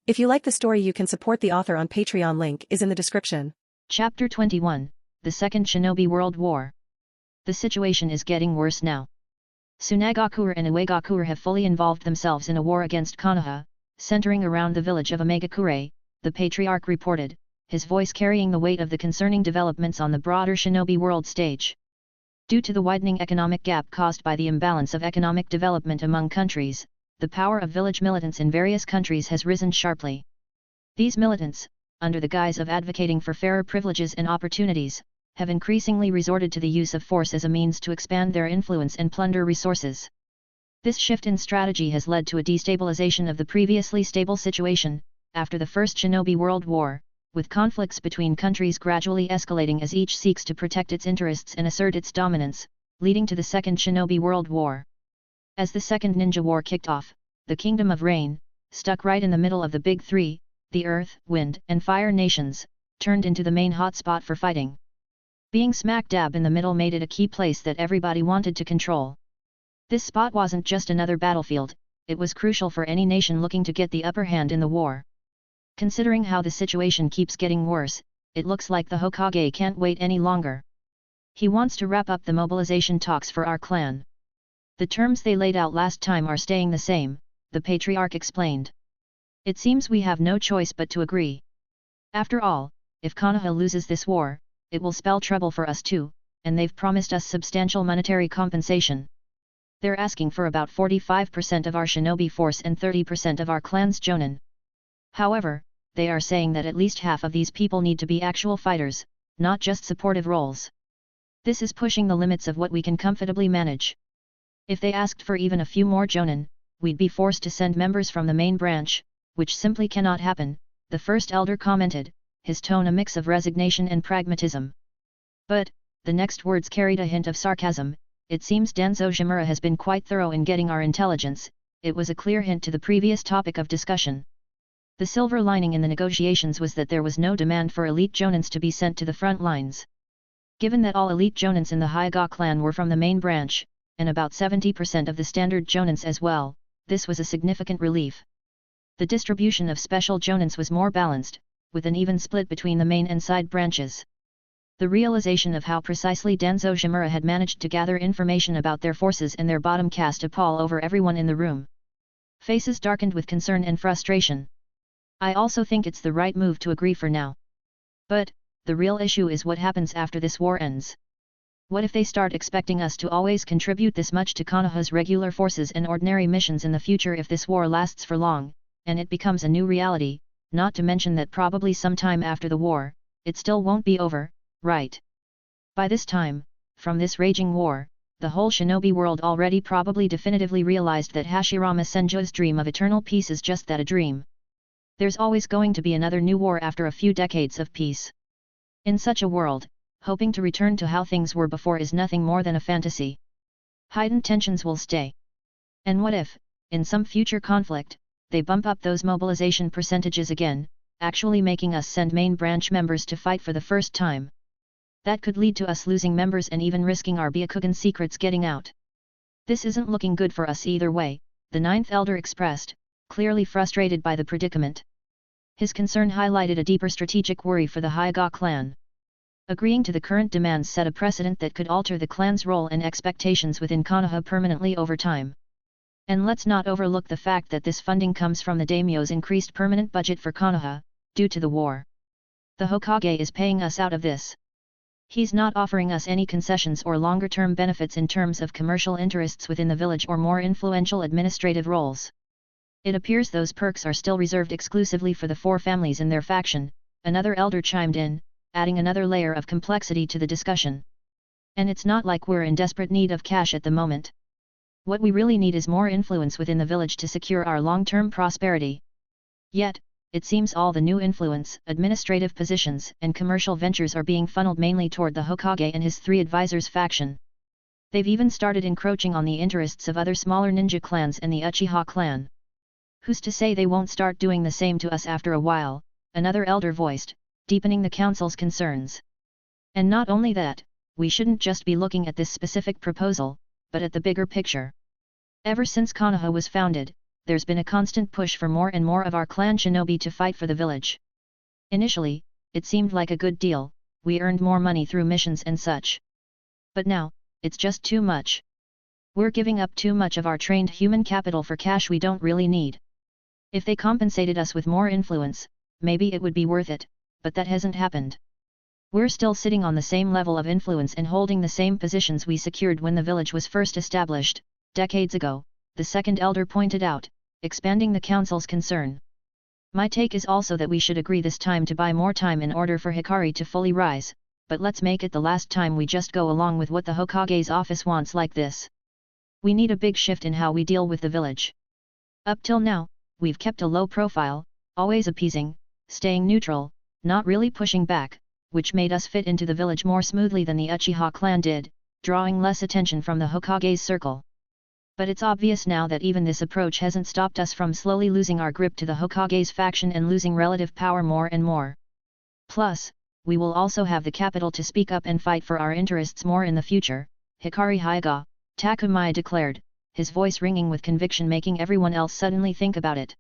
If you like the story, you can support the author on Patreon. Link is in the description. Chapter 21, The Second Shinobi World War. The situation is getting worse now. Tsunagakure and Uegakure have fully involved themselves in a war against Konoha, centering around the village of Omegakure, the Patriarch reported, his voice carrying the weight of the concerning developments on the broader Shinobi world stage. Due to the widening economic gap caused by the imbalance of economic development among countries, the power of village militants in various countries has risen sharply. These militants, under the guise of advocating for fairer privileges and opportunities, have increasingly resorted to the use of force as a means to expand their influence and plunder resources. This shift in strategy has led to a destabilization of the previously stable situation, after the First Shinobi World War, with conflicts between countries gradually escalating as each seeks to protect its interests and assert its dominance, leading to the Second Shinobi World War. As the Second Ninja War kicked off, the Kingdom of Rain, stuck right in the middle of the Big Three, the Earth, Wind, and Fire nations, turned into the main hotspot for fighting. Being smack dab in the middle made it a key place that everybody wanted to control. This spot wasn't just another battlefield, it was crucial for any nation looking to get the upper hand in the war. Considering how the situation keeps getting worse, it looks like the Hokage can't wait any longer. He wants to wrap up the mobilization talks for our clan. The terms they laid out last time are staying the same, the Patriarch explained. It seems we have no choice but to agree. After all, if Konoha loses this war, it will spell trouble for us too, and they've promised us substantial monetary compensation. They're asking for about 45% of our shinobi force and 30% of our clan's jonin. However, they are saying that at least half of these people need to be actual fighters, not just supportive roles. This is pushing the limits of what we can comfortably manage. If they asked for even a few more jonin, we'd be forced to send members from the main branch, which simply cannot happen, the first elder commented, his tone a mix of resignation and pragmatism. But, the next words carried a hint of sarcasm. It seems Danzo Shimura has been quite thorough in getting our intelligence. It was a clear hint to the previous topic of discussion. The silver lining in the negotiations was that there was no demand for elite jonins to be sent to the front lines. Given that all elite jonins in the Hyuga clan were from the main branch, and about 70% of the standard jonins as well, this was a significant relief. The distribution of special jonins was more balanced, with an even split between the main and side branches. The realization of how precisely Danzo Shimura had managed to gather information about their forces and their bottom cast a pall over everyone in the room. Faces darkened with concern and frustration. I also think it's the right move to agree for now. But, the real issue is what happens after this war ends. What if they start expecting us to always contribute this much to Konoha's regular forces and ordinary missions in the future if this war lasts for long, and it becomes a new reality, not to mention that probably sometime after the war, it still won't be over, right? By this time, from this raging war, the whole shinobi world already probably definitively realized that Hashirama Senju's dream of eternal peace is just that, a dream. There's always going to be another new war after a few decades of peace. In such a world, hoping to return to how things were before is nothing more than a fantasy. Heightened tensions will stay. And what if, in some future conflict, they bump up those mobilization percentages again, actually making us send main branch members to fight for the first time? That could lead to us losing members and even risking our Byakugan secrets getting out. This isn't looking good for us either way, the ninth elder expressed, clearly frustrated by the predicament. His concern highlighted a deeper strategic worry for the Hyuga clan. Agreeing to the current demands set a precedent that could alter the clan's role and expectations within Konoha permanently over time. And let's not overlook the fact that this funding comes from the daimyo's increased permanent budget for Konoha, due to the war. The Hokage is paying us out of this. He's not offering us any concessions or longer-term benefits in terms of commercial interests within the village or more influential administrative roles. It appears those perks are still reserved exclusively for the four families in their faction, another elder chimed in, adding another layer of complexity to the discussion. And it's not like we're in desperate need of cash at the moment. What we really need is more influence within the village to secure our long-term prosperity. Yet, it seems all the new influence, administrative positions, and commercial ventures are being funneled mainly toward the Hokage and his three advisors faction. They've even started encroaching on the interests of other smaller ninja clans and the Uchiha clan. Who's to say they won't start doing the same to us after a while, another elder voiced, deepening the council's concerns. And not only that, we shouldn't just be looking at this specific proposal, but at the bigger picture. Ever since Konoha was founded, there's been a constant push for more and more of our clan shinobi to fight for the village. Initially, it seemed like a good deal, we earned more money through missions and such. But now, it's just too much. We're giving up too much of our trained human capital for cash we don't really need. If they compensated us with more influence, maybe it would be worth it, but that hasn't happened. We're still sitting on the same level of influence and holding the same positions we secured when the village was first established, decades ago, the second elder pointed out, expanding the council's concern. My take is also that we should agree this time to buy more time in order for Hikari to fully rise, but let's make it the last time we just go along with what the Hokage's office wants like this. We need a big shift in how we deal with the village. Up till now, we've kept a low profile, always appeasing, staying neutral, not really pushing back, which made us fit into the village more smoothly than the Uchiha clan did, drawing less attention from the Hokage's circle. But it's obvious now that even this approach hasn't stopped us from slowly losing our grip to the Hokage's faction and losing relative power more and more. Plus, we will also have the capital to speak up and fight for our interests more in the future, Hikari Hyuga, Takumai declared, his voice ringing with conviction making everyone else suddenly think about it.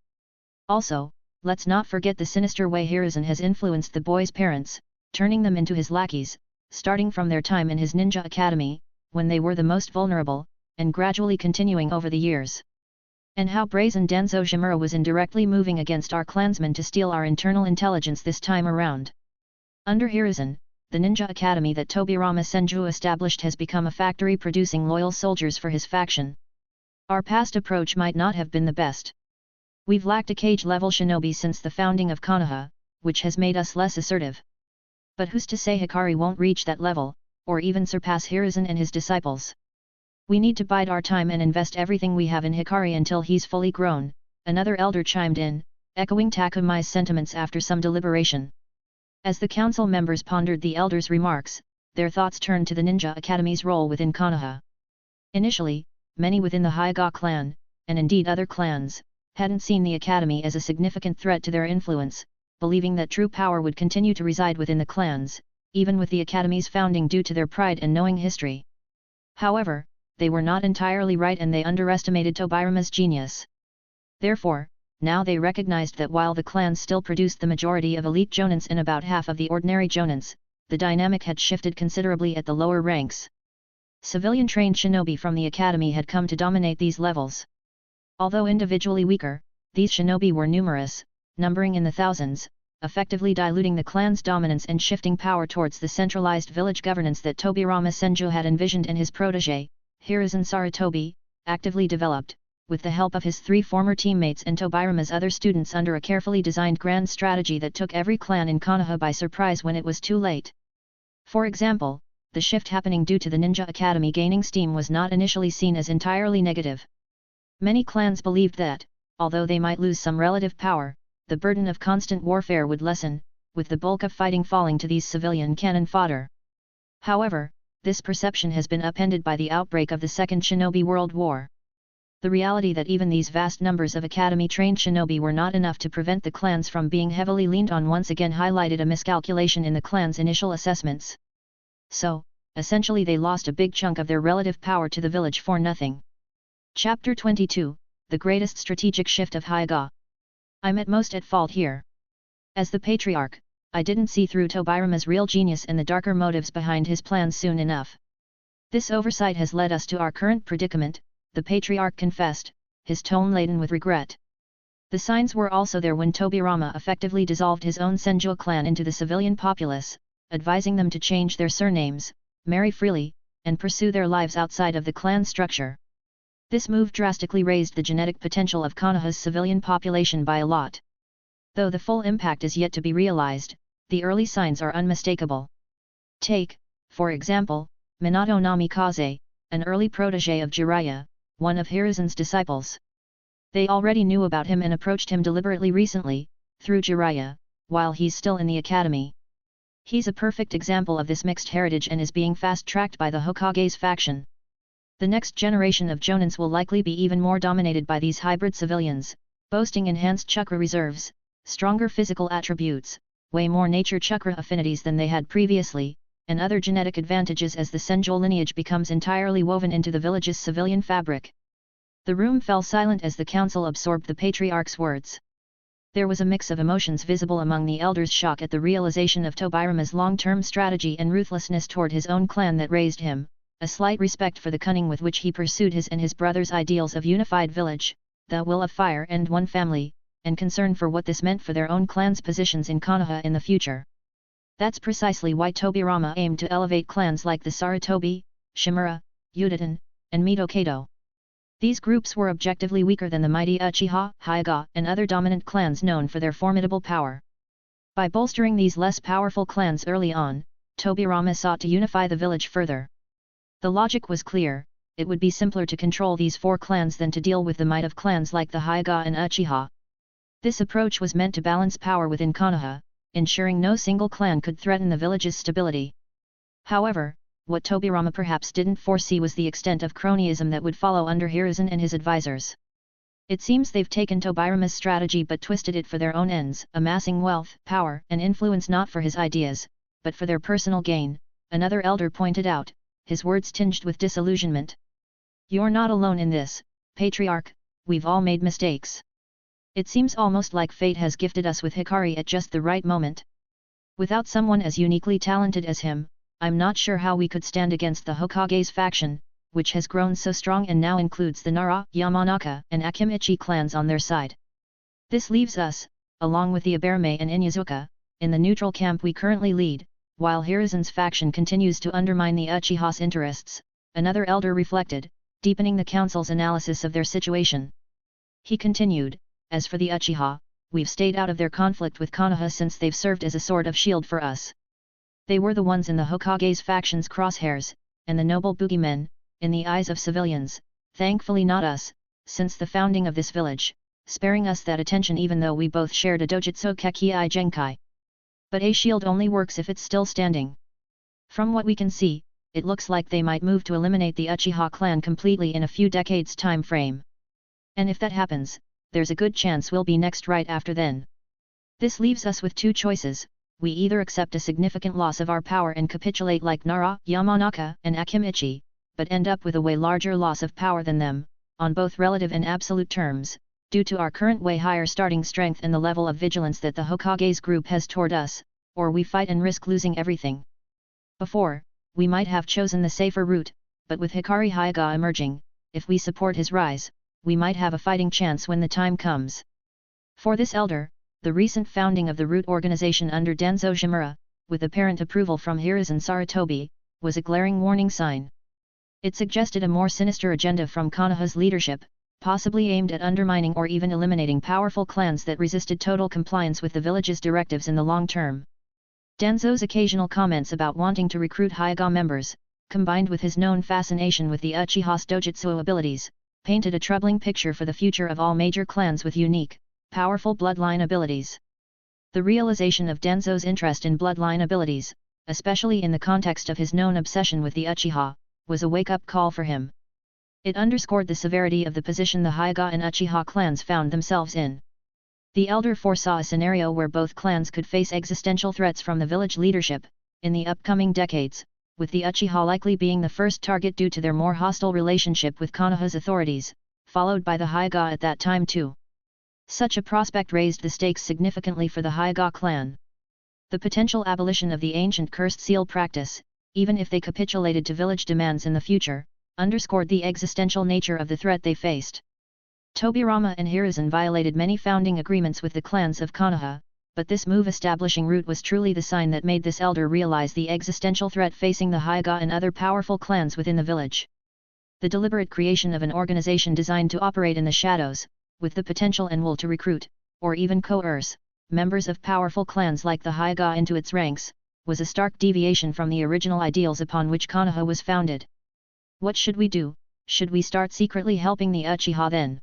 Also, let's not forget the sinister way Hiruzen has influenced the boys' parents, turning them into his lackeys, starting from their time in his ninja academy, when they were the most vulnerable, and gradually continuing over the years. And how brazen Denzo Shimura was indirectly moving against our clansmen to steal our internal intelligence this time around. Under Hiruzen, the ninja academy that Tobirama Senju established has become a factory producing loyal soldiers for his faction. Our past approach might not have been the best. We've lacked a cage-level shinobi since the founding of Konoha, which has made us less assertive. But who's to say Hikari won't reach that level, or even surpass Hiruzen and his disciples? We need to bide our time and invest everything we have in Hikari until he's fully grown, another elder chimed in, echoing Takumai's sentiments after some deliberation. As the council members pondered the elder's remarks, their thoughts turned to the Ninja Academy's role within Konoha. Initially, many within the Hyuga clan, and indeed other clans, hadn't seen the academy as a significant threat to their influence, believing that true power would continue to reside within the clans, even with the academy's founding due to their pride and knowing history. However, they were not entirely right and they underestimated Tobirama's genius. Therefore, now they recognized that while the clans still produced the majority of elite jonins and about half of the ordinary jonins, the dynamic had shifted considerably at the lower ranks. Civilian-trained shinobi from the academy had come to dominate these levels. Although individually weaker, these shinobi were numerous, numbering in the thousands, effectively diluting the clan's dominance and shifting power towards the centralized village governance that Tobirama Senju had envisioned and his protege, Hiruzen Sarutobi, actively developed, with the help of his 3 former teammates and Tobirama's other students under a carefully designed grand strategy that took every clan in Konoha by surprise when it was too late. For example, the shift happening due to the Ninja Academy gaining steam was not initially seen as entirely negative. Many clans believed that, although they might lose some relative power, the burden of constant warfare would lessen, with the bulk of fighting falling to these civilian cannon fodder. However, this perception has been upended by the outbreak of the Second Shinobi World War. The reality that even these vast numbers of academy-trained shinobi were not enough to prevent the clans from being heavily leaned on once again highlighted a miscalculation in the clans' initial assessments. So, essentially they lost a big chunk of their relative power to the village for nothing. Chapter 22, The Greatest Strategic Shift of Hyuga. I'm at most at fault here. As the Patriarch, I didn't see through Tobirama's real genius and the darker motives behind his plans soon enough. This oversight has led us to our current predicament, the Patriarch confessed, his tone laden with regret. The signs were also there when Tobirama effectively dissolved his own Senju clan into the civilian populace, advising them to change their surnames, marry freely, and pursue their lives outside of the clan structure. This move drastically raised the genetic potential of Konoha's civilian population by a lot. Though the full impact is yet to be realized, the early signs are unmistakable. Take, for example, Minato Namikaze, an early protege of Jiraiya, one of Hiruzen's disciples. They already knew about him and approached him deliberately recently, through Jiraiya, while he's still in the academy. He's a perfect example of this mixed heritage and is being fast-tracked by the Hokage's faction. The next generation of jonins will likely be even more dominated by these hybrid civilians, boasting enhanced chakra reserves, stronger physical attributes, way more nature chakra affinities than they had previously, and other genetic advantages as the Senju lineage becomes entirely woven into the village's civilian fabric. The room fell silent as the council absorbed the Patriarch's words. There was a mix of emotions visible among the elders: shock at the realization of Tobirama's long-term strategy and ruthlessness toward his own clan that raised him, a slight respect for the cunning with which he pursued his and his brother's ideals of unified village, the will of fire and one family, and concern for what this meant for their own clan's positions in Konoha in the future. That's precisely why Tobirama aimed to elevate clans like the Sarutobi, Shimura, Udaten, and Mito Kato. These groups were objectively weaker than the mighty Uchiha, Hyuga, and other dominant clans known for their formidable power. By bolstering these less powerful clans early on, Tobirama sought to unify the village further. The logic was clear: it would be simpler to control these four clans than to deal with the might of clans like the Hyuga and Uchiha. This approach was meant to balance power within Konoha, ensuring no single clan could threaten the village's stability. However, what Tobirama perhaps didn't foresee was the extent of cronyism that would follow under Hiruzen and his advisors. It seems they've taken Tobirama's strategy but twisted it for their own ends, amassing wealth, power, and influence not for his ideas, but for their personal gain, another elder pointed out, his words tinged with disillusionment. You're not alone in this, Patriarch, we've all made mistakes. It seems almost like fate has gifted us with Hikari at just the right moment. Without someone as uniquely talented as him, I'm not sure how we could stand against the Hokage's faction, which has grown so strong and now includes the Nara, Yamanaka, and Akimichi clans on their side. This leaves us, along with the Aberame and Inyazuka, in the neutral camp we currently lead, while Hiruzen's faction continues to undermine the Uchiha's interests, another elder reflected, deepening the council's analysis of their situation. He continued, as for the Uchiha, we've stayed out of their conflict with Konoha since they've served as a sort of shield for us. They were the ones in the Hokage's faction's crosshairs, and the noble boogeymen, in the eyes of civilians, thankfully not us, since the founding of this village, sparing us that attention even though we both shared a dojutsu Kekkei Genkai. But a shield only works if it's still standing. From what we can see, it looks like they might move to eliminate the Uchiha clan completely in a few decades time frame. And if that happens, there's a good chance we'll be next right after then. This leaves us with two choices: we either accept a significant loss of our power and capitulate like Nara, Yamanaka, and Akimichi, but end up with a way larger loss of power than them, on both relative and absolute terms, due to our current way higher starting strength and the level of vigilance that the Hokage's group has toward us, or we fight and risk losing everything. Before, we might have chosen the safer route, but with Hikari Hyuga emerging, if we support his rise, we might have a fighting chance when the time comes. For this elder, the recent founding of the root organization under Danzo Shimura, with apparent approval from Hiruzen Sarutobi, was a glaring warning sign. It suggested a more sinister agenda from Konoha's leadership, possibly aimed at undermining or even eliminating powerful clans that resisted total compliance with the village's directives in the long term. Danzo's occasional comments about wanting to recruit Hyuga members, combined with his known fascination with the Uchiha's dojutsu abilities, painted a troubling picture for the future of all major clans with unique, powerful bloodline abilities. The realization of Danzo's interest in bloodline abilities, especially in the context of his known obsession with the Uchiha, was a wake-up call for him. It underscored the severity of the position the Hyuga and Uchiha clans found themselves in. The elder foresaw a scenario where both clans could face existential threats from the village leadership, in the upcoming decades, with the Uchiha likely being the first target due to their more hostile relationship with Konoha's authorities, followed by the Hyuga at that time too. Such a prospect raised the stakes significantly for the Hyuga clan. The potential abolition of the ancient cursed seal practice, even if they capitulated to village demands in the future, underscored the existential nature of the threat they faced. Tobirama and Hiruzen violated many founding agreements with the clans of Konoha, but this move establishing root was truly the sign that made this elder realize the existential threat facing the Hyuga and other powerful clans within the village. The deliberate creation of an organization designed to operate in the shadows, with the potential and will to recruit, or even coerce, members of powerful clans like the Hyuga into its ranks, was a stark deviation from the original ideals upon which Konoha was founded. What should we do? Should we start secretly helping the Uchiha then?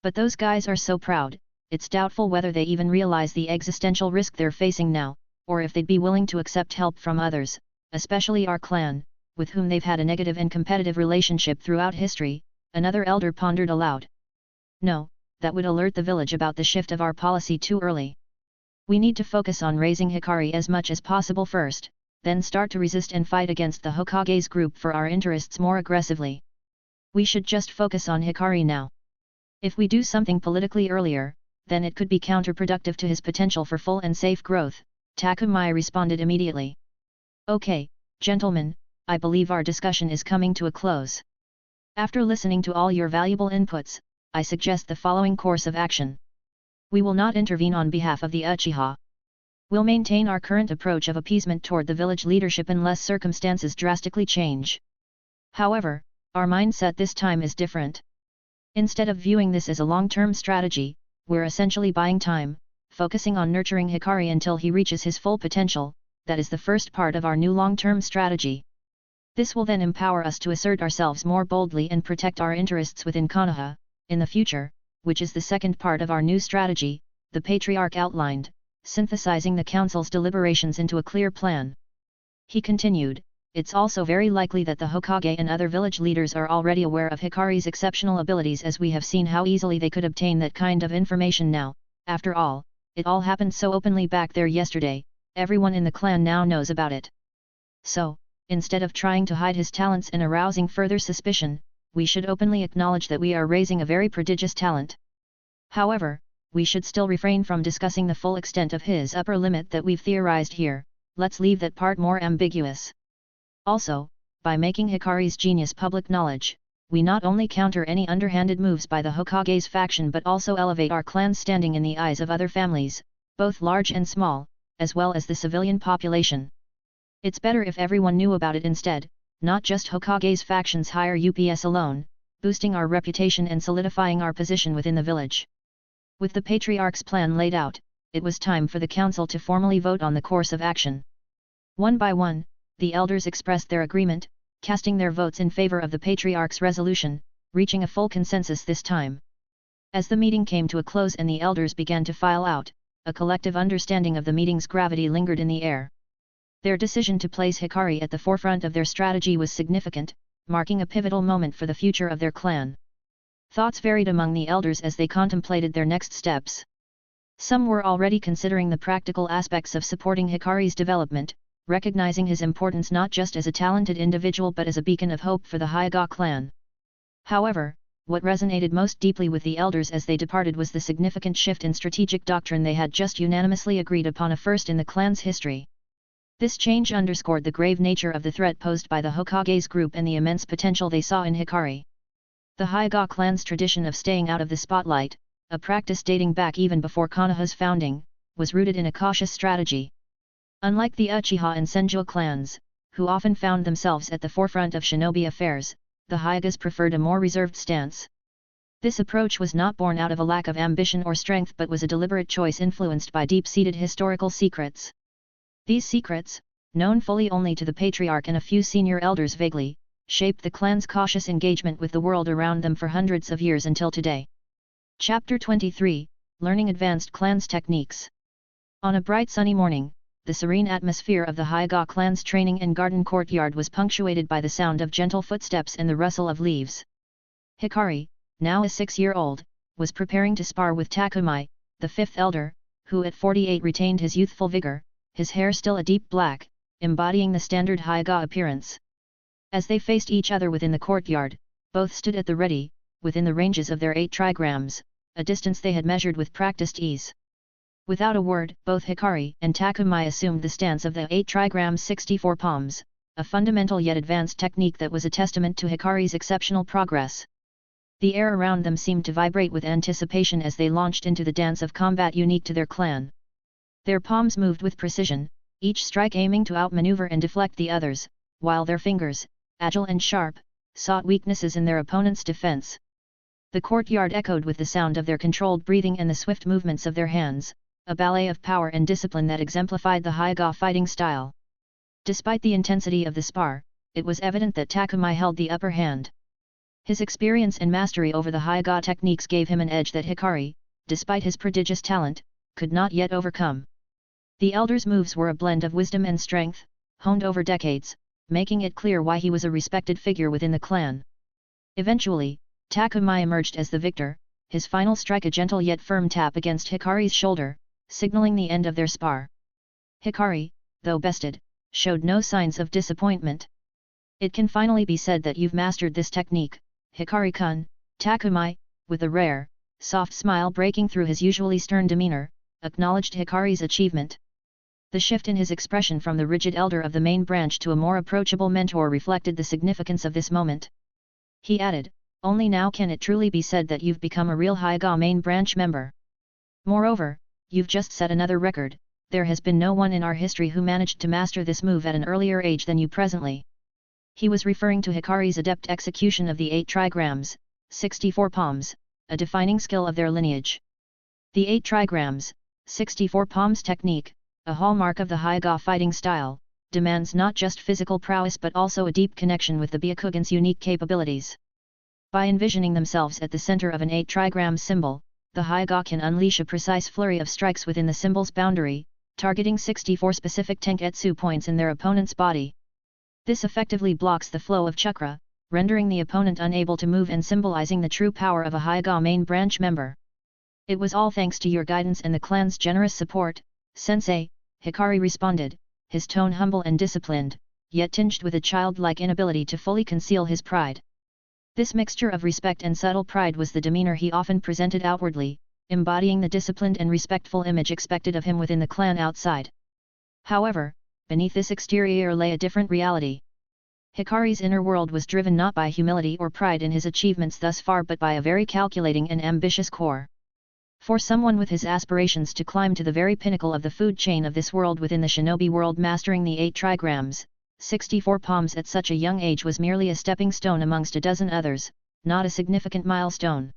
But those guys are so proud, it's doubtful whether they even realize the existential risk they're facing now, or if they'd be willing to accept help from others, especially our clan, with whom they've had a negative and competitive relationship throughout history, another elder pondered aloud. No, that would alert the village about the shift of our policy too early. We need to focus on raising Hikari as much as possible first, then start to resist and fight against the Hokage's group for our interests more aggressively. We should just focus on Hikari now. If we do something politically earlier, then it could be counterproductive to his potential for full and safe growth, Takumai responded immediately. Okay, gentlemen, I believe our discussion is coming to a close. After listening to all your valuable inputs, I suggest the following course of action. We will not intervene on behalf of the Uchiha. We'll maintain our current approach of appeasement toward the village leadership unless circumstances drastically change. However, our mindset this time is different. Instead of viewing this as a long-term strategy, we're essentially buying time, focusing on nurturing Hikari until he reaches his full potential. That is the first part of our new long-term strategy. This will then empower us to assert ourselves more boldly and protect our interests within Konoha, in the future, which is the second part of our new strategy, the Patriarch outlined, synthesizing the council's deliberations into a clear plan. He continued, it's also very likely that the Hokage and other village leaders are already aware of Hikari's exceptional abilities, as we have seen how easily they could obtain that kind of information now. After all, it all happened so openly back there yesterday, everyone in the clan now knows about it. So, instead of trying to hide his talents and arousing further suspicion, we should openly acknowledge that we are raising a very prodigious talent. However, we should still refrain from discussing the full extent of his upper limit that we've theorized here. Let's leave that part more ambiguous. Also, by making Hikari's genius public knowledge, we not only counter any underhanded moves by the Hokage's faction but also elevate our clan's standing in the eyes of other families, both large and small, as well as the civilian population. It's better if everyone knew about it instead, not just Hokage's faction's higher UPS alone, boosting our reputation and solidifying our position within the village. With the Patriarch's plan laid out, it was time for the council to formally vote on the course of action. One by one, the elders expressed their agreement, casting their votes in favor of the Patriarch's resolution, reaching a full consensus this time. As the meeting came to a close and the elders began to file out, a collective understanding of the meeting's gravity lingered in the air. Their decision to place Hikari at the forefront of their strategy was significant, marking a pivotal moment for the future of their clan. Thoughts varied among the elders as they contemplated their next steps. Some were already considering the practical aspects of supporting Hikari's development, recognizing his importance not just as a talented individual but as a beacon of hope for the Hyuga clan. However, what resonated most deeply with the elders as they departed was the significant shift in strategic doctrine they had just unanimously agreed upon, a first in the clan's history. This change underscored the grave nature of the threat posed by the Hokage's group and the immense potential they saw in Hikari. The Hyuga clan's tradition of staying out of the spotlight, a practice dating back even before Konoha's founding, was rooted in a cautious strategy. Unlike the Uchiha and Senju clans, who often found themselves at the forefront of shinobi affairs, the Hyugas preferred a more reserved stance. This approach was not born out of a lack of ambition or strength but was a deliberate choice influenced by deep-seated historical secrets. These secrets, known fully only to the Patriarch and a few senior elders vaguely, shaped the clan's cautious engagement with the world around them for hundreds of years until today. Chapter 23, Learning Advanced Clans Techniques. On a bright sunny morning, the serene atmosphere of the Hyuga clan's training and garden courtyard was punctuated by the sound of gentle footsteps and the rustle of leaves. Hikari, now a 6-year-old, was preparing to spar with Takumai, the fifth elder, who at 48 retained his youthful vigor, his hair still a deep black, embodying the standard Hyuga appearance. As they faced each other within the courtyard, both stood at the ready, within the ranges of their 8 trigrams, a distance they had measured with practiced ease. Without a word, both Hikari and Takumai assumed the stance of the 8 trigrams 64 palms, a fundamental yet advanced technique that was a testament to Hikari's exceptional progress. The air around them seemed to vibrate with anticipation as they launched into the dance of combat unique to their clan. Their palms moved with precision, each strike aiming to outmaneuver and deflect the others, while their fingers, agile and sharp, sought weaknesses in their opponent's defense. The courtyard echoed with the sound of their controlled breathing and the swift movements of their hands, a ballet of power and discipline that exemplified the Hyuga fighting style. Despite the intensity of the spar, it was evident that Takumai held the upper hand. His experience and mastery over the Hyuga techniques gave him an edge that Hikari, despite his prodigious talent, could not yet overcome. The elder's moves were a blend of wisdom and strength, honed over decades, making it clear why he was a respected figure within the clan. Eventually, Takumai emerged as the victor, his final strike a gentle yet firm tap against Hikari's shoulder, signaling the end of their spar. Hikari, though bested, showed no signs of disappointment. "It can finally be said that you've mastered this technique," Hikari-kun, Takumi, with a rare, soft smile breaking through his usually stern demeanor, acknowledged Hikari's achievement. The shift in his expression from the rigid elder of the main branch to a more approachable mentor reflected the significance of this moment. He added, "Only now can it truly be said that you've become a real Hyuga main branch member. Moreover, you've just set another record. There has been no one in our history who managed to master this move at an earlier age than you presently." He was referring to Hikari's adept execution of the 8 trigrams, 64 palms, a defining skill of their lineage. The 8 trigrams, 64 palms technique, a hallmark of the Hyuga fighting style, demands not just physical prowess but also a deep connection with the Byakugan's unique capabilities. By envisioning themselves at the center of an 8 trigram symbol, the Hyuga can unleash a precise flurry of strikes within the symbol's boundary, targeting 64 specific tenketsu points in their opponent's body. This effectively blocks the flow of chakra, rendering the opponent unable to move and symbolizing the true power of a Hyuga main branch member. "It was all thanks to your guidance and the clan's generous support, Sensei," Hikari responded, his tone humble and disciplined, yet tinged with a childlike inability to fully conceal his pride. This mixture of respect and subtle pride was the demeanor he often presented outwardly, embodying the disciplined and respectful image expected of him within the clan outside. However, beneath this exterior lay a different reality. Hikari's inner world was driven not by humility or pride in his achievements thus far but by a very calculating and ambitious core. For someone with his aspirations to climb to the very pinnacle of the food chain of this world within the shinobi world, mastering the 8 trigrams, 64 palms at such a young age was merely a stepping stone amongst a dozen others, not a significant milestone.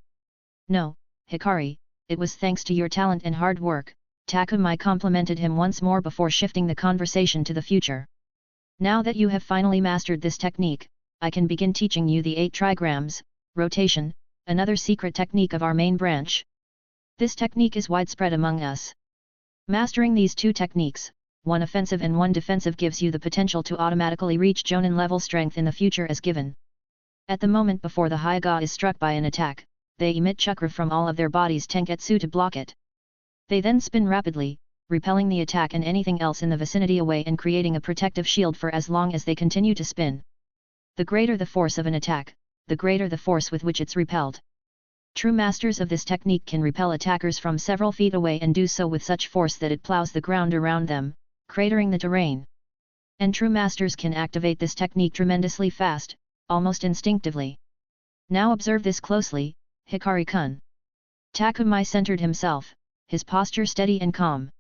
"No, Hikari, it was thanks to your talent and hard work," Takumi complimented him once more before shifting the conversation to the future. "Now that you have finally mastered this technique, I can begin teaching you the 8 trigrams, rotation, another secret technique of our main branch. This technique is widespread among us. Mastering these 2 techniques, one offensive and one defensive, gives you the potential to automatically reach Jonin level strength in the future as given. At the moment before the Hyuga is struck by an attack, they emit chakra from all of their body's tenketsu to block it. They then spin rapidly, repelling the attack and anything else in the vicinity away and creating a protective shield for as long as they continue to spin. The greater the force of an attack, the greater the force with which it's repelled. True masters of this technique can repel attackers from several feet away and do so with such force that it plows the ground around them, cratering the terrain. And true masters can activate this technique tremendously fast, almost instinctively. Now observe this closely, Hikari-kun." Takumi centered himself, his posture steady and calm.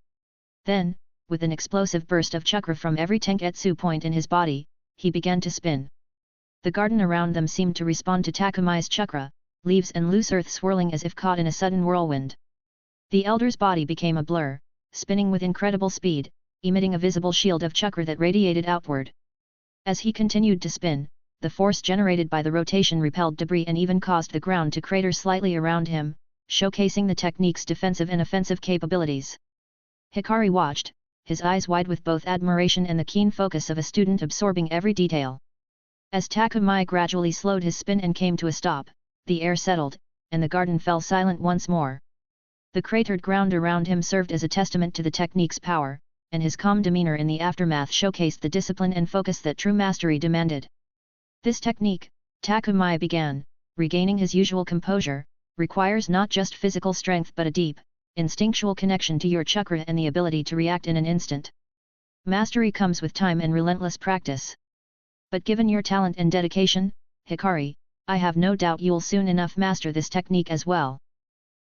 Then, with an explosive burst of chakra from every tenketsu point in his body, he began to spin. The garden around them seemed to respond to Takumi's chakra, leaves and loose earth swirling as if caught in a sudden whirlwind. The elder's body became a blur, spinning with incredible speed, emitting a visible shield of chakra that radiated outward. As he continued to spin, the force generated by the rotation repelled debris and even caused the ground to crater slightly around him, showcasing the technique's defensive and offensive capabilities. Hikari watched, his eyes wide with both admiration and the keen focus of a student absorbing every detail. As Takumi gradually slowed his spin and came to a stop, the air settled, and the garden fell silent once more. The cratered ground around him served as a testament to the technique's power, and his calm demeanor in the aftermath showcased the discipline and focus that true mastery demanded. "This technique," Takumi began, regaining his usual composure, "requires not just physical strength but a deep, instinctual connection to your chakra and the ability to react in an instant. Mastery comes with time and relentless practice. But given your talent and dedication, Hikari, I have no doubt you'll soon enough master this technique as well.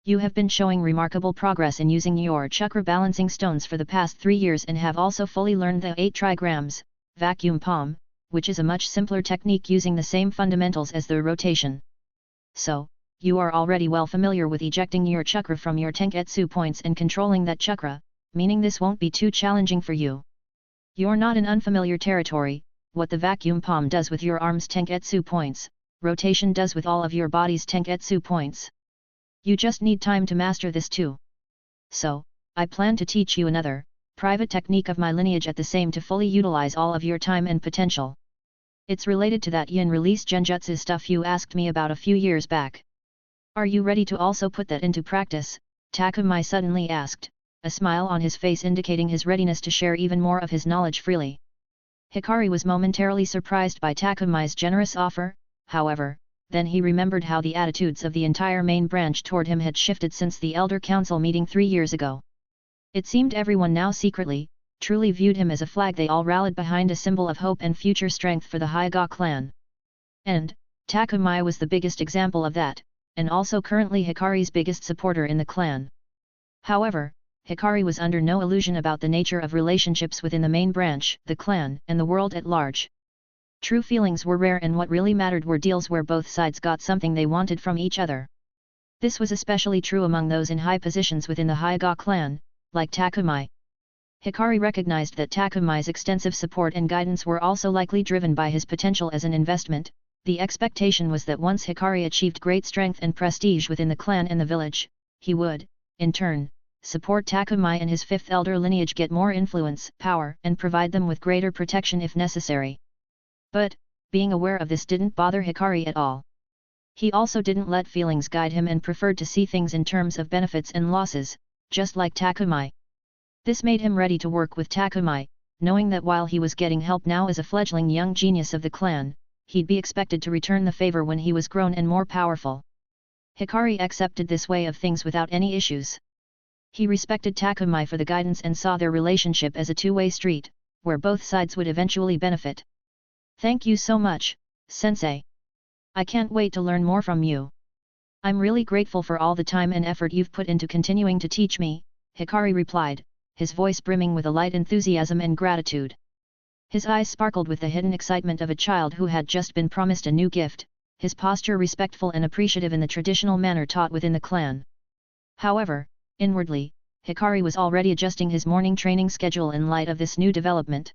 You have been showing remarkable progress in using your chakra balancing stones for the past 3 years and have also fully learned the 8 trigrams, vacuum palm, which is a much simpler technique using the same fundamentals as the rotation. So, you are already well familiar with ejecting your chakra from your tenketsu points and controlling that chakra, meaning this won't be too challenging for you. You're not in unfamiliar territory. What the vacuum palm does with your arm's tenketsu points, rotation does with all of your body's tenketsu points. You just need time to master this too. So, I plan to teach you another, private technique of my lineage at the same to fully utilize all of your time and potential. It's related to that yin-release gen-jutsu stuff you asked me about a few years back. Are you ready to also put that into practice?" Takumi suddenly asked, a smile on his face indicating his readiness to share even more of his knowledge freely. Hikari was momentarily surprised by Takumi's generous offer, however, then he remembered how the attitudes of the entire main branch toward him had shifted since the Elder Council meeting 3 years ago. It seemed everyone now secretly, truly viewed him as a flag they all rallied behind, a symbol of hope and future strength for the Hyuga clan. And, Takumi was the biggest example of that, and also currently Hikari's biggest supporter in the clan. However, Hikari was under no illusion about the nature of relationships within the main branch, the clan, and the world at large. True feelings were rare, and what really mattered were deals where both sides got something they wanted from each other. This was especially true among those in high positions within the Hyuga clan, like Takumi. Hikari recognized that Takumi's extensive support and guidance were also likely driven by his potential as an investment. The expectation was that once Hikari achieved great strength and prestige within the clan and the village, he would, in turn, support Takumi and his fifth elder lineage, get more influence, power, and provide them with greater protection if necessary. But, being aware of this didn't bother Hikari at all. He also didn't let feelings guide him and preferred to see things in terms of benefits and losses, just like Takumi. This made him ready to work with Takumi, knowing that while he was getting help now as a fledgling young genius of the clan, he'd be expected to return the favor when he was grown and more powerful. Hikari accepted this way of things without any issues. He respected Takumi for the guidance and saw their relationship as a two-way street, where both sides would eventually benefit. "Thank you so much, Sensei. I can't wait to learn more from you. I'm really grateful for all the time and effort you've put into continuing to teach me," Hikari replied, his voice brimming with a light enthusiasm and gratitude. His eyes sparkled with the hidden excitement of a child who had just been promised a new gift, his posture respectful and appreciative in the traditional manner taught within the clan. However, inwardly, Hikari was already adjusting his morning training schedule in light of this new development.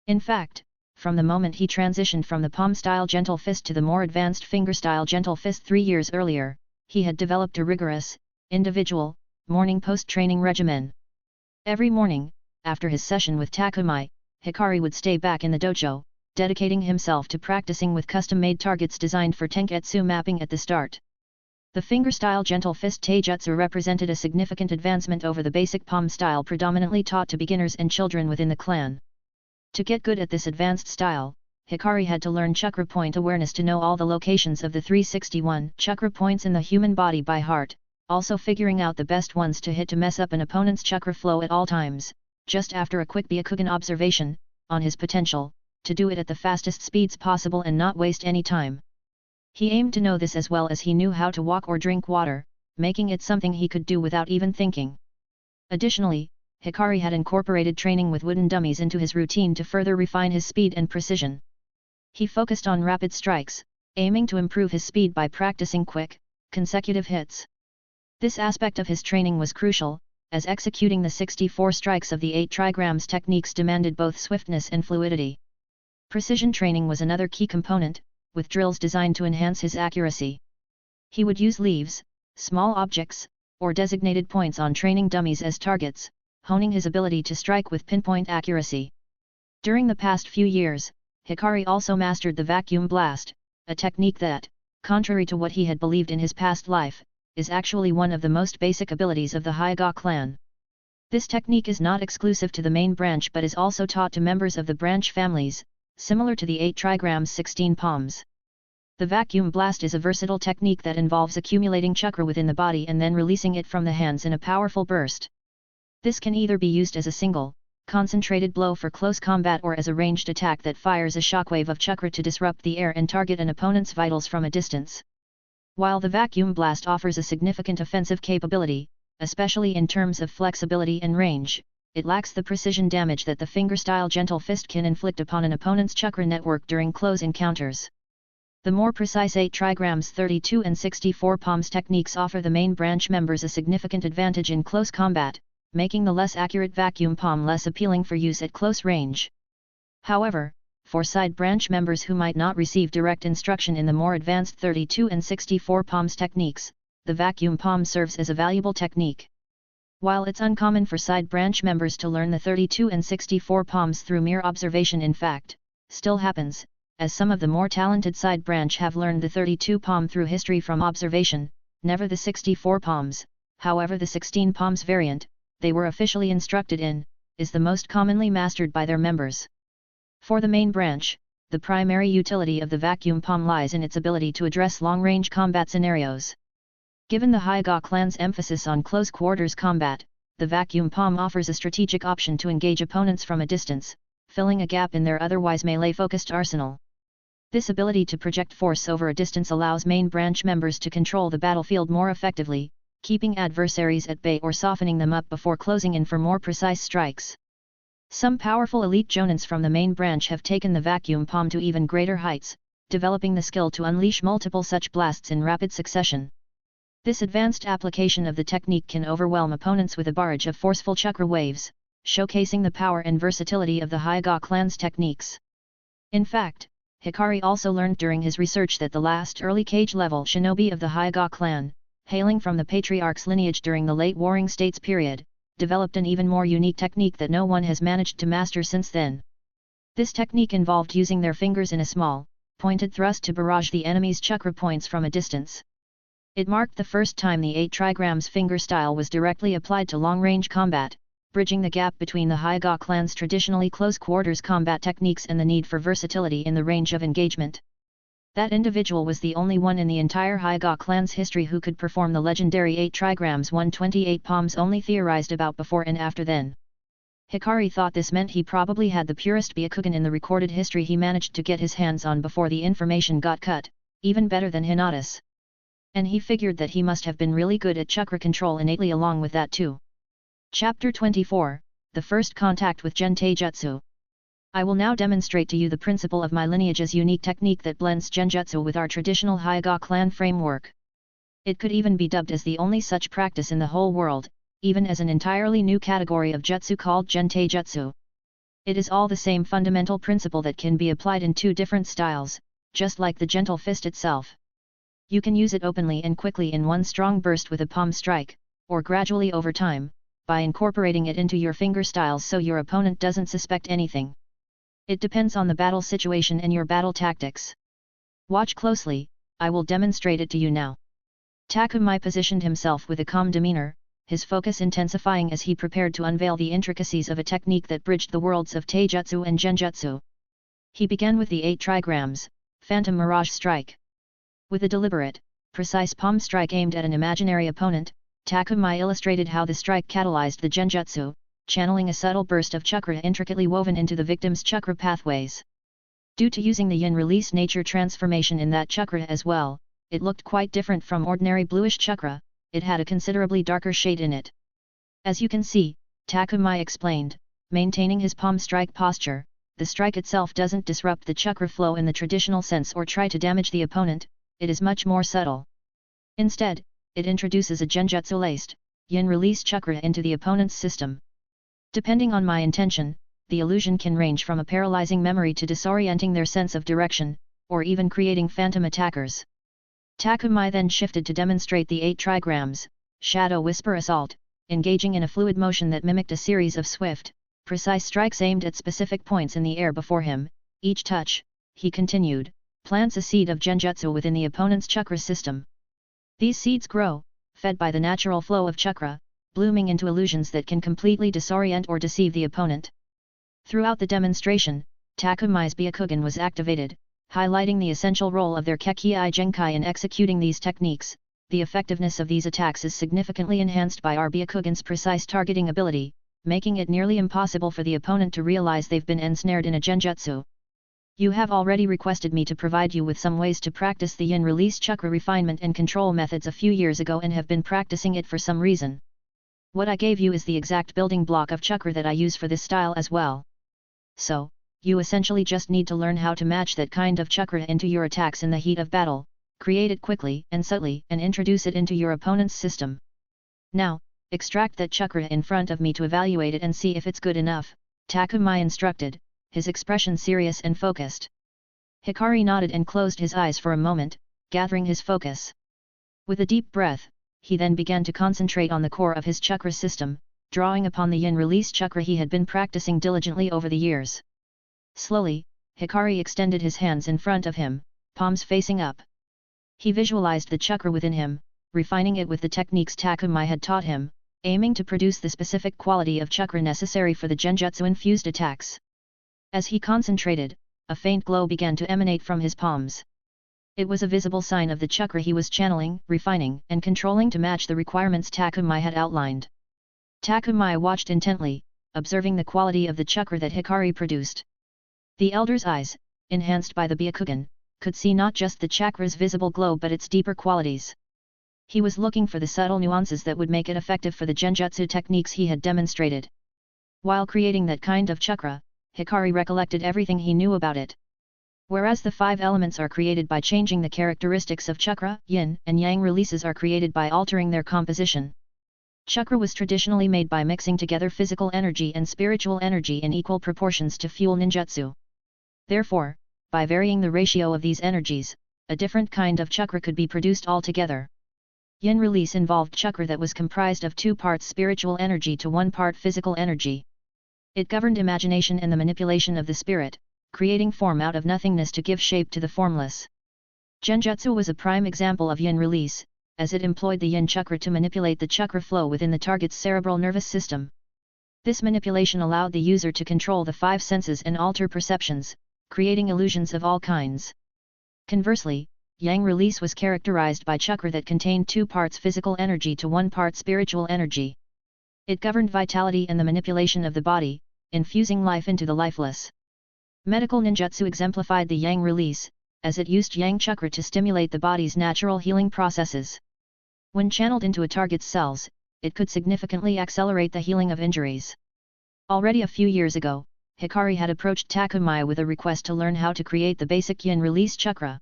In fact, from the moment he transitioned from the palm-style gentle fist to the more advanced finger-style gentle fist 3 years earlier, he had developed a rigorous, individual, morning post-training regimen. Every morning, after his session with Takumi, Hikari would stay back in the dojo, dedicating himself to practicing with custom-made targets designed for Tenketsu mapping at the start. The finger-style gentle fist taijutsu represented a significant advancement over the basic palm style predominantly taught to beginners and children within the clan. To get good at this advanced style, Hikari had to learn chakra point awareness to know all the locations of the 361 chakra points in the human body by heart, also figuring out the best ones to hit to mess up an opponent's chakra flow at all times, just after a quick Byakugan observation, on his potential, to do it at the fastest speeds possible and not waste any time. He aimed to know this as well as he knew how to walk or drink water, making it something he could do without even thinking. Additionally, Hikari had incorporated training with wooden dummies into his routine to further refine his speed and precision. He focused on rapid strikes, aiming to improve his speed by practicing quick, consecutive hits. This aspect of his training was crucial, as executing the 64 strikes of the 8 trigrams techniques demanded both swiftness and fluidity. Precision training was another key component, with drills designed to enhance his accuracy. He would use leaves, small objects, or designated points on training dummies as targets, honing his ability to strike with pinpoint accuracy. During the past few years, Hikari also mastered the vacuum blast, a technique that, contrary to what he had believed in his past life, is actually one of the most basic abilities of the Hyuga clan. This technique is not exclusive to the main branch but is also taught to members of the branch families, similar to the 8 trigrams 16 palms. The vacuum blast is a versatile technique that involves accumulating chakra within the body and then releasing it from the hands in a powerful burst. This can either be used as a single, concentrated blow for close combat or as a ranged attack that fires a shockwave of chakra to disrupt the air and target an opponent's vitals from a distance. While the vacuum blast offers a significant offensive capability, especially in terms of flexibility and range, it lacks the precision damage that the finger-style gentle fist can inflict upon an opponent's chakra network during close encounters. The more precise 8 trigrams 32 and 64 palms techniques offer the main branch members a significant advantage in close combat, making the less accurate vacuum palm less appealing for use at close range. However, for side branch members who might not receive direct instruction in the more advanced 32 and 64 palms techniques, the vacuum palm serves as a valuable technique. While it's uncommon for side branch members to learn the 32 and 64 palms through mere observation, in fact, still happens, as some of the more talented side branch have learned the 32 palm through history from observation, never the 64 palms. However, the 16 palms variant, they were officially instructed in, is the most commonly mastered by their members. For the main branch, the primary utility of the vacuum palm lies in its ability to address long-range combat scenarios. Given the Hyuga clan's emphasis on close-quarters combat, the vacuum palm offers a strategic option to engage opponents from a distance, filling a gap in their otherwise melee-focused arsenal. This ability to project force over a distance allows main branch members to control the battlefield more effectively, keeping adversaries at bay or softening them up before closing in for more precise strikes. Some powerful elite jonins from the main branch have taken the vacuum palm to even greater heights, developing the skill to unleash multiple such blasts in rapid succession. This advanced application of the technique can overwhelm opponents with a barrage of forceful chakra waves, showcasing the power and versatility of the Hyuga clan's techniques. In fact, Hikari also learned during his research that the last early cage-level shinobi of the Hyuga clan, hailing from the Patriarch's lineage during the late Warring States period, developed an even more unique technique that no one has managed to master since then. This technique involved using their fingers in a small, pointed thrust to barrage the enemy's chakra points from a distance. It marked the first time the 8 trigrams finger style was directly applied to long-range combat, bridging the gap between the Hyuga clan's traditionally close-quarters combat techniques and the need for versatility in the range of engagement. That individual was the only one in the entire Hyuga clan's history who could perform the legendary 8 trigrams 128 palms only theorized about before and after then. Hikari thought this meant he probably had the purest Byakugan in the recorded history he managed to get his hands on before the information got cut, even better than Hinata's. And he figured that he must have been really good at chakra control innately along with that too. Chapter 24, The First Contact with gen-jutsu. I will now demonstrate to you the principle of my lineage's unique technique that blends gen-jutsu with our traditional Hyuga clan framework. It could even be dubbed as the only such practice in the whole world, even as an entirely new category of jutsu called gen-jutsu. It is all the same fundamental principle that can be applied in 2 different styles, just like the gentle fist itself. You can use it openly and quickly in one strong burst with a palm strike, or gradually over time, by incorporating it into your finger styles so your opponent doesn't suspect anything. It depends on the battle situation and your battle tactics. Watch closely, I will demonstrate it to you now. Takumi positioned himself with a calm demeanor, his focus intensifying as he prepared to unveil the intricacies of a technique that bridged the worlds of taijutsu and genjutsu. He began with the 8 trigrams, Phantom Mirage Strike. With a deliberate, precise palm strike aimed at an imaginary opponent, Takumi illustrated how the strike catalyzed the genjutsu, channeling a subtle burst of chakra intricately woven into the victim's chakra pathways. Due to using the yin-release nature transformation in that chakra as well, it looked quite different from ordinary bluish chakra, it had a considerably darker shade in it. As you can see, Takumi explained, maintaining his palm strike posture, the strike itself doesn't disrupt the chakra flow in the traditional sense or try to damage the opponent, it is much more subtle. Instead, it introduces a genjutsu-laced, yin-release chakra into the opponent's system. Depending on my intention, the illusion can range from a paralyzing memory to disorienting their sense of direction, or even creating phantom attackers. Takumi then shifted to demonstrate the 8 trigrams, Shadow Whisper Assault, engaging in a fluid motion that mimicked a series of swift, precise strikes aimed at specific points in the air before him. Each touch, he continued, plants a seed of genjutsu within the opponent's chakra system. These seeds grow, fed by the natural flow of chakra, blooming into illusions that can completely disorient or deceive the opponent. Throughout the demonstration, Takumi's Byakugan was activated, highlighting the essential role of their Kekei Genkai in executing these techniques. The effectiveness of these attacks is significantly enhanced by our Byakugan's precise targeting ability, making it nearly impossible for the opponent to realize they've been ensnared in a genjutsu. You have already requested me to provide you with some ways to practice the yin-release chakra refinement and control methods a few years ago and have been practicing it for some reason. What I gave you is the exact building block of chakra that I use for this style as well. So, you essentially just need to learn how to match that kind of chakra into your attacks in the heat of battle, create it quickly and subtly and introduce it into your opponent's system. Now, extract that chakra in front of me to evaluate it and see if it's good enough, Takumi instructed, his expression serious and focused. Hikari nodded and closed his eyes for a moment, gathering his focus. With a deep breath, he then began to concentrate on the core of his chakra system, drawing upon the yin-release chakra he had been practicing diligently over the years. Slowly, Hikari extended his hands in front of him, palms facing up. He visualized the chakra within him, refining it with the techniques Takumi had taught him, aiming to produce the specific quality of chakra necessary for the genjutsu-infused attacks. As he concentrated, a faint glow began to emanate from his palms. It was a visible sign of the chakra he was channeling, refining, and controlling to match the requirements Takumai had outlined. Takumai watched intently, observing the quality of the chakra that Hikari produced. The elder's eyes, enhanced by the Byakugan, could see not just the chakra's visible glow but its deeper qualities. He was looking for the subtle nuances that would make it effective for the gen-jutsu techniques he had demonstrated. While creating that kind of chakra, Hikari recollected everything he knew about it. Whereas the 5 elements are created by changing the characteristics of chakra, yin and yang releases are created by altering their composition. Chakra was traditionally made by mixing together physical energy and spiritual energy in equal proportions to fuel ninjutsu. Therefore, by varying the ratio of these energies, a different kind of chakra could be produced altogether. Yin release involved chakra that was comprised of 2 parts spiritual energy to 1 part physical energy. It governed imagination and the manipulation of the spirit, creating form out of nothingness to give shape to the formless. Genjutsu was a prime example of yin release, as it employed the yin chakra to manipulate the chakra flow within the target's cerebral nervous system. This manipulation allowed the user to control the 5 senses and alter perceptions, creating illusions of all kinds. Conversely, yang release was characterized by chakra that contained 2 parts physical energy to 1 part spiritual energy. It governed vitality and the manipulation of the body, infusing life into the lifeless. Medical ninjutsu exemplified the yang release, as it used yang chakra to stimulate the body's natural healing processes. When channeled into a target's cells, it could significantly accelerate the healing of injuries. Already a few years ago, Hikari had approached Takumai with a request to learn how to create the basic yin release chakra.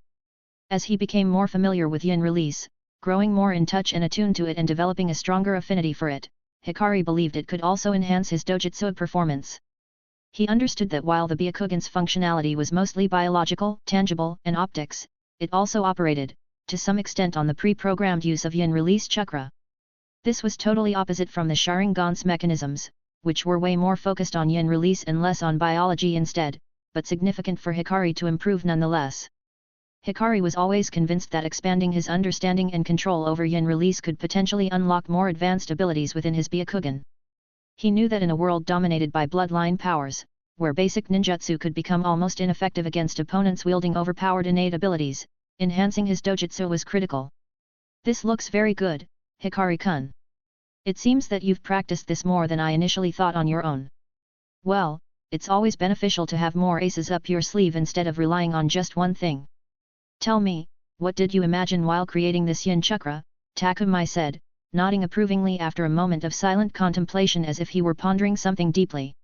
As he became more familiar with yin release, growing more in touch and attuned to it and developing a stronger affinity for it, Hikari believed it could also enhance his dojutsu performance. He understood that while the Byakugan's functionality was mostly biological, tangible, and optics, it also operated, to some extent, on the pre-programmed use of yin release chakra. This was totally opposite from the Sharingan's mechanisms, which were way more focused on yin release and less on biology instead, but significant for Hikari to improve nonetheless. Hikari was always convinced that expanding his understanding and control over yin release could potentially unlock more advanced abilities within his Byakugan. He knew that in a world dominated by bloodline powers, where basic ninjutsu could become almost ineffective against opponents wielding overpowered innate abilities, enhancing his dojutsu was critical. This looks very good, Hikari-kun. It seems that you've practiced this more than I initially thought on your own. Well, it's always beneficial to have more aces up your sleeve instead of relying on just one thing. Tell me, what did you imagine while creating this yin chakra? Takumai said, nodding approvingly after a moment of silent contemplation as if he were pondering something deeply.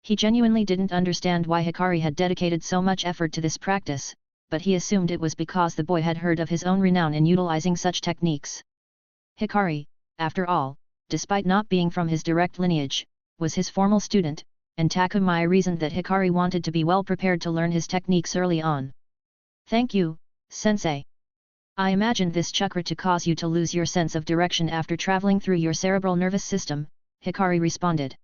He genuinely didn't understand why Hikari had dedicated so much effort to this practice, but he assumed it was because the boy had heard of his own renown in utilizing such techniques. Hikari, after all, despite not being from his direct lineage, was his formal student, and Takumai reasoned that Hikari wanted to be well prepared to learn his techniques early on. Thank you, Sensei. I imagined this chakra to cause you to lose your sense of direction after traveling through your cerebral nervous system, Hikari responded.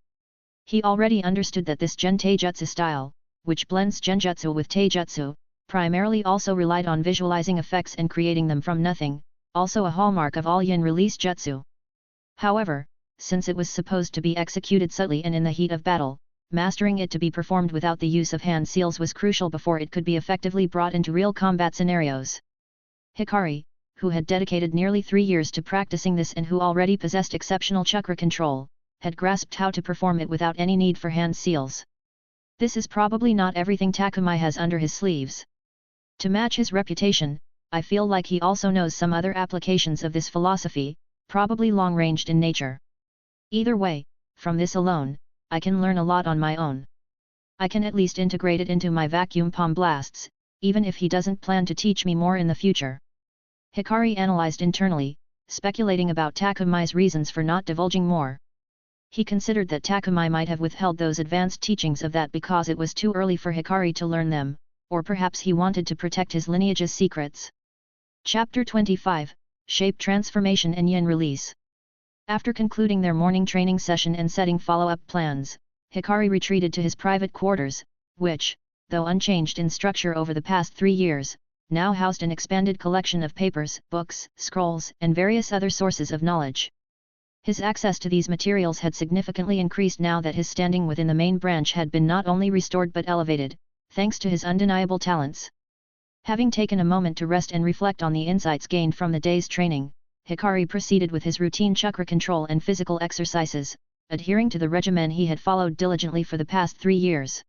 He already understood that this gen-taijutsu style, which blends genjutsu with taijutsu, primarily also relied on visualizing effects and creating them from nothing, also a hallmark of all yin release jutsu. However, since it was supposed to be executed subtly and in the heat of battle, mastering it to be performed without the use of hand seals was crucial before it could be effectively brought into real combat scenarios. Hikari, who had dedicated nearly 3 years to practicing this and who already possessed exceptional chakra control, had grasped how to perform it without any need for hand seals. This is probably not everything Takumai has under his sleeves. To match his reputation, I feel like he also knows some other applications of this philosophy, probably long-ranged in nature. Either way, from this alone, I can learn a lot on my own. I can at least integrate it into my vacuum palm blasts, even if he doesn't plan to teach me more in the future. Hikari analyzed internally, speculating about Takumai's reasons for not divulging more. He considered that Takumai might have withheld those advanced teachings of that because it was too early for Hikari to learn them, or perhaps he wanted to protect his lineage's secrets. Chapter 25, Shape Transformation and Yin Release. After concluding their morning training session and setting follow-up plans, Hikari retreated to his private quarters, which, though unchanged in structure over the past 3 years, now housed an expanded collection of papers, books, scrolls, and various other sources of knowledge. His access to these materials had significantly increased now that his standing within the main branch had been not only restored but elevated, thanks to his undeniable talents. Having taken a moment to rest and reflect on the insights gained from the day's training, Hikari proceeded with his routine chakra control and physical exercises, adhering to the regimen he had followed diligently for the past 3 years.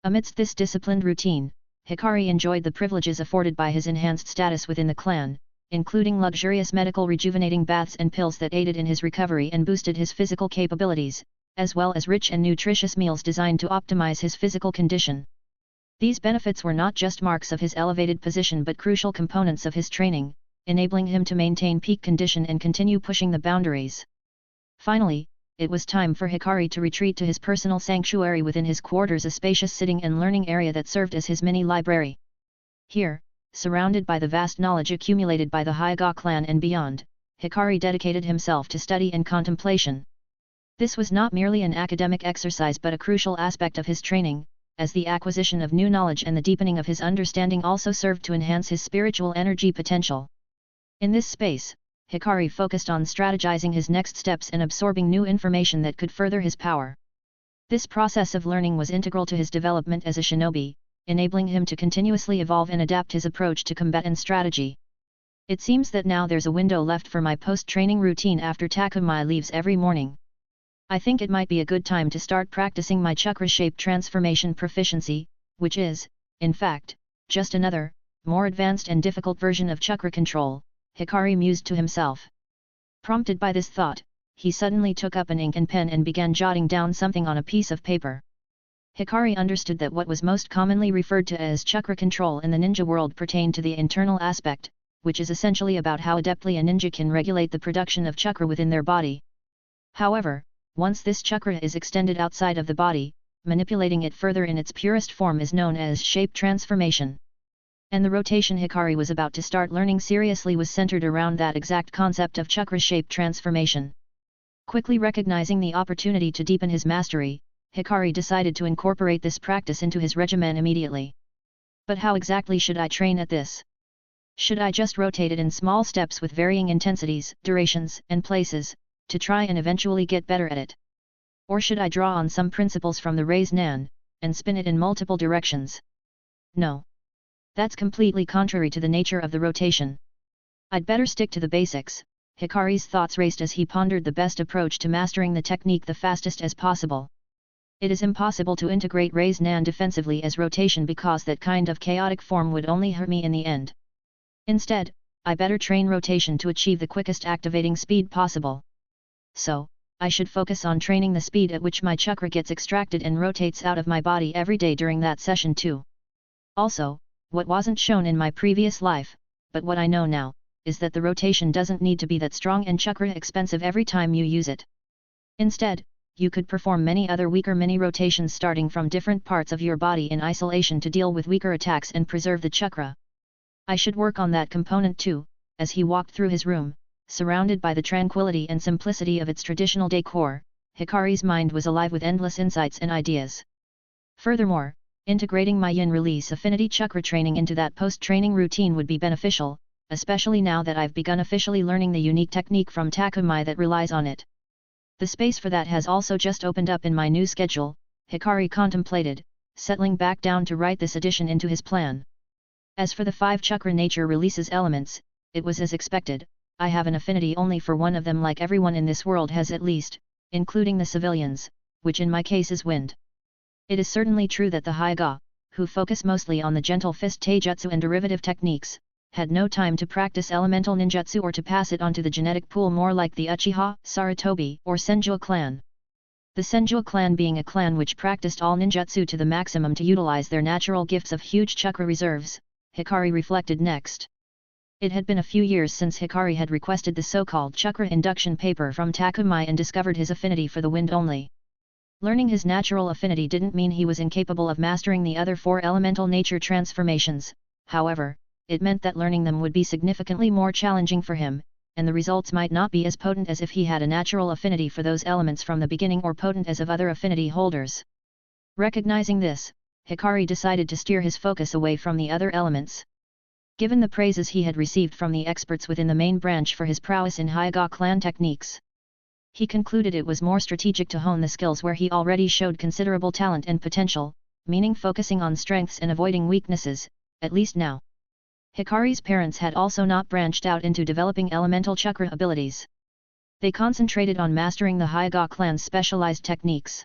Amidst this disciplined routine, Hikari enjoyed the privileges afforded by his enhanced status within the clan, including luxurious medical rejuvenating baths and pills that aided in his recovery and boosted his physical capabilities, as well as rich and nutritious meals designed to optimize his physical condition. These benefits were not just marks of his elevated position but crucial components of his training, enabling him to maintain peak condition and continue pushing the boundaries. Finally, it was time for Hikari to retreat to his personal sanctuary within his quarters, a spacious sitting and learning area that served as his mini library. Here, surrounded by the vast knowledge accumulated by the Hyuga clan and beyond, Hikari dedicated himself to study and contemplation. This was not merely an academic exercise but a crucial aspect of his training, as the acquisition of new knowledge and the deepening of his understanding also served to enhance his spiritual energy potential. In this space, Hikari focused on strategizing his next steps and absorbing new information that could further his power. This process of learning was integral to his development as a shinobi, enabling him to continuously evolve and adapt his approach to combat and strategy. It seems that now there's a window left for my post-training routine after Takumi leaves every morning. I think it might be a good time to start practicing my chakra-shaped transformation proficiency, which is, in fact, just another, more advanced and difficult version of chakra control, Hikari mused to himself. Prompted by this thought, he suddenly took up an ink and pen and began jotting down something on a piece of paper. Hikari understood that what was most commonly referred to as chakra control in the ninja world pertained to the internal aspect, which is essentially about how adeptly a ninja can regulate the production of chakra within their body. However, once this chakra is extended outside of the body, manipulating it further in its purest form is known as shape transformation. And the rotation Hikari was about to start learning seriously was centered around that exact concept of chakra shape transformation. Quickly recognizing the opportunity to deepen his mastery, Hikari decided to incorporate this practice into his regimen immediately. But how exactly should I train at this? Should I just rotate it in small steps with varying intensities, durations, and places, to try and eventually get better at it? Or should I draw on some principles from the Rei's Nan, and spin it in multiple directions? No. That's completely contrary to the nature of the rotation. I'd better stick to the basics. Hikari's thoughts raced as he pondered the best approach to mastering the technique the fastest as possible. It is impossible to integrate Rei's Nan defensively as rotation because that kind of chaotic form would only hurt me in the end. Instead, I better train rotation to achieve the quickest activating speed possible. So, I should focus on training the speed at which my chakra gets extracted and rotates out of my body every day during that session too. Also, what wasn't shown in my previous life, but what I know now, is that the rotation doesn't need to be that strong and chakra expensive every time you use it. Instead, you could perform many other weaker mini rotations starting from different parts of your body in isolation to deal with weaker attacks and preserve the chakra. I should work on that component too. As he walked through his room, surrounded by the tranquility and simplicity of its traditional decor, Hikari's mind was alive with endless insights and ideas. Furthermore, integrating my yin release affinity chakra training into that post-training routine would be beneficial, especially now that I've begun officially learning the unique technique from Takumi that relies on it. The space for that has also just opened up in my new schedule, Hikari contemplated, settling back down to write this addition into his plan. As for the 5 chakra nature releases elements, it was as expected. I have an affinity only for one of them like everyone in this world has at least, including the civilians, which in my case is wind. It is certainly true that the Hyuga, who focus mostly on the gentle fist taijutsu and derivative techniques, had no time to practice elemental ninjutsu or to pass it onto the genetic pool more like the Uchiha, Sarutobi, or Senju clan. The Senju clan being a clan which practiced all ninjutsu to the maximum to utilize their natural gifts of huge chakra reserves, Hikari reflected next. It had been a few years since Hikari had requested the so-called chakra induction paper from Takumi and discovered his affinity for the wind only. Learning his natural affinity didn't mean he was incapable of mastering the other 4 elemental nature transformations, however, it meant that learning them would be significantly more challenging for him, and the results might not be as potent as if he had a natural affinity for those elements from the beginning or potent as of other affinity holders. Recognizing this, Hikari decided to steer his focus away from the other elements. Given the praises he had received from the experts within the main branch for his prowess in Hyuga clan techniques, he concluded it was more strategic to hone the skills where he already showed considerable talent and potential, meaning focusing on strengths and avoiding weaknesses, at least now. Hikari's parents had also not branched out into developing elemental chakra abilities. They concentrated on mastering the Hyuga clan's specialized techniques.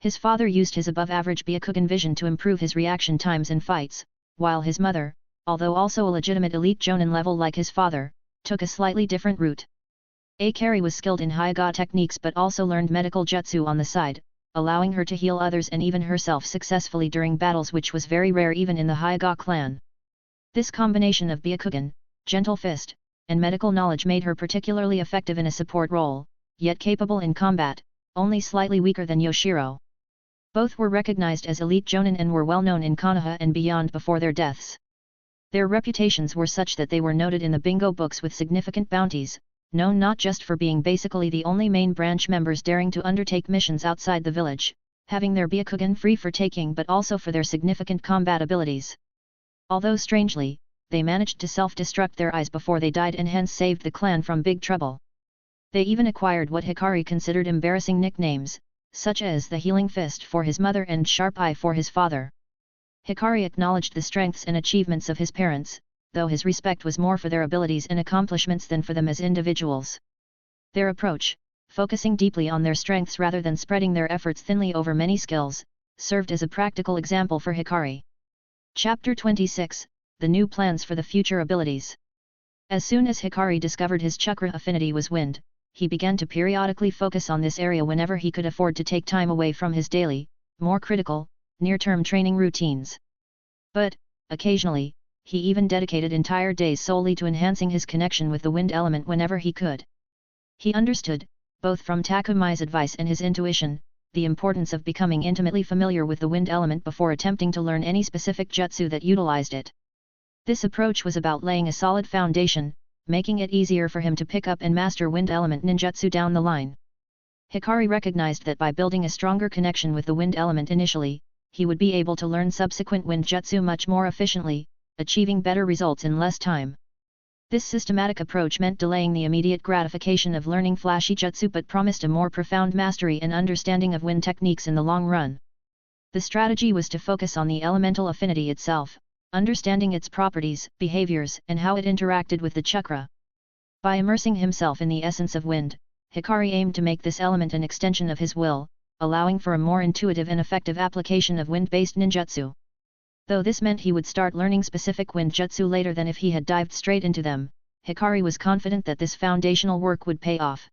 His father used his above-average Byakugan vision to improve his reaction times in fights, while his mother, although also a legitimate elite jonin level like his father, took a slightly different route. Akari was skilled in Hyuga techniques but also learned medical jutsu on the side, allowing her to heal others and even herself successfully during battles, which was very rare even in the Hyuga clan. This combination of Byakugan, gentle fist, and medical knowledge made her particularly effective in a support role, yet capable in combat, only slightly weaker than Yoshiro. Both were recognized as elite jonin and were well known in Konoha and beyond before their deaths. Their reputations were such that they were noted in the bingo books with significant bounties, known not just for being basically the only main branch members daring to undertake missions outside the village, having their Byakugan free for taking, but also for their significant combat abilities. Although strangely, they managed to self-destruct their eyes before they died and hence saved the clan from big trouble. They even acquired what Hikari considered embarrassing nicknames, such as the Healing Fist for his mother and Sharp Eye for his father. Hikari acknowledged the strengths and achievements of his parents, though his respect was more for their abilities and accomplishments than for them as individuals. Their approach, focusing deeply on their strengths rather than spreading their efforts thinly over many skills, served as a practical example for Hikari. Chapter 26, The New Plans for the Future Abilities. As soon as Hikari discovered his chakra affinity was wind, he began to periodically focus on this area whenever he could afford to take time away from his daily, more critical, near-term training routines. But, occasionally, he even dedicated entire days solely to enhancing his connection with the wind element whenever he could. He understood, both from Takumai's advice and his intuition, the importance of becoming intimately familiar with the wind element before attempting to learn any specific jutsu that utilized it. This approach was about laying a solid foundation, making it easier for him to pick up and master wind element ninjutsu down the line. Hikari recognized that by building a stronger connection with the wind element initially, he would be able to learn subsequent wind jutsu much more efficiently, achieving better results in less time. This systematic approach meant delaying the immediate gratification of learning flashy jutsu but promised a more profound mastery and understanding of wind techniques in the long run. The strategy was to focus on the elemental affinity itself, understanding its properties, behaviors, and how it interacted with the chakra. By immersing himself in the essence of wind, Hikari aimed to make this element an extension of his will, allowing for a more intuitive and effective application of wind-based ninjutsu. Though this meant he would start learning specific wind jutsu later than if he had dived straight into them, Hikari was confident that this foundational work would pay off.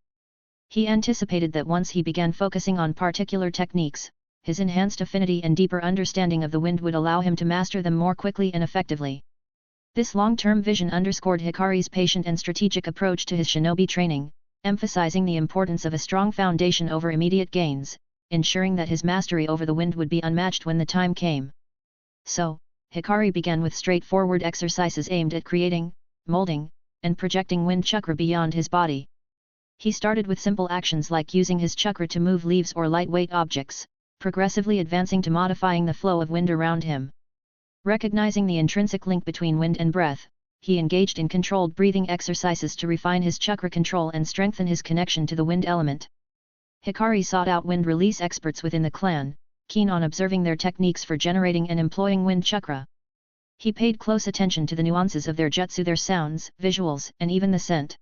He anticipated that once he began focusing on particular techniques, his enhanced affinity and deeper understanding of the wind would allow him to master them more quickly and effectively. This long-term vision underscored Hikari's patient and strategic approach to his shinobi training, emphasizing the importance of a strong foundation over immediate gains, ensuring that his mastery over the wind would be unmatched when the time came. So, Hikari began with straightforward exercises aimed at creating, molding, and projecting wind chakra beyond his body. He started with simple actions like using his chakra to move leaves or lightweight objects, progressively advancing to modifying the flow of wind around him. Recognizing the intrinsic link between wind and breath, he engaged in controlled breathing exercises to refine his chakra control and strengthen his connection to the wind element. Hikari sought out wind release experts within the clan, keen on observing their techniques for generating and employing wind chakra. He paid close attention to the nuances of their jutsu, their sounds, visuals, and even the scent.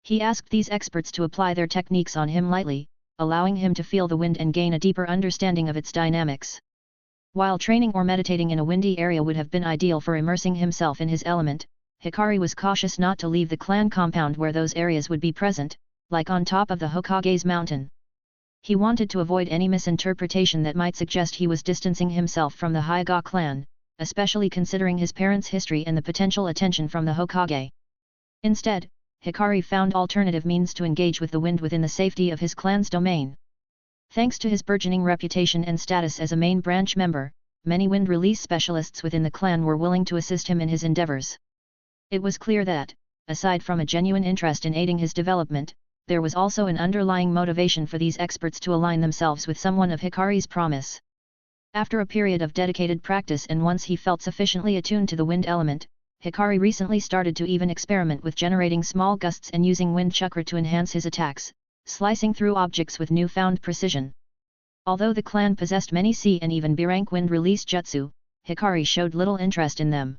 He asked these experts to apply their techniques on him lightly, allowing him to feel the wind and gain a deeper understanding of its dynamics. While training or meditating in a windy area would have been ideal for immersing himself in his element, Hikari was cautious not to leave the clan compound where those areas would be present, like on top of the Hokage's mountain. He wanted to avoid any misinterpretation that might suggest he was distancing himself from the Hyuga clan, especially considering his parents' history and the potential attention from the Hokage. Instead, Hikari found alternative means to engage with the wind within the safety of his clan's domain. Thanks to his burgeoning reputation and status as a main branch member, many wind release specialists within the clan were willing to assist him in his endeavors. It was clear that, aside from a genuine interest in aiding his development, there was also an underlying motivation for these experts to align themselves with someone of Hikari's promise. After a period of dedicated practice and once he felt sufficiently attuned to the wind element, Hikari recently started to even experiment with generating small gusts and using wind chakra to enhance his attacks, slicing through objects with newfound precision. Although the clan possessed many C and even B-rank wind release jutsu, Hikari showed little interest in them.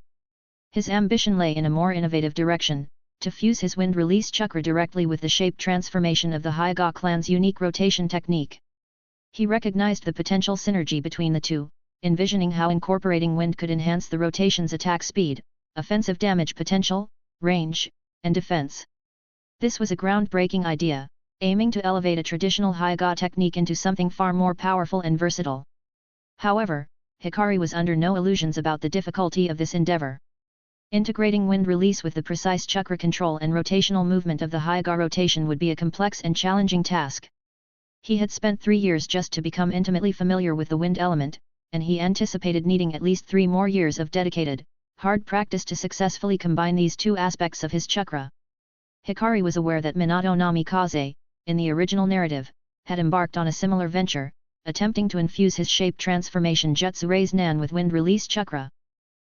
His ambition lay in a more innovative direction, to fuse his wind release chakra directly with the shape transformation of the Hyuga clan's unique rotation technique. He recognized the potential synergy between the two, envisioning how incorporating wind could enhance the rotation's attack speed, offensive damage potential, range, and defense. This was a groundbreaking idea, aiming to elevate a traditional Hyuga technique into something far more powerful and versatile. However, Hikari was under no illusions about the difficulty of this endeavor. Integrating wind release with the precise chakra control and rotational movement of the Hyuga rotation would be a complex and challenging task. He had spent 3 years just to become intimately familiar with the wind element, and he anticipated needing at least 3 more years of dedicated, hard practice to successfully combine these two aspects of his chakra. Hikari was aware that Minato Namikaze, in the original narrative, had embarked on a similar venture, attempting to infuse his shape transformation jutsu Raise Nan with wind release chakra.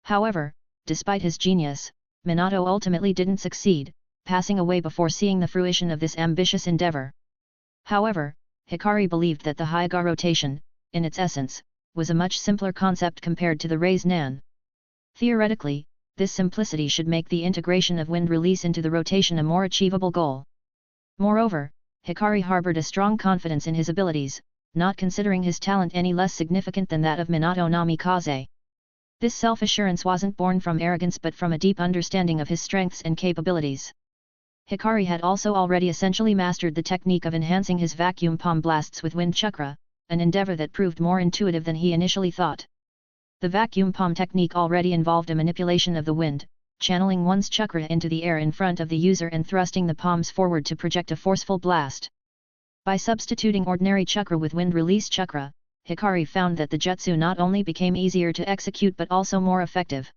However, despite his genius, Minato ultimately didn't succeed, passing away before seeing the fruition of this ambitious endeavor. However, Hikari believed that the Hyuga rotation, in its essence, was a much simpler concept compared to the Raise Nan. Theoretically, this simplicity should make the integration of wind release into the rotation a more achievable goal. Moreover, Hikari harbored a strong confidence in his abilities, not considering his talent any less significant than that of Minato Namikaze. This self-assurance wasn't born from arrogance but from a deep understanding of his strengths and capabilities. Hikari had also already essentially mastered the technique of enhancing his vacuum palm blasts with wind chakra, an endeavor that proved more intuitive than he initially thought. The vacuum palm technique already involved a manipulation of the wind, channeling one's chakra into the air in front of the user and thrusting the palms forward to project a forceful blast. By substituting ordinary chakra with wind release chakra, Hikari found that the jutsu not only became easier to execute but also more effective.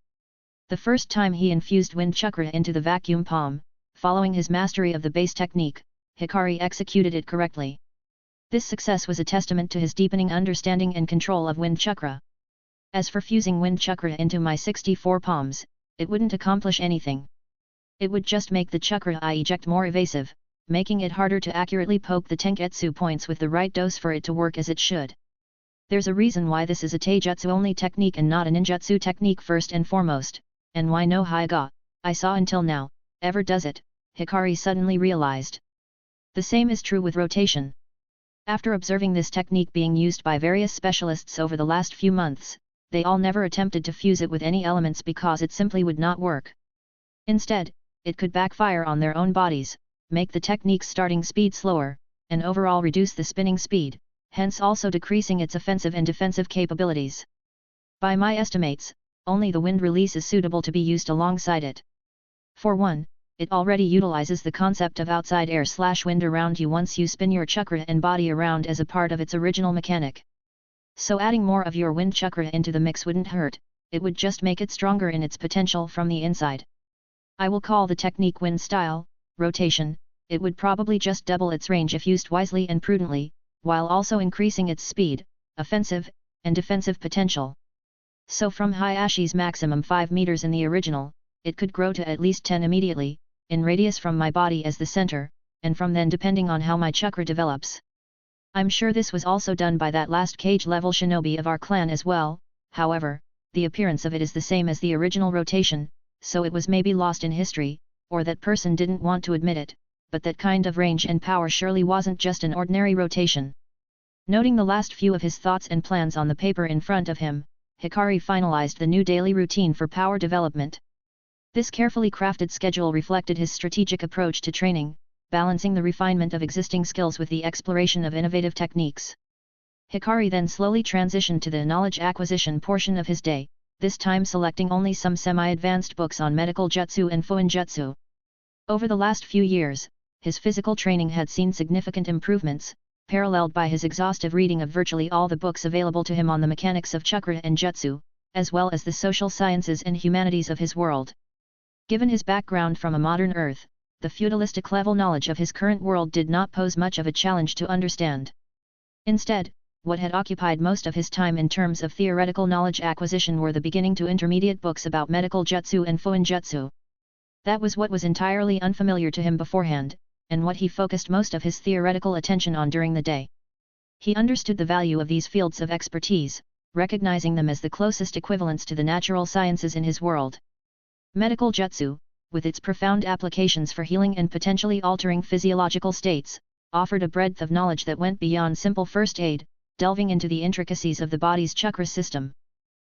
The first time he infused wind chakra into the vacuum palm, following his mastery of the base technique, Hikari executed it correctly. This success was a testament to his deepening understanding and control of wind chakra. As for fusing wind chakra into my 64 palms, it wouldn't accomplish anything. It would just make the chakra I eject more evasive, making it harder to accurately poke the tenketsu points with the right dose for it to work as it should. There's a reason why this is a taijutsu only technique and not a ninjutsu technique first and foremost, and why no Hyuga, I saw until now, ever does it, Hikari suddenly realized. The same is true with rotation. After observing this technique being used by various specialists over the last few months, they all never attempted to fuse it with any elements because it simply would not work. Instead, it could backfire on their own bodies, make the technique's starting speed slower, and overall reduce the spinning speed, hence also decreasing its offensive and defensive capabilities. By my estimates, only the wind release is suitable to be used alongside it. For one, it already utilizes the concept of outside air/wind around you once you spin your chakra and body around as a part of its original mechanic. So adding more of your wind chakra into the mix wouldn't hurt, it would just make it stronger in its potential from the inside. I will call the technique wind style, rotation. It would probably just double its range if used wisely and prudently, while also increasing its speed, offensive, and defensive potential. So from Hayashi's maximum 5 meters in the original, it could grow to at least 10 immediately, in radius from my body as the center, and from then depending on how my chakra develops. I'm sure this was also done by that last cage level shinobi of our clan as well, however, the appearance of it is the same as the original rotation, so it was maybe lost in history, or that person didn't want to admit it, but that kind of range and power surely wasn't just an ordinary rotation. Noting the last few of his thoughts and plans on the paper in front of him, Hikari finalized the new daily routine for power development. This carefully crafted schedule reflected his strategic approach to training, balancing the refinement of existing skills with the exploration of innovative techniques. Hikari then slowly transitioned to the knowledge acquisition portion of his day, this time selecting only some semi-advanced books on medical jutsu and fuinjutsu. Over the last few years, his physical training had seen significant improvements, paralleled by his exhaustive reading of virtually all the books available to him on the mechanics of chakra and jutsu, as well as the social sciences and humanities of his world. Given his background from a modern Earth, the feudalistic level knowledge of his current world did not pose much of a challenge to understand. Instead, what had occupied most of his time in terms of theoretical knowledge acquisition were the beginning to intermediate books about medical jutsu and fuinjutsu. That was what was entirely unfamiliar to him beforehand, and what he focused most of his theoretical attention on during the day. He understood the value of these fields of expertise, recognizing them as the closest equivalents to the natural sciences in his world. Medical jutsu, with its profound applications for healing and potentially altering physiological states, offered a breadth of knowledge that went beyond simple first aid, delving into the intricacies of the body's chakra system.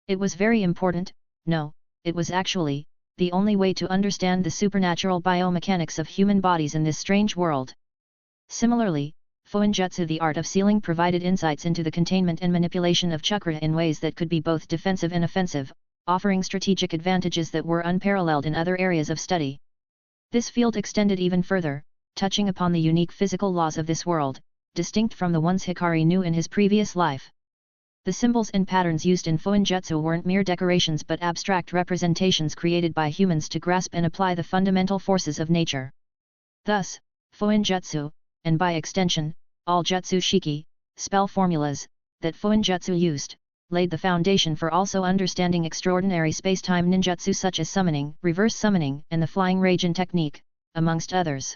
It was very important, no, it was actually the only way to understand the supernatural biomechanics of human bodies in this strange world. Similarly, Fuinjutsu, the art of sealing, provided insights into the containment and manipulation of chakra in ways that could be both defensive and offensive, offering strategic advantages that were unparalleled in other areas of study. This field extended even further, touching upon the unique physical laws of this world, distinct from the ones Hikari knew in his previous life. The symbols and patterns used in Fuinjutsu weren't mere decorations but abstract representations created by humans to grasp and apply the fundamental forces of nature. Thus, Fuinjutsu, and by extension, all jutsu shiki, spell formulas, that Fuinjutsu used, laid the foundation for also understanding extraordinary space-time ninjutsu such as summoning, reverse summoning, and the flying Raijin technique, amongst others.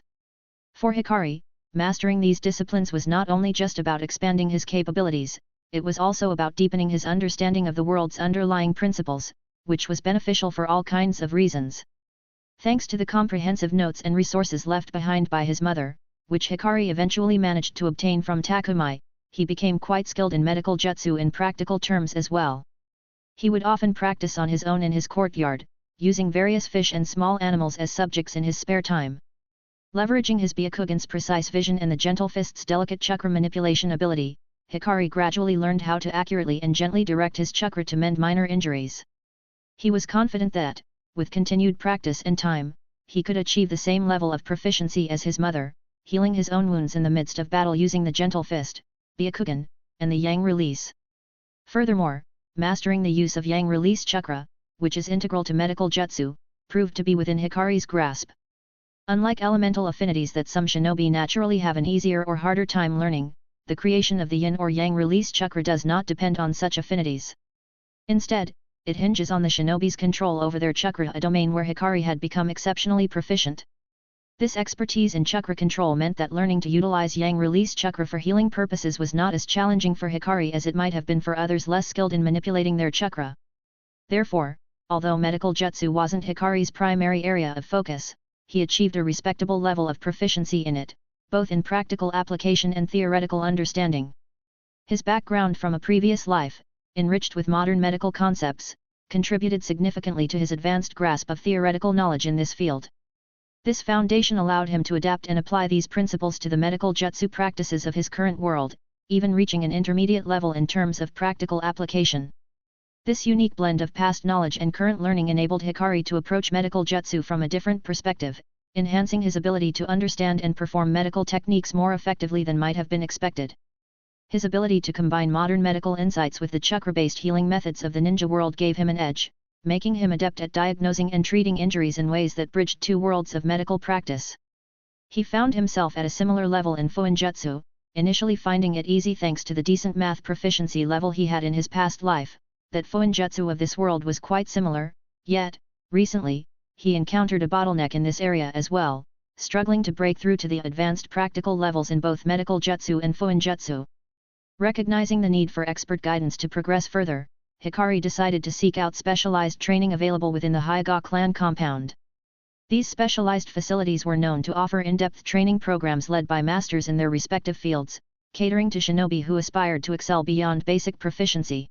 For Hikari, mastering these disciplines was not only just about expanding his capabilities, it was also about deepening his understanding of the world's underlying principles, which was beneficial for all kinds of reasons. Thanks to the comprehensive notes and resources left behind by his mother, which Hikari eventually managed to obtain from Takumai, he became quite skilled in medical jutsu in practical terms as well. He would often practice on his own in his courtyard, using various fish and small animals as subjects in his spare time. Leveraging his Byakugan's precise vision and the gentle fist's delicate chakra manipulation ability, Hikari gradually learned how to accurately and gently direct his chakra to mend minor injuries. He was confident that, with continued practice and time, he could achieve the same level of proficiency as his mother, healing his own wounds in the midst of battle using the gentle fist, Byakugan, and the yang release. Furthermore, mastering the use of yang release chakra, which is integral to medical jutsu, proved to be within Hikari's grasp. Unlike elemental affinities that some shinobi naturally have an easier or harder time learning, the creation of the yin or yang release chakra does not depend on such affinities. Instead, it hinges on the shinobi's control over their chakra, a domain where Hikari had become exceptionally proficient. This expertise in chakra control meant that learning to utilize yang release chakra for healing purposes was not as challenging for Hikari as it might have been for others less skilled in manipulating their chakra. Therefore, although medical jutsu wasn't Hikari's primary area of focus, he achieved a respectable level of proficiency in it, both in practical application and theoretical understanding. His background from a previous life, enriched with modern medical concepts, contributed significantly to his advanced grasp of theoretical knowledge in this field. This foundation allowed him to adapt and apply these principles to the medical jutsu practices of his current world, even reaching an intermediate level in terms of practical application. This unique blend of past knowledge and current learning enabled Hikari to approach medical jutsu from a different perspective, enhancing his ability to understand and perform medical techniques more effectively than might have been expected. His ability to combine modern medical insights with the chakra-based healing methods of the ninja world gave him an edge, making him adept at diagnosing and treating injuries in ways that bridged two worlds of medical practice. He found himself at a similar level in Fuinjutsu, initially finding it easy thanks to the decent math proficiency level he had in his past life, that Fuinjutsu of this world was quite similar, yet, recently, he encountered a bottleneck in this area as well, struggling to break through to the advanced practical levels in both medical jutsu and Fuinjutsu. Recognizing the need for expert guidance to progress further, Hikari decided to seek out specialized training available within the Hyuga clan compound. These specialized facilities were known to offer in-depth training programs led by masters in their respective fields, catering to shinobi who aspired to excel beyond basic proficiency.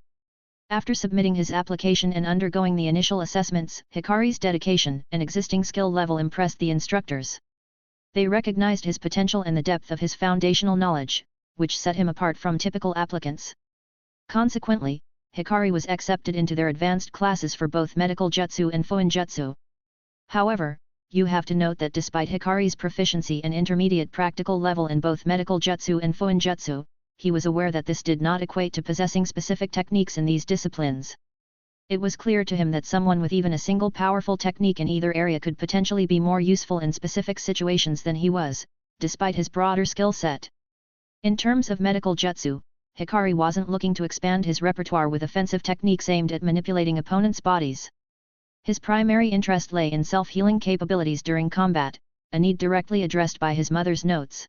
After submitting his application and undergoing the initial assessments, Hikari's dedication and existing skill level impressed the instructors. They recognized his potential and the depth of his foundational knowledge, which set him apart from typical applicants. Consequently, Hikari was accepted into their advanced classes for both medical jutsu and Fuinjutsu. However, you have to note that despite Hikari's proficiency and intermediate practical level in both medical jutsu and Fuinjutsu, he was aware that this did not equate to possessing specific techniques in these disciplines. It was clear to him that someone with even a single powerful technique in either area could potentially be more useful in specific situations than he was, despite his broader skill set. In terms of medical jutsu, Hikari wasn't looking to expand his repertoire with offensive techniques aimed at manipulating opponents' bodies. His primary interest lay in self-healing capabilities during combat, a need directly addressed by his mother's notes.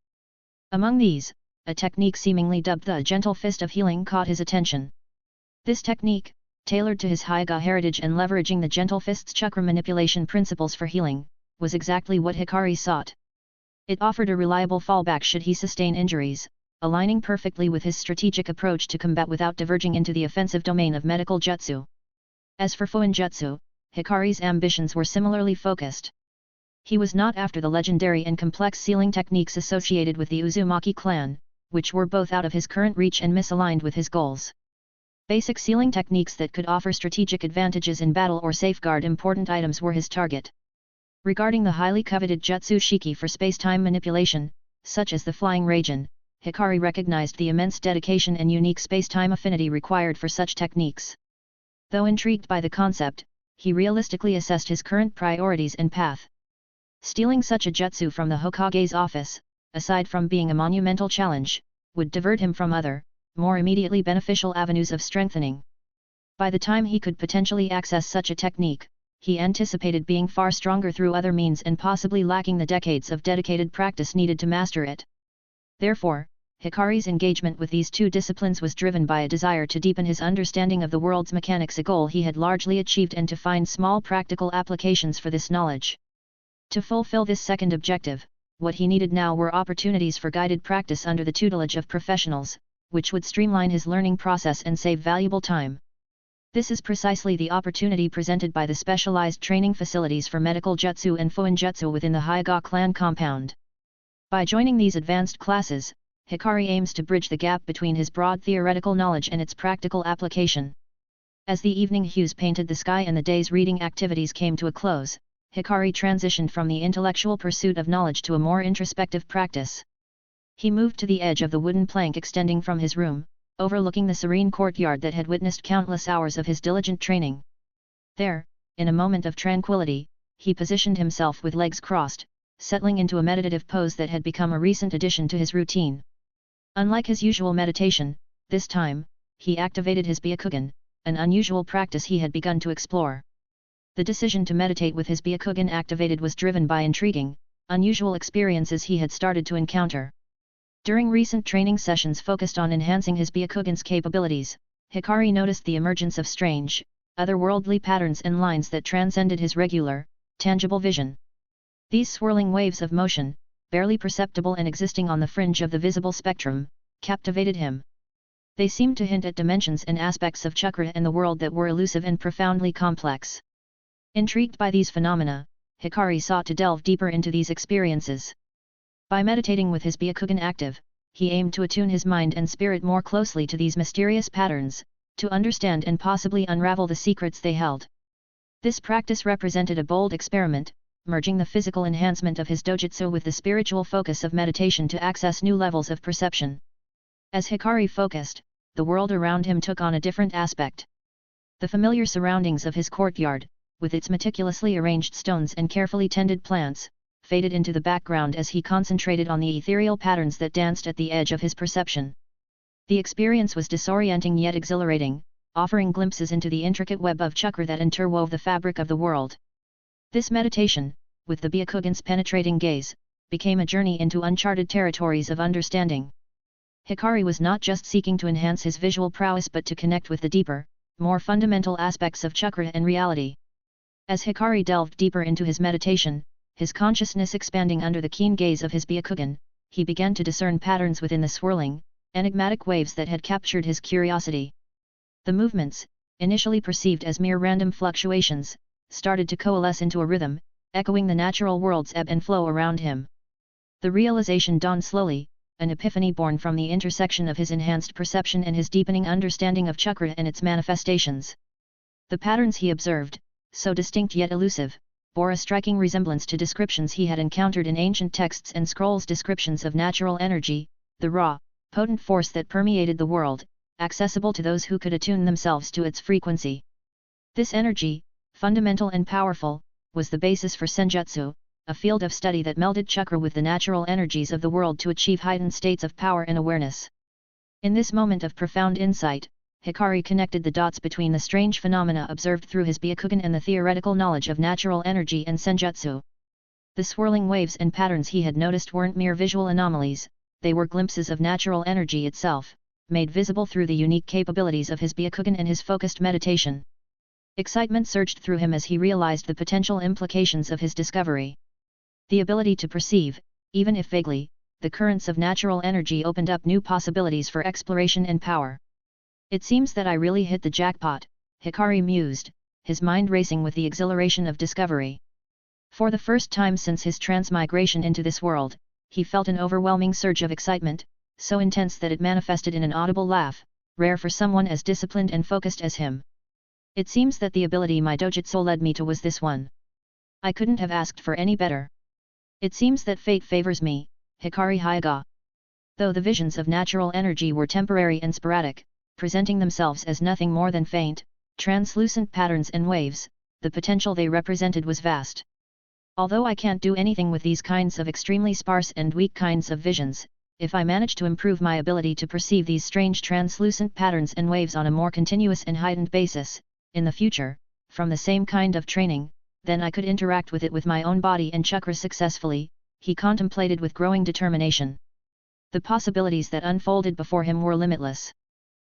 Among these, a technique seemingly dubbed the gentle fist of healing caught his attention. This technique, tailored to his Hyuga heritage and leveraging the gentle fist's chakra manipulation principles for healing, was exactly what Hikari sought. It offered a reliable fallback should he sustain injuries, aligning perfectly with his strategic approach to combat without diverging into the offensive domain of medical jutsu. As for Fuin jutsu, Hikari's ambitions were similarly focused. He was not after the legendary and complex sealing techniques associated with the Uzumaki clan, which were both out of his current reach and misaligned with his goals. Basic sealing techniques that could offer strategic advantages in battle or safeguard important items were his target. Regarding the highly coveted jutsu shiki for space-time manipulation, such as the flying Raijin, Hikari recognized the immense dedication and unique space-time affinity required for such techniques. Though intrigued by the concept, he realistically assessed his current priorities and path. Stealing such a jutsu from the Hokage's office, aside from being a monumental challenge, would divert him from other, more immediately beneficial avenues of strengthening. By the time he could potentially access such a technique, he anticipated being far stronger through other means and possibly lacking the decades of dedicated practice needed to master it. Therefore, Hikari's engagement with these two disciplines was driven by a desire to deepen his understanding of the world's mechanics, a goal he had largely achieved, and to find small practical applications for this knowledge. To fulfill this second objective, what he needed now were opportunities for guided practice under the tutelage of professionals, which would streamline his learning process and save valuable time. This is precisely the opportunity presented by the specialized training facilities for medical jutsu and Fuin jutsu within the Hyuga clan compound. By joining these advanced classes, Hikari aims to bridge the gap between his broad theoretical knowledge and its practical application. As the evening hues painted the sky and the day's reading activities came to a close, Hikari transitioned from the intellectual pursuit of knowledge to a more introspective practice. He moved to the edge of the wooden plank extending from his room, overlooking the serene courtyard that had witnessed countless hours of his diligent training. There, in a moment of tranquility, he positioned himself with legs crossed, settling into a meditative pose that had become a recent addition to his routine. Unlike his usual meditation, this time, he activated his Byakugan, an unusual practice he had begun to explore. The decision to meditate with his Byakugan activated was driven by intriguing, unusual experiences he had started to encounter. During recent training sessions focused on enhancing his Byakugan's capabilities, Hikari noticed the emergence of strange, otherworldly patterns and lines that transcended his regular, tangible vision. These swirling waves of motion, barely perceptible and existing on the fringe of the visible spectrum, captivated him. They seemed to hint at dimensions and aspects of chakra and the world that were elusive and profoundly complex. Intrigued by these phenomena, Hikari sought to delve deeper into these experiences. By meditating with his Byakugan active, he aimed to attune his mind and spirit more closely to these mysterious patterns, to understand and possibly unravel the secrets they held. This practice represented a bold experiment, merging the physical enhancement of his dojutsu with the spiritual focus of meditation to access new levels of perception. As Hikari focused, the world around him took on a different aspect. The familiar surroundings of his courtyard, with its meticulously arranged stones and carefully tended plants, faded into the background as he concentrated on the ethereal patterns that danced at the edge of his perception. The experience was disorienting yet exhilarating, offering glimpses into the intricate web of chakra that interwove the fabric of the world. This meditation, with the Byakugan's penetrating gaze, became a journey into uncharted territories of understanding. Hikari was not just seeking to enhance his visual prowess but to connect with the deeper, more fundamental aspects of chakra and reality. As Hikari delved deeper into his meditation, his consciousness expanding under the keen gaze of his Byakugan, he began to discern patterns within the swirling, enigmatic waves that had captured his curiosity. The movements, initially perceived as mere random fluctuations, started to coalesce into a rhythm, echoing the natural world's ebb and flow around him. The realization dawned slowly, an epiphany born from the intersection of his enhanced perception and his deepening understanding of chakra and its manifestations. The patterns he observed, so distinct yet elusive, bore a striking resemblance to descriptions he had encountered in ancient texts and scrolls, descriptions of natural energy, the raw, potent force that permeated the world, accessible to those who could attune themselves to its frequency. This energy, fundamental and powerful, was the basis for senjutsu, a field of study that melded chakra with the natural energies of the world to achieve heightened states of power and awareness. In this moment of profound insight, Hikari connected the dots between the strange phenomena observed through his Byakugan and the theoretical knowledge of natural energy and senjutsu. The swirling waves and patterns he had noticed weren't mere visual anomalies, they were glimpses of natural energy itself, made visible through the unique capabilities of his Byakugan and his focused meditation. Excitement surged through him as he realized the potential implications of his discovery. The ability to perceive, even if vaguely, the currents of natural energy opened up new possibilities for exploration and power. It seems that I really hit the jackpot, Hikari mused, his mind racing with the exhilaration of discovery. For the first time since his transmigration into this world, he felt an overwhelming surge of excitement, so intense that it manifested in an audible laugh, rare for someone as disciplined and focused as him. It seems that the ability my dojutsu led me to was this one. I couldn't have asked for any better. It seems that fate favors me, Hikari Hyuga. Though the visions of natural energy were temporary and sporadic, presenting themselves as nothing more than faint, translucent patterns and waves, the potential they represented was vast. Although I can't do anything with these kinds of extremely sparse and weak kinds of visions, if I manage to improve my ability to perceive these strange translucent patterns and waves on a more continuous and heightened basis, in the future, from the same kind of training, then I could interact with it with my own body and chakra successfully, he contemplated with growing determination. The possibilities that unfolded before him were limitless.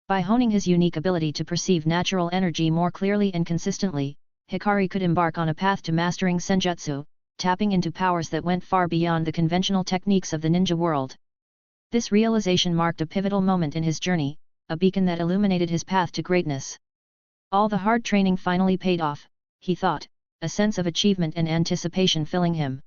By honing his unique ability to perceive natural energy more clearly and consistently, Hikari could embark on a path to mastering senjutsu, tapping into powers that went far beyond the conventional techniques of the ninja world. This realization marked a pivotal moment in his journey, a beacon that illuminated his path to greatness. All the hard training finally paid off, he thought, a sense of achievement and anticipation filling him.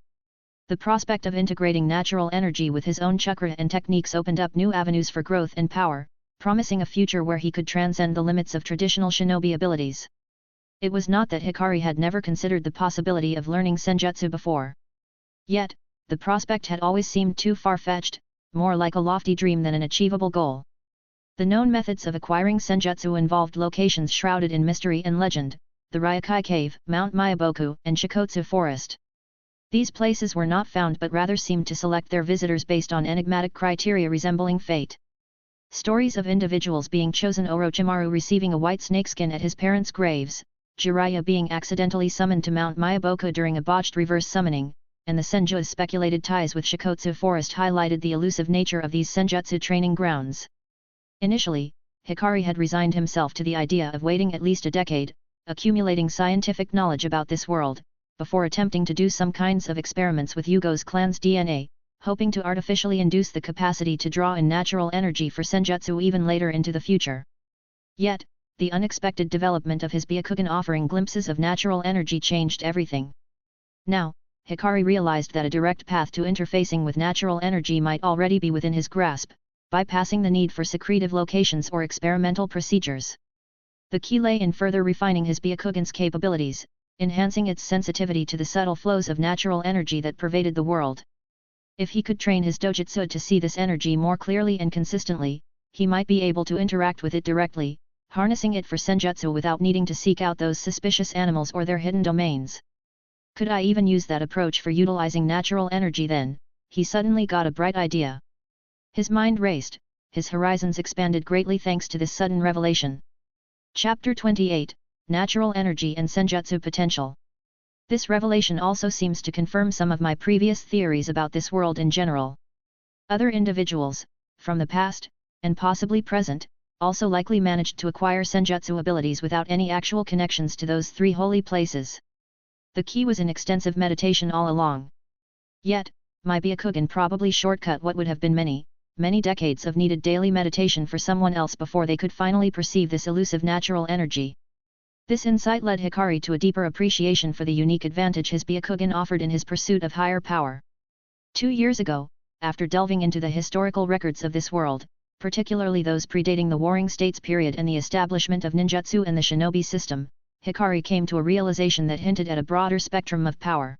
The prospect of integrating natural energy with his own chakra and techniques opened up new avenues for growth and power, promising a future where he could transcend the limits of traditional shinobi abilities. It was not that Hikari had never considered the possibility of learning senjutsu before. Yet, the prospect had always seemed too far-fetched, more like a lofty dream than an achievable goal. The known methods of acquiring senjutsu involved locations shrouded in mystery and legend, the Ryokai Cave, Mount Myaboku, and Shikotsu Forest. These places were not found but rather seemed to select their visitors based on enigmatic criteria resembling fate. Stories of individuals being chosen, Orochimaru receiving a white snakeskin at his parents' graves, Jiraiya being accidentally summoned to Mount Myaboku during a botched reverse summoning, and the Senju's speculated ties with Shikotsu Forest highlighted the elusive nature of these senjutsu training grounds. Initially, Hikari had resigned himself to the idea of waiting at least a decade, accumulating scientific knowledge about this world, before attempting to do some kinds of experiments with Hyuga's clan's DNA, hoping to artificially induce the capacity to draw in natural energy for senjutsu even later into the future. Yet, the unexpected development of his Byakugan offering glimpses of natural energy changed everything. Now, Hikari realized that a direct path to interfacing with natural energy might already be within his grasp, bypassing the need for secretive locations or experimental procedures. The key lay in further refining his Byakugan's capabilities, enhancing its sensitivity to the subtle flows of natural energy that pervaded the world. If he could train his dojutsu to see this energy more clearly and consistently, he might be able to interact with it directly, harnessing it for senjutsu without needing to seek out those suspicious animals or their hidden domains. Could I even use that approach for utilizing natural energy then? He suddenly got a bright idea. His mind raced, his horizons expanded greatly thanks to this sudden revelation. Chapter 28, Natural Energy and Senjutsu Potential. This revelation also seems to confirm some of my previous theories about this world in general. Other individuals, from the past, and possibly present, also likely managed to acquire senjutsu abilities without any actual connections to those three holy places. The key was in extensive meditation all along. Yet, my Byakugan probably shortcut what would have been many decades of needed daily meditation for someone else before they could finally perceive this elusive natural energy. This insight led Hikari to a deeper appreciation for the unique advantage his Byakugan offered in his pursuit of higher power. 2 years ago, after delving into the historical records of this world, particularly those predating the Warring States period and the establishment of ninjutsu and the shinobi system, Hikari came to a realization that hinted at a broader spectrum of power.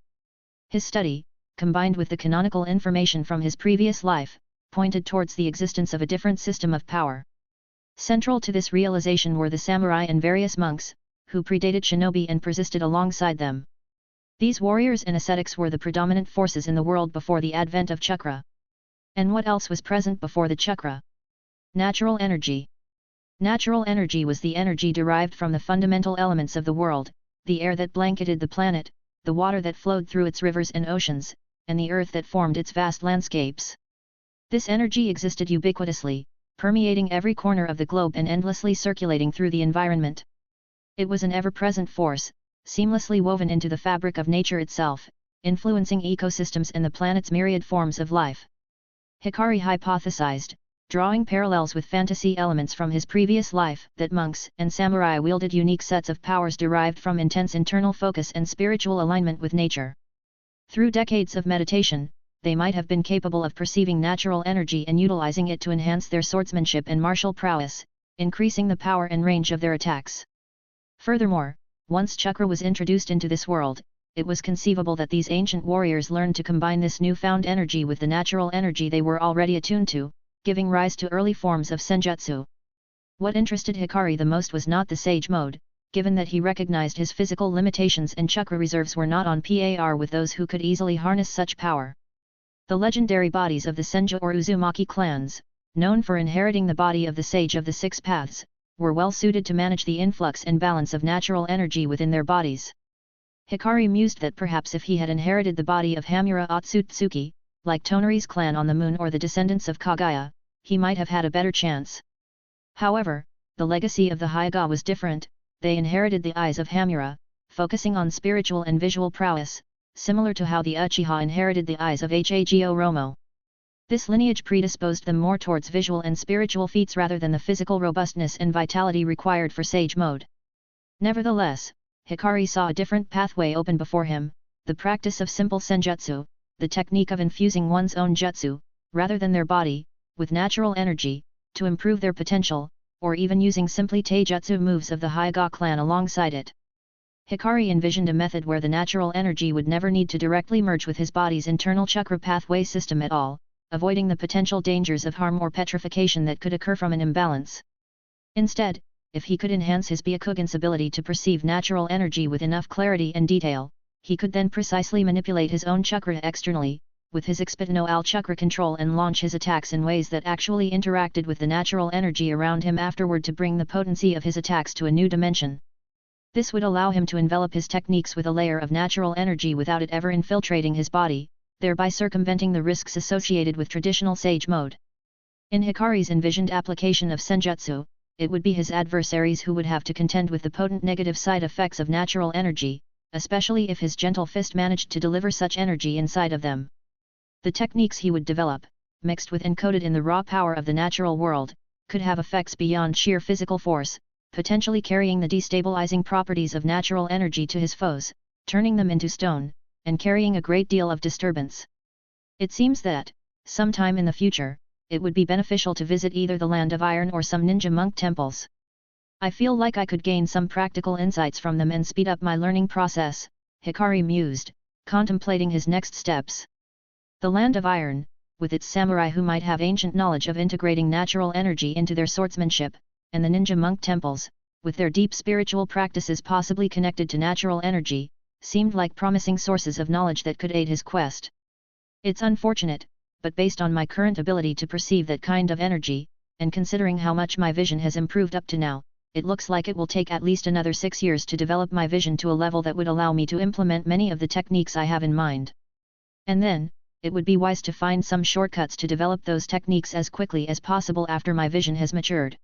His study, combined with the canonical information from his previous life, pointed towards the existence of a different system of power. Central to this realization were the samurai and various monks, who predated shinobi and persisted alongside them. These warriors and ascetics were the predominant forces in the world before the advent of chakra. And what else was present before the chakra? Natural energy. Natural energy was the energy derived from the fundamental elements of the world, the air that blanketed the planet, the water that flowed through its rivers and oceans, and the earth that formed its vast landscapes. This energy existed ubiquitously, permeating every corner of the globe and endlessly circulating through the environment. It was an ever-present force, seamlessly woven into the fabric of nature itself, influencing ecosystems and the planet's myriad forms of life. Hikari hypothesized, drawing parallels with fantasy elements from his previous life, that monks and samurai wielded unique sets of powers derived from intense internal focus and spiritual alignment with nature. Through decades of meditation, they might have been capable of perceiving natural energy and utilizing it to enhance their swordsmanship and martial prowess, increasing the power and range of their attacks. Furthermore, once chakra was introduced into this world, it was conceivable that these ancient warriors learned to combine this newfound energy with the natural energy they were already attuned to, giving rise to early forms of senjutsu. What interested Hikari the most was not the sage mode, given that he recognized his physical limitations and chakra reserves were not on par with those who could easily harness such power. The legendary bodies of the Senju or Uzumaki clans, known for inheriting the body of the Sage of the Six Paths, were well suited to manage the influx and balance of natural energy within their bodies. Hikari mused that perhaps if he had inherited the body of Hamura Otsutsuki, like Tonari's clan on the moon or the descendants of Kagaya, he might have had a better chance. However, the legacy of the Hyuga was different. They inherited the eyes of Hamura, focusing on spiritual and visual prowess, similar to how the Uchiha inherited the eyes of Hago Romo. This lineage predisposed them more towards visual and spiritual feats rather than the physical robustness and vitality required for sage mode. Nevertheless, Hikari saw a different pathway open before him, the practice of simple senjutsu, the technique of infusing one's own jutsu, rather than their body, with natural energy, to improve their potential, or even using simply taijutsu moves of the Hyuga clan alongside it. Hikari envisioned a method where the natural energy would never need to directly merge with his body's internal chakra pathway system at all, avoiding the potential dangers of harm or petrification that could occur from an imbalance. Instead, if he could enhance his Byakugan's ability to perceive natural energy with enough clarity and detail, he could then precisely manipulate his own chakra externally, with his Expitano-al chakra control and launch his attacks in ways that actually interacted with the natural energy around him afterward to bring the potency of his attacks to a new dimension. This would allow him to envelop his techniques with a layer of natural energy without it ever infiltrating his body, thereby circumventing the risks associated with traditional sage mode. In Hikari's envisioned application of senjutsu, it would be his adversaries who would have to contend with the potent negative side effects of natural energy, especially if his gentle fist managed to deliver such energy inside of them. The techniques he would develop, mixed with encoded in the raw power of the natural world, could have effects beyond sheer physical force, potentially carrying the destabilizing properties of natural energy to his foes, turning them into stone, and carrying a great deal of disturbance. It seems that, sometime in the future, it would be beneficial to visit either the Land of Iron or some ninja monk temples. I feel like I could gain some practical insights from them and speed up my learning process, Hikari mused, contemplating his next steps. The Land of Iron, with its samurai who might have ancient knowledge of integrating natural energy into their swordsmanship, and the ninja monk temples, with their deep spiritual practices possibly connected to natural energy, seemed like promising sources of knowledge that could aid his quest. It's unfortunate, but based on my current ability to perceive that kind of energy, and considering how much my vision has improved up to now, it looks like it will take at least another 6 years to develop my vision to a level that would allow me to implement many of the techniques I have in mind. And then, it would be wise to find some shortcuts to develop those techniques as quickly as possible after my vision has matured.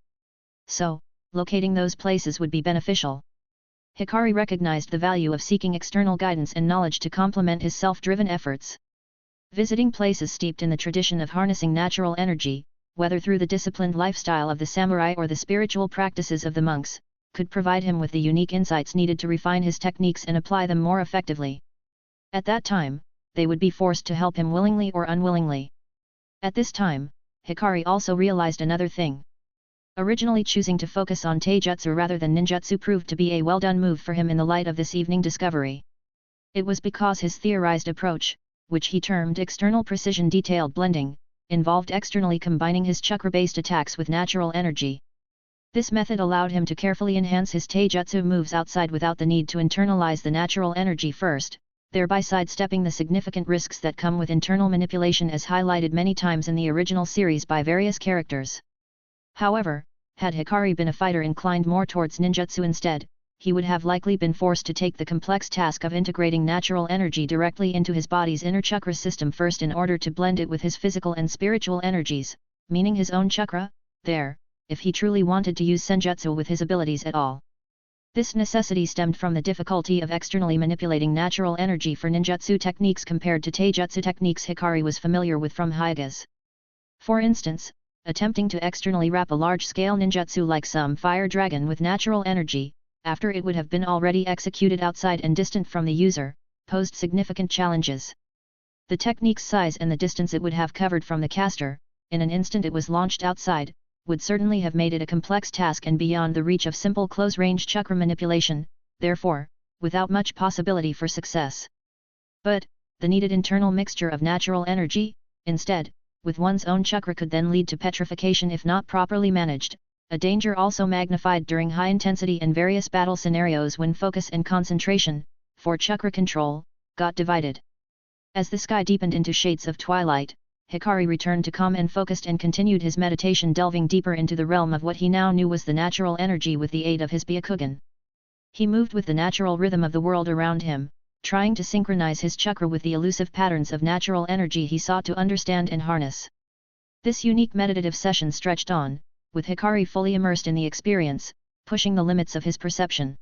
So, locating those places would be beneficial. Hikari recognized the value of seeking external guidance and knowledge to complement his self-driven efforts. Visiting places steeped in the tradition of harnessing natural energy, whether through the disciplined lifestyle of the samurai or the spiritual practices of the monks, could provide him with the unique insights needed to refine his techniques and apply them more effectively. At that time, they would be forced to help him willingly or unwillingly. At this time, Hikari also realized another thing. Originally choosing to focus on taijutsu rather than ninjutsu proved to be a well-done move for him in the light of this evening discovery. It was because his theorized approach, which he termed external precision detailed blending, involved externally combining his chakra-based attacks with natural energy. This method allowed him to carefully enhance his taijutsu moves outside without the need to internalize the natural energy first, thereby sidestepping the significant risks that come with internal manipulation as highlighted many times in the original series by various characters. However, had Hikari been a fighter inclined more towards ninjutsu instead, he would have likely been forced to take the complex task of integrating natural energy directly into his body's inner chakra system first in order to blend it with his physical and spiritual energies, meaning his own chakra, there, if he truly wanted to use senjutsu with his abilities at all. This necessity stemmed from the difficulty of externally manipulating natural energy for ninjutsu techniques compared to taijutsu techniques Hikari was familiar with from Hyugas. For instance, attempting to externally wrap a large-scale ninjutsu like some fire dragon with natural energy, after it would have been already executed outside and distant from the user, posed significant challenges. The technique's size and the distance it would have covered from the caster, in an instant it was launched outside, would certainly have made it a complex task and beyond the reach of simple close-range chakra manipulation, therefore, without much possibility for success. But, the needed internal mixture of natural energy, instead, with one's own chakra could then lead to petrification if not properly managed, a danger also magnified during high intensity and various battle scenarios when focus and concentration, for chakra control, got divided. As the sky deepened into shades of twilight, Hikari returned to calm and focused and continued his meditation, delving deeper into the realm of what he now knew was the natural energy with the aid of his Byakugan. He moved with the natural rhythm of the world around him, trying to synchronize his chakra with the elusive patterns of natural energy he sought to understand and harness. This unique meditative session stretched on, with Hikari fully immersed in the experience, pushing the limits of his perception.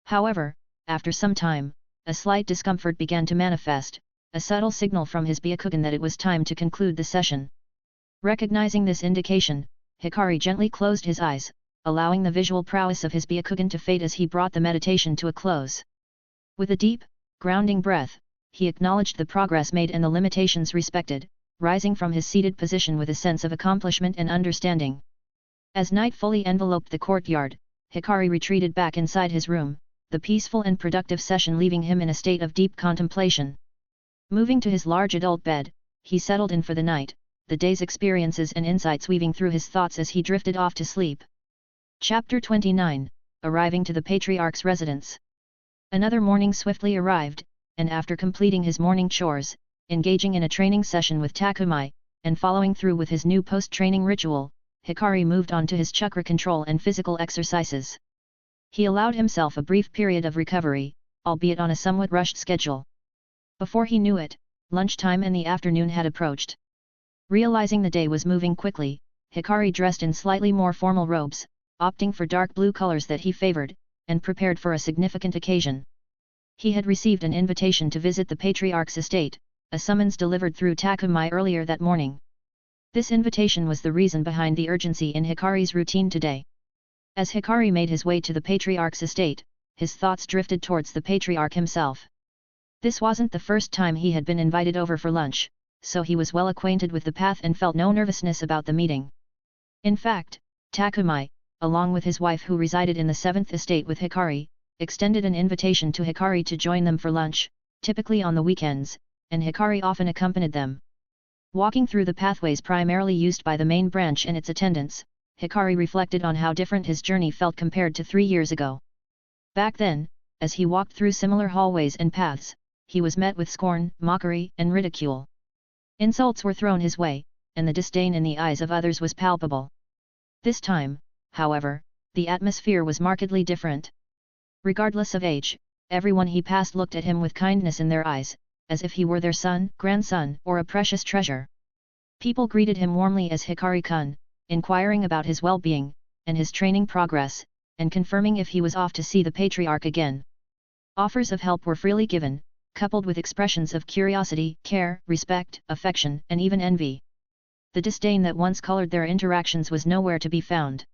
However, after some time, a slight discomfort began to manifest, a subtle signal from his Byakugan that it was time to conclude the session. Recognizing this indication, Hikari gently closed his eyes, allowing the visual prowess of his Byakugan to fade as he brought the meditation to a close. With a deep, grounding breath, he acknowledged the progress made and the limitations respected, rising from his seated position with a sense of accomplishment and understanding. As night fully enveloped the courtyard, Hikari retreated back inside his room, the peaceful and productive session leaving him in a state of deep contemplation. Moving to his large adult bed, he settled in for the night, the day's experiences and insights weaving through his thoughts as he drifted off to sleep. Chapter 29, Arriving to the Patriarch's Residence. Another morning swiftly arrived, and after completing his morning chores, engaging in a training session with Takumai, and following through with his new post-training ritual, Hikari moved on to his chakra control and physical exercises. He allowed himself a brief period of recovery, albeit on a somewhat rushed schedule. Before he knew it, lunchtime and the afternoon had approached. Realizing the day was moving quickly, Hikari dressed in slightly more formal robes, opting for dark blue colors that he favored, and prepared for a significant occasion. He had received an invitation to visit the Patriarch's estate, a summons delivered through Takumai earlier that morning. This invitation was the reason behind the urgency in Hikari's routine today. As Hikari made his way to the Patriarch's estate, his thoughts drifted towards the Patriarch himself. This wasn't the first time he had been invited over for lunch, so he was well acquainted with the path and felt no nervousness about the meeting. In fact, Takumai, along with his wife who resided in the 7th estate with Hikari, extended an invitation to Hikari to join them for lunch, typically on the weekends, and Hikari often accompanied them. Walking through the pathways primarily used by the main branch and its attendants, Hikari reflected on how different his journey felt compared to 3 years ago. Back then, as he walked through similar hallways and paths, he was met with scorn, mockery, and ridicule. Insults were thrown his way, and the disdain in the eyes of others was palpable. This time, however, the atmosphere was markedly different. Regardless of age, everyone he passed looked at him with kindness in their eyes, as if he were their son, grandson, or a precious treasure. People greeted him warmly as Hikari-kun, inquiring about his well-being, and his training progress, and confirming if he was off to see the Patriarch again. Offers of help were freely given, coupled with expressions of curiosity, care, respect, affection, and even envy. The disdain that once colored their interactions was nowhere to be found.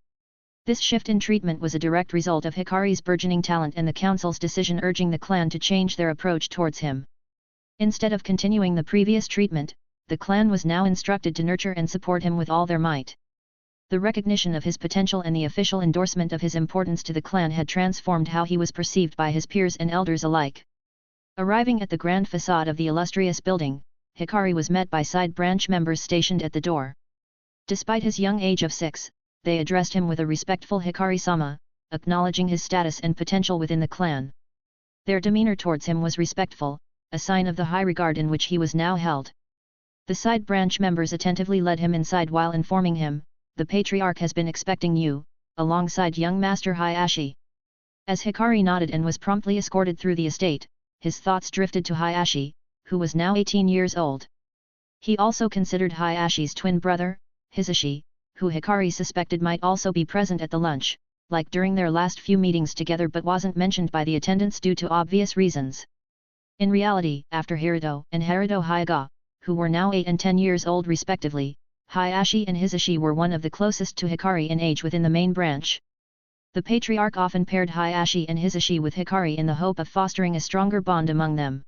This shift in treatment was a direct result of Hikari's burgeoning talent and the council's decision urging the clan to change their approach towards him. Instead of continuing the previous treatment, the clan was now instructed to nurture and support him with all their might. The recognition of his potential and the official endorsement of his importance to the clan had transformed how he was perceived by his peers and elders alike. Arriving at the grand facade of the illustrious building, Hikari was met by side branch members stationed at the door. Despite his young age of 6, they addressed him with a respectful Hikari-sama, acknowledging his status and potential within the clan. Their demeanor towards him was respectful, a sign of the high regard in which he was now held. The side branch members attentively led him inside while informing him, "The Patriarch has been expecting you," alongside young Master Hayashi. As Hikari nodded and was promptly escorted through the estate, his thoughts drifted to Hayashi, who was now 18 years old. He also considered Hayashi's twin brother, Hisashi, who Hikari suspected might also be present at the lunch, like during their last few meetings together, but wasn't mentioned by the attendants due to obvious reasons. In reality, after Hiruto and Haruto Hyuga, who were now 8 and 10 years old respectively, Hayashi and Hisashi were one of the closest to Hikari in age within the main branch. The Patriarch often paired Hayashi and Hisashi with Hikari in the hope of fostering a stronger bond among them.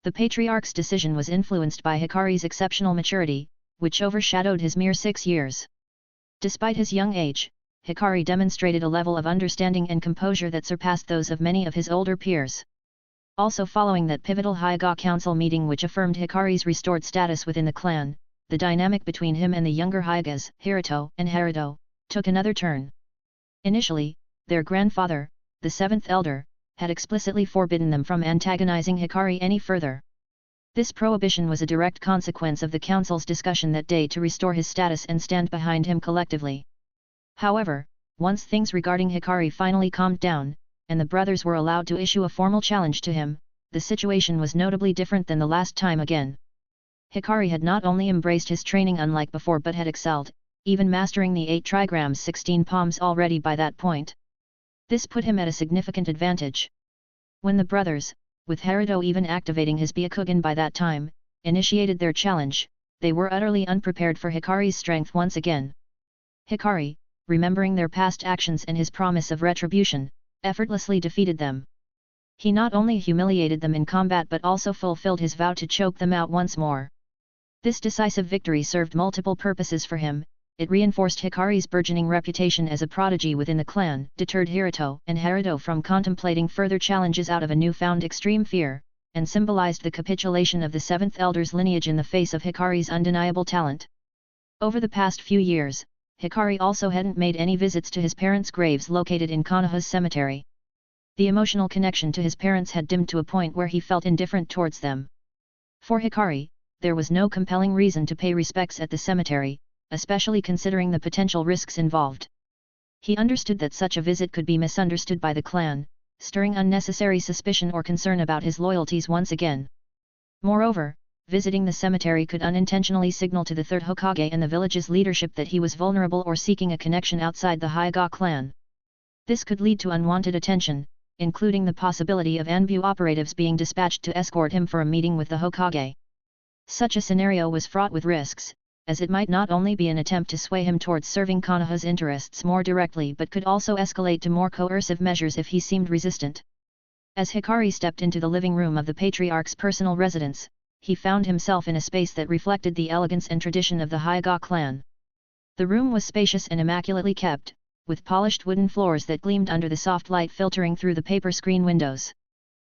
The Patriarch's decision was influenced by Hikari's exceptional maturity, which overshadowed his mere 6 years. Despite his young age, Hikari demonstrated a level of understanding and composure that surpassed those of many of his older peers. Also, following that pivotal Hyuga Council meeting which affirmed Hikari's restored status within the clan, the dynamic between him and the younger Hyugas, Hiruto and Haruto, took another turn. Initially, their grandfather, the 7th elder, had explicitly forbidden them from antagonizing Hikari any further. This prohibition was a direct consequence of the council's discussion that day to restore his status and stand behind him collectively. However, once things regarding Hikari finally calmed down, and the brothers were allowed to issue a formal challenge to him, the situation was notably different than the last time again. Hikari had not only embraced his training unlike before but had excelled, even mastering the 8 trigrams 16 palms already by that point. This put him at a significant advantage. When the brothers, with Haruto even activating his Byakugan by that time, initiated their challenge, they were utterly unprepared for Hikari's strength once again. Hikari, remembering their past actions and his promise of retribution, effortlessly defeated them. He not only humiliated them in combat but also fulfilled his vow to choke them out once more. This decisive victory served multiple purposes for him. It reinforced Hikari's burgeoning reputation as a prodigy within the clan, deterred Hiruto and Haruto from contemplating further challenges out of a newfound extreme fear, and symbolized the capitulation of the 7th elder's lineage in the face of Hikari's undeniable talent. Over the past few years, Hikari also hadn't made any visits to his parents' graves located in Konoha's cemetery. The emotional connection to his parents had dimmed to a point where he felt indifferent towards them. For Hikari, there was no compelling reason to pay respects at the cemetery, especially considering the potential risks involved. He understood that such a visit could be misunderstood by the clan, stirring unnecessary suspicion or concern about his loyalties once again. Moreover, visiting the cemetery could unintentionally signal to the 3rd Hokage and the village's leadership that he was vulnerable or seeking a connection outside the Hyuga clan. This could lead to unwanted attention, including the possibility of Anbu operatives being dispatched to escort him for a meeting with the Hokage. Such a scenario was fraught with risks, as it might not only be an attempt to sway him towards serving Konoha's interests more directly but could also escalate to more coercive measures if he seemed resistant. As Hikari stepped into the living room of the Patriarch's personal residence, he found himself in a space that reflected the elegance and tradition of the Hyuga clan. The room was spacious and immaculately kept, with polished wooden floors that gleamed under the soft light filtering through the paper screen windows.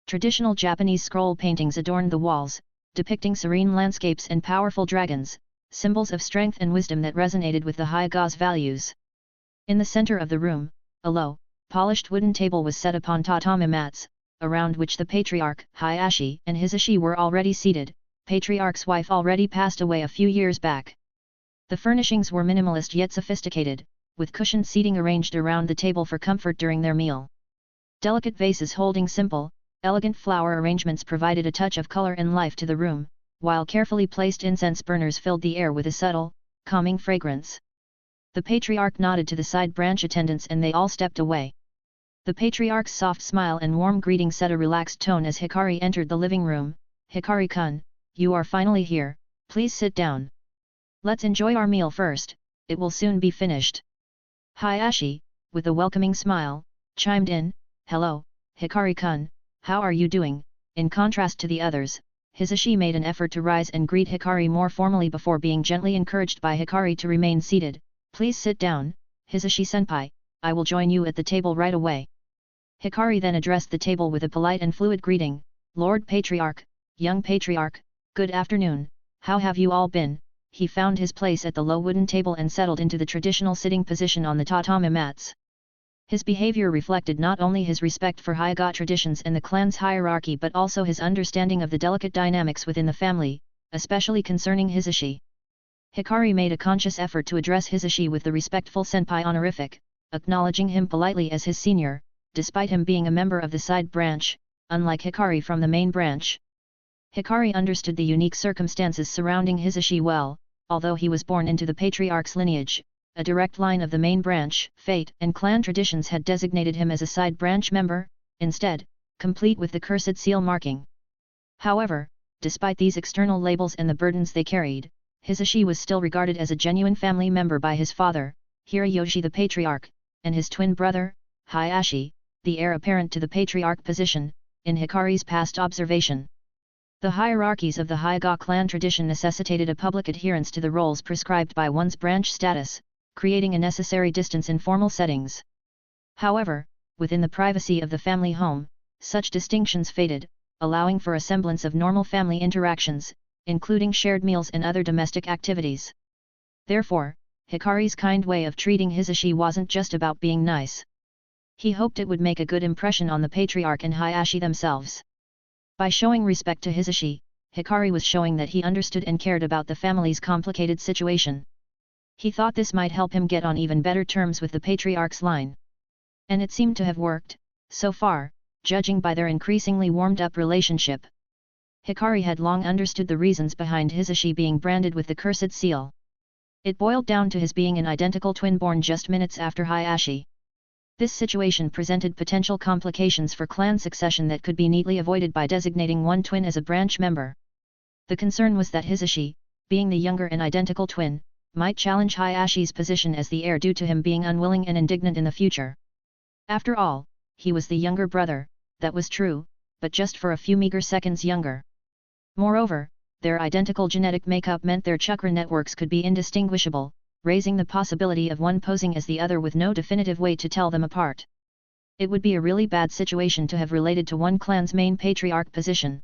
Traditional Japanese scroll paintings adorned the walls, depicting serene landscapes and powerful dragons, symbols of strength and wisdom that resonated with the Hyuga's values. In the center of the room, a low, polished wooden table was set upon tatami mats, around which the Patriarch, Hayashi and Hisashi were already seated. Patriarch's wife already passed away a few years back. The furnishings were minimalist yet sophisticated, with cushioned seating arranged around the table for comfort during their meal. Delicate vases holding simple, elegant flower arrangements provided a touch of color and life to the room, while carefully placed incense burners filled the air with a subtle, calming fragrance. The Patriarch nodded to the side branch attendants and they all stepped away. The Patriarch's soft smile and warm greeting set a relaxed tone as Hikari entered the living room. "Hikari-kun, you are finally here, please sit down. Let's enjoy our meal first, it will soon be finished." Hayashi, with a welcoming smile, chimed in, "Hello, Hikari-kun, how are you doing?" In contrast to the others, Hisashi made an effort to rise and greet Hikari more formally before being gently encouraged by Hikari to remain seated. "Please sit down, Hisashi-senpai, I will join you at the table right away." Hikari then addressed the table with a polite and fluid greeting, "Lord Patriarch, young Patriarch, good afternoon, how have you all been?" He found his place at the low wooden table and settled into the traditional sitting position on the tatami mats. His behavior reflected not only his respect for Hyuga traditions and the clan's hierarchy but also his understanding of the delicate dynamics within the family, especially concerning Hisashi. Hikari made a conscious effort to address Hisashi with the respectful senpai honorific, acknowledging him politely as his senior, despite him being a member of the side branch, unlike Hikari from the main branch. Hikari understood the unique circumstances surrounding Hisashi well, although he was born into the Patriarch's lineage, a direct line of the main branch, fate and clan traditions had designated him as a side branch member, instead, complete with the cursed seal marking. However, despite these external labels and the burdens they carried, Hisashi was still regarded as a genuine family member by his father, Hiroyoshi the Patriarch, and his twin brother, Hayashi, the heir apparent to the Patriarch position, in Hikari's past observation. The hierarchies of the Hyuga clan tradition necessitated a public adherence to the roles prescribed by one's branch status, creating a necessary distance in formal settings. However, within the privacy of the family home, such distinctions faded, allowing for a semblance of normal family interactions, including shared meals and other domestic activities. Therefore, Hikari's kind way of treating Hisashi wasn't just about being nice. He hoped it would make a good impression on the Patriarch and Hayashi themselves. By showing respect to Hisashi, Hikari was showing that he understood and cared about the family's complicated situation. He thought this might help him get on even better terms with the Patriarch's line. And it seemed to have worked, so far, judging by their increasingly warmed-up relationship. Hikari had long understood the reasons behind Hisashi being branded with the cursed seal. It boiled down to his being an identical twin born just minutes after Hayashi. This situation presented potential complications for clan succession that could be neatly avoided by designating one twin as a branch member. The concern was that Hisashi, being the younger and identical twin, might challenge Hayashi's position as the heir due to him being unwilling and indignant in the future. After all, he was the younger brother, that was true, but just for a few meager seconds younger. Moreover, their identical genetic makeup meant their chakra networks could be indistinguishable, raising the possibility of one posing as the other with no definitive way to tell them apart. It would be a really bad situation to have related to one clan's main patriarch position.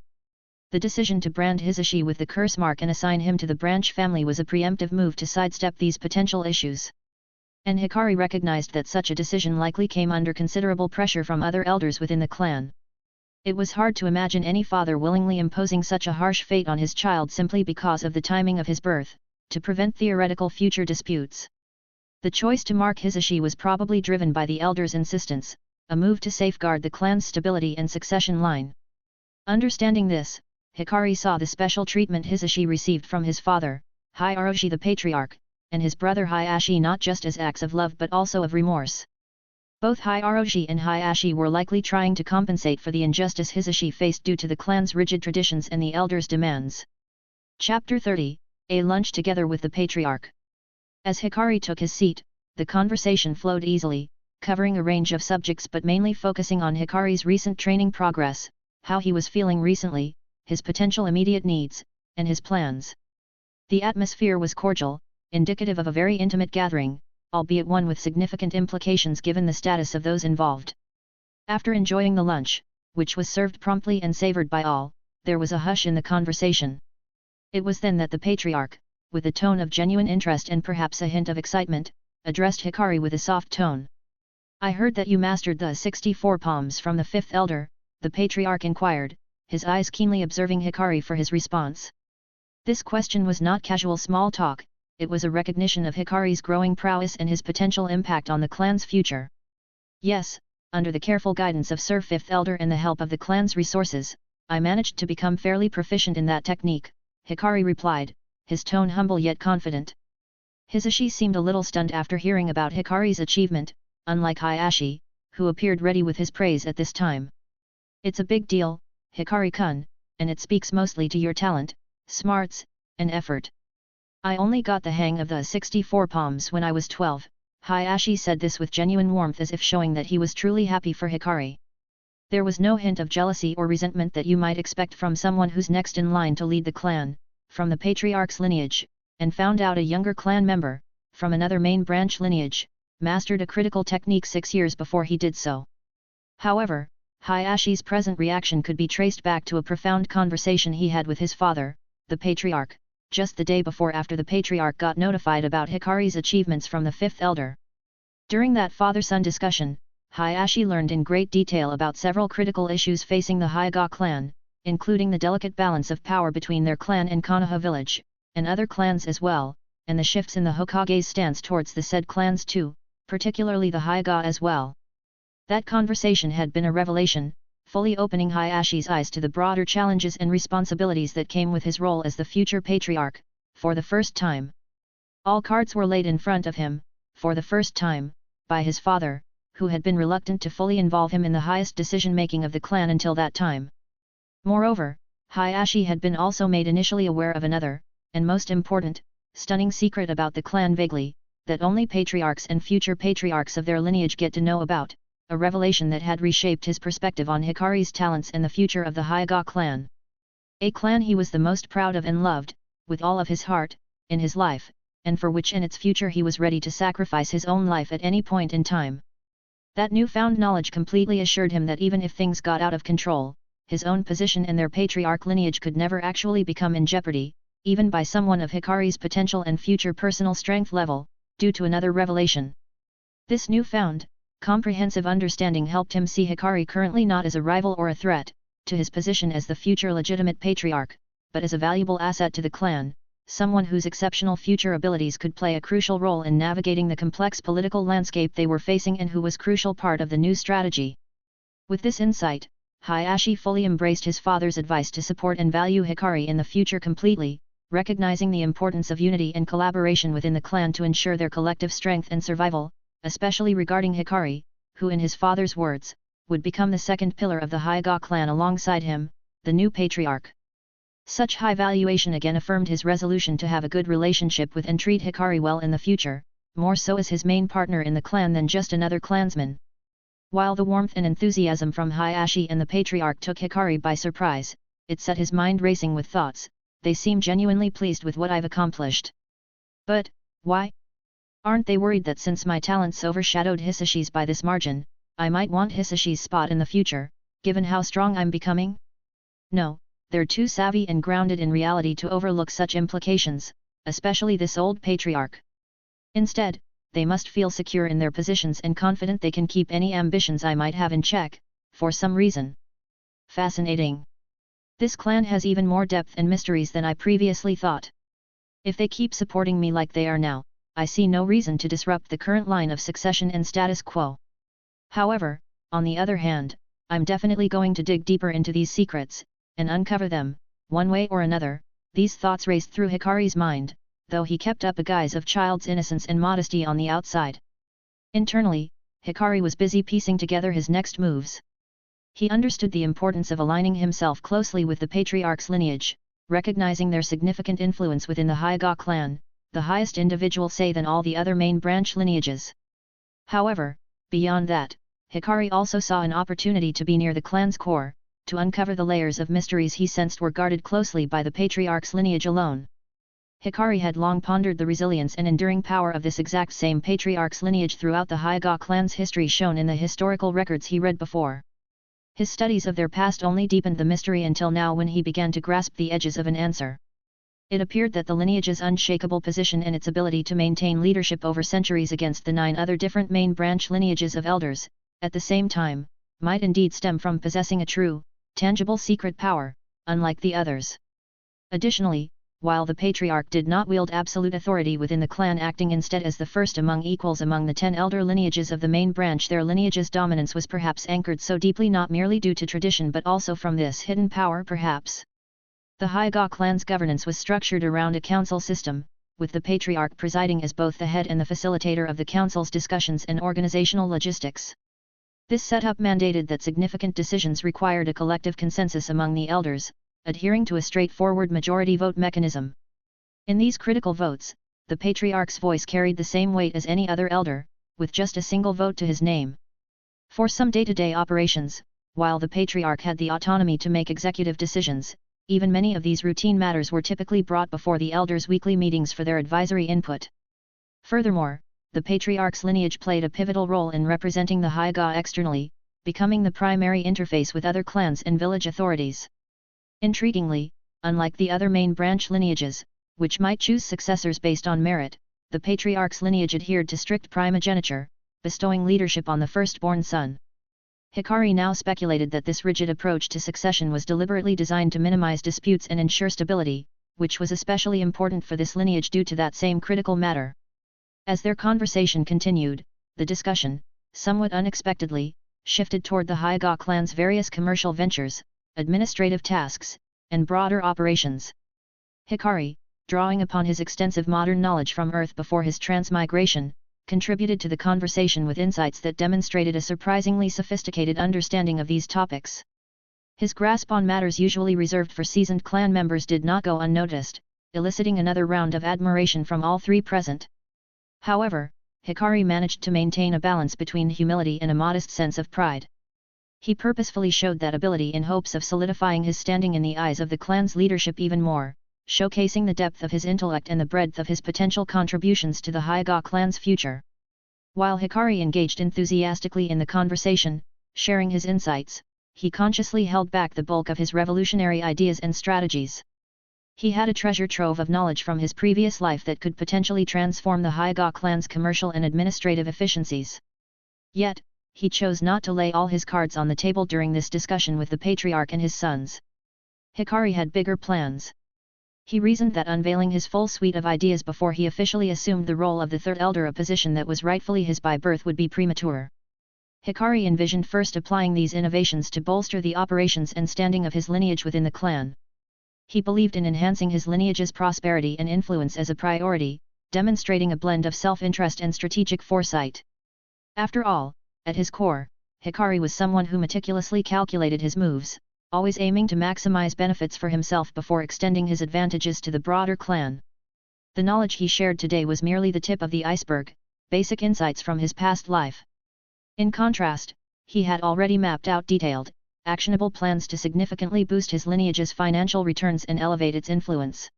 The decision to brand Hisashi with the curse mark and assign him to the branch family was a preemptive move to sidestep these potential issues. And Hikari recognized that such a decision likely came under considerable pressure from other elders within the clan. It was hard to imagine any father willingly imposing such a harsh fate on his child simply because of the timing of his birth, to prevent theoretical future disputes. The choice to mark Hisashi was probably driven by the elders' insistence, a move to safeguard the clan's stability and succession line. Understanding this, Hikari saw the special treatment Hisashi received from his father, Hiroshi the Patriarch, and his brother Hayashi not just as acts of love but also of remorse. Both Hiroshi and Hayashi were likely trying to compensate for the injustice Hisashi faced due to the clan's rigid traditions and the elders' demands. Chapter 30, A Lunch Together with the Patriarch. As Hikari took his seat, the conversation flowed easily, covering a range of subjects but mainly focusing on Hikari's recent training progress, how he was feeling recently, his potential immediate needs, and his plans. The atmosphere was cordial, indicative of a very intimate gathering, albeit one with significant implications given the status of those involved. After enjoying the lunch, which was served promptly and savored by all, there was a hush in the conversation. It was then that the Patriarch, with a tone of genuine interest and perhaps a hint of excitement, addressed Hikari with a soft tone. "I heard that you mastered the 64 palms from the fifth elder," the Patriarch inquired, his eyes keenly observing Hikari for his response. This question was not casual small talk, it was a recognition of Hikari's growing prowess and his potential impact on the clan's future. "Yes, under the careful guidance of Sir Fifth Elder and the help of the clan's resources, I managed to become fairly proficient in that technique," Hikari replied, his tone humble yet confident. Hisashi seemed a little stunned after hearing about Hikari's achievement, unlike Hayashi, who appeared ready with his praise at this time. "It's a big deal, Hikari-kun, and it speaks mostly to your talent, smarts, and effort. I only got the hang of the 64 palms when I was 12, Hayashi said this with genuine warmth as if showing that he was truly happy for Hikari. There was no hint of jealousy or resentment that you might expect from someone who's next in line to lead the clan, from the Patriarch's lineage, and found out a younger clan member, from another main branch lineage, mastered a critical technique 6 years before he did so. However, Hayashi's present reaction could be traced back to a profound conversation he had with his father, the Patriarch, just the day before after the Patriarch got notified about Hikari's achievements from the fifth elder. During that father-son discussion, Hayashi learned in great detail about several critical issues facing the Hyuga clan, including the delicate balance of power between their clan and Konoha village, and other clans as well, and the shifts in the Hokage's stance towards the said clans too, particularly the Hyuga as well. That conversation had been a revelation, fully opening Hayashi's eyes to the broader challenges and responsibilities that came with his role as the future Patriarch, for the first time. All cards were laid in front of him, for the first time, by his father, who had been reluctant to fully involve him in the highest decision-making of the clan until that time. Moreover, Hayashi had been also made initially aware of another, and most important, stunning secret about the clan vaguely, that only patriarchs and future patriarchs of their lineage get to know about, a revelation that had reshaped his perspective on Hikari's talents and the future of the Hyuga clan. A clan he was the most proud of and loved, with all of his heart, in his life, and for which in its future he was ready to sacrifice his own life at any point in time. That newfound knowledge completely assured him that even if things got out of control, his own position and their patriarch lineage could never actually become in jeopardy, even by someone of Hikari's potential and future personal strength level, due to another revelation. This newfound, comprehensive understanding helped him see Hikari currently not as a rival or a threat to his position as the future legitimate patriarch, but as a valuable asset to the clan, someone whose exceptional future abilities could play a crucial role in navigating the complex political landscape they were facing and who was a crucial part of the new strategy. With this insight, Hayashi fully embraced his father's advice to support and value Hikari in the future completely, recognizing the importance of unity and collaboration within the clan to ensure their collective strength and survival, especially regarding Hikari, who in his father's words, would become the second pillar of the Hyuga clan alongside him, the new patriarch. Such high valuation again affirmed his resolution to have a good relationship with and treat Hikari well in the future, more so as his main partner in the clan than just another clansman. While the warmth and enthusiasm from Hayashi and the patriarch took Hikari by surprise, it set his mind racing with thoughts. They seem genuinely pleased with what I've accomplished. But, why? Aren't they worried that since my talents overshadowed Hisashi's by this margin, I might want Hisashi's spot in the future, given how strong I'm becoming? No, they're too savvy and grounded in reality to overlook such implications, especially this old patriarch. Instead, they must feel secure in their positions and confident they can keep any ambitions I might have in check, for some reason. Fascinating. This clan has even more depth and mysteries than I previously thought. If they keep supporting me like they are now, I see no reason to disrupt the current line of succession and status quo. However, on the other hand, I'm definitely going to dig deeper into these secrets, and uncover them, one way or another. These thoughts raced through Hikari's mind, though he kept up a guise of child's innocence and modesty on the outside. Internally, Hikari was busy piecing together his next moves. He understood the importance of aligning himself closely with the patriarch's lineage, recognizing their significant influence within the Hyuga clan, the highest individual say than all the other main branch lineages. However, beyond that, Hikari also saw an opportunity to be near the clan's core, to uncover the layers of mysteries he sensed were guarded closely by the patriarch's lineage alone. Hikari had long pondered the resilience and enduring power of this exact same patriarch's lineage throughout the Hyuga clan's history shown in the historical records he read before. His studies of their past only deepened the mystery until now when he began to grasp the edges of an answer. It appeared that the lineage's unshakable position and its ability to maintain leadership over centuries against the 9 other different main branch lineages of elders, at the same time, might indeed stem from possessing a true, tangible secret power, unlike the others. Additionally, while the patriarch did not wield absolute authority within the clan, acting instead as the first among equals among the 10 elder lineages of the main branch, their lineage's dominance was perhaps anchored so deeply not merely due to tradition but also from this hidden power perhaps. The Hyuga clan's governance was structured around a council system, with the patriarch presiding as both the head and the facilitator of the council's discussions and organizational logistics. This setup mandated that significant decisions required a collective consensus among the elders, adhering to a straightforward majority vote mechanism. In these critical votes, the patriarch's voice carried the same weight as any other elder, with just a single vote to his name. For some day-to-day operations, while the patriarch had the autonomy to make executive decisions, even many of these routine matters were typically brought before the elders' weekly meetings for their advisory input. Furthermore, the patriarch's lineage played a pivotal role in representing the Hyuga externally, becoming the primary interface with other clans and village authorities. Intriguingly, unlike the other main branch lineages, which might choose successors based on merit, the patriarch's lineage adhered to strict primogeniture, bestowing leadership on the firstborn son. Hikari now speculated that this rigid approach to succession was deliberately designed to minimize disputes and ensure stability, which was especially important for this lineage due to that same critical matter. As their conversation continued, the discussion, somewhat unexpectedly, shifted toward the Hyuga clan's various commercial ventures, administrative tasks, and broader operations. Hikari, drawing upon his extensive modern knowledge from Earth before his transmigration, contributed to the conversation with insights that demonstrated a surprisingly sophisticated understanding of these topics. His grasp on matters usually reserved for seasoned clan members did not go unnoticed, eliciting another round of admiration from all three present. However, Hikari managed to maintain a balance between humility and a modest sense of pride. He purposefully showed that ability in hopes of solidifying his standing in the eyes of the clan's leadership even more, showcasing the depth of his intellect and the breadth of his potential contributions to the Hyuga clan's future. While Hikari engaged enthusiastically in the conversation, sharing his insights, he consciously held back the bulk of his revolutionary ideas and strategies. He had a treasure trove of knowledge from his previous life that could potentially transform the Hyuga clan's commercial and administrative efficiencies. Yet, he chose not to lay all his cards on the table during this discussion with the Patriarch and his sons. Hikari had bigger plans. He reasoned that unveiling his full suite of ideas before he officially assumed the role of the third elder, a position that was rightfully his by birth, would be premature. Hikari envisioned first applying these innovations to bolster the operations and standing of his lineage within the clan. He believed in enhancing his lineage's prosperity and influence as a priority, demonstrating a blend of self-interest and strategic foresight. After all, at his core, Hikari was someone who meticulously calculated his moves, always aiming to maximize benefits for himself before extending his advantages to the broader clan. The knowledge he shared today was merely the tip of the iceberg, basic insights from his past life. In contrast, he had already mapped out detailed, actionable plans to significantly boost his lineage's financial returns and elevate its influence.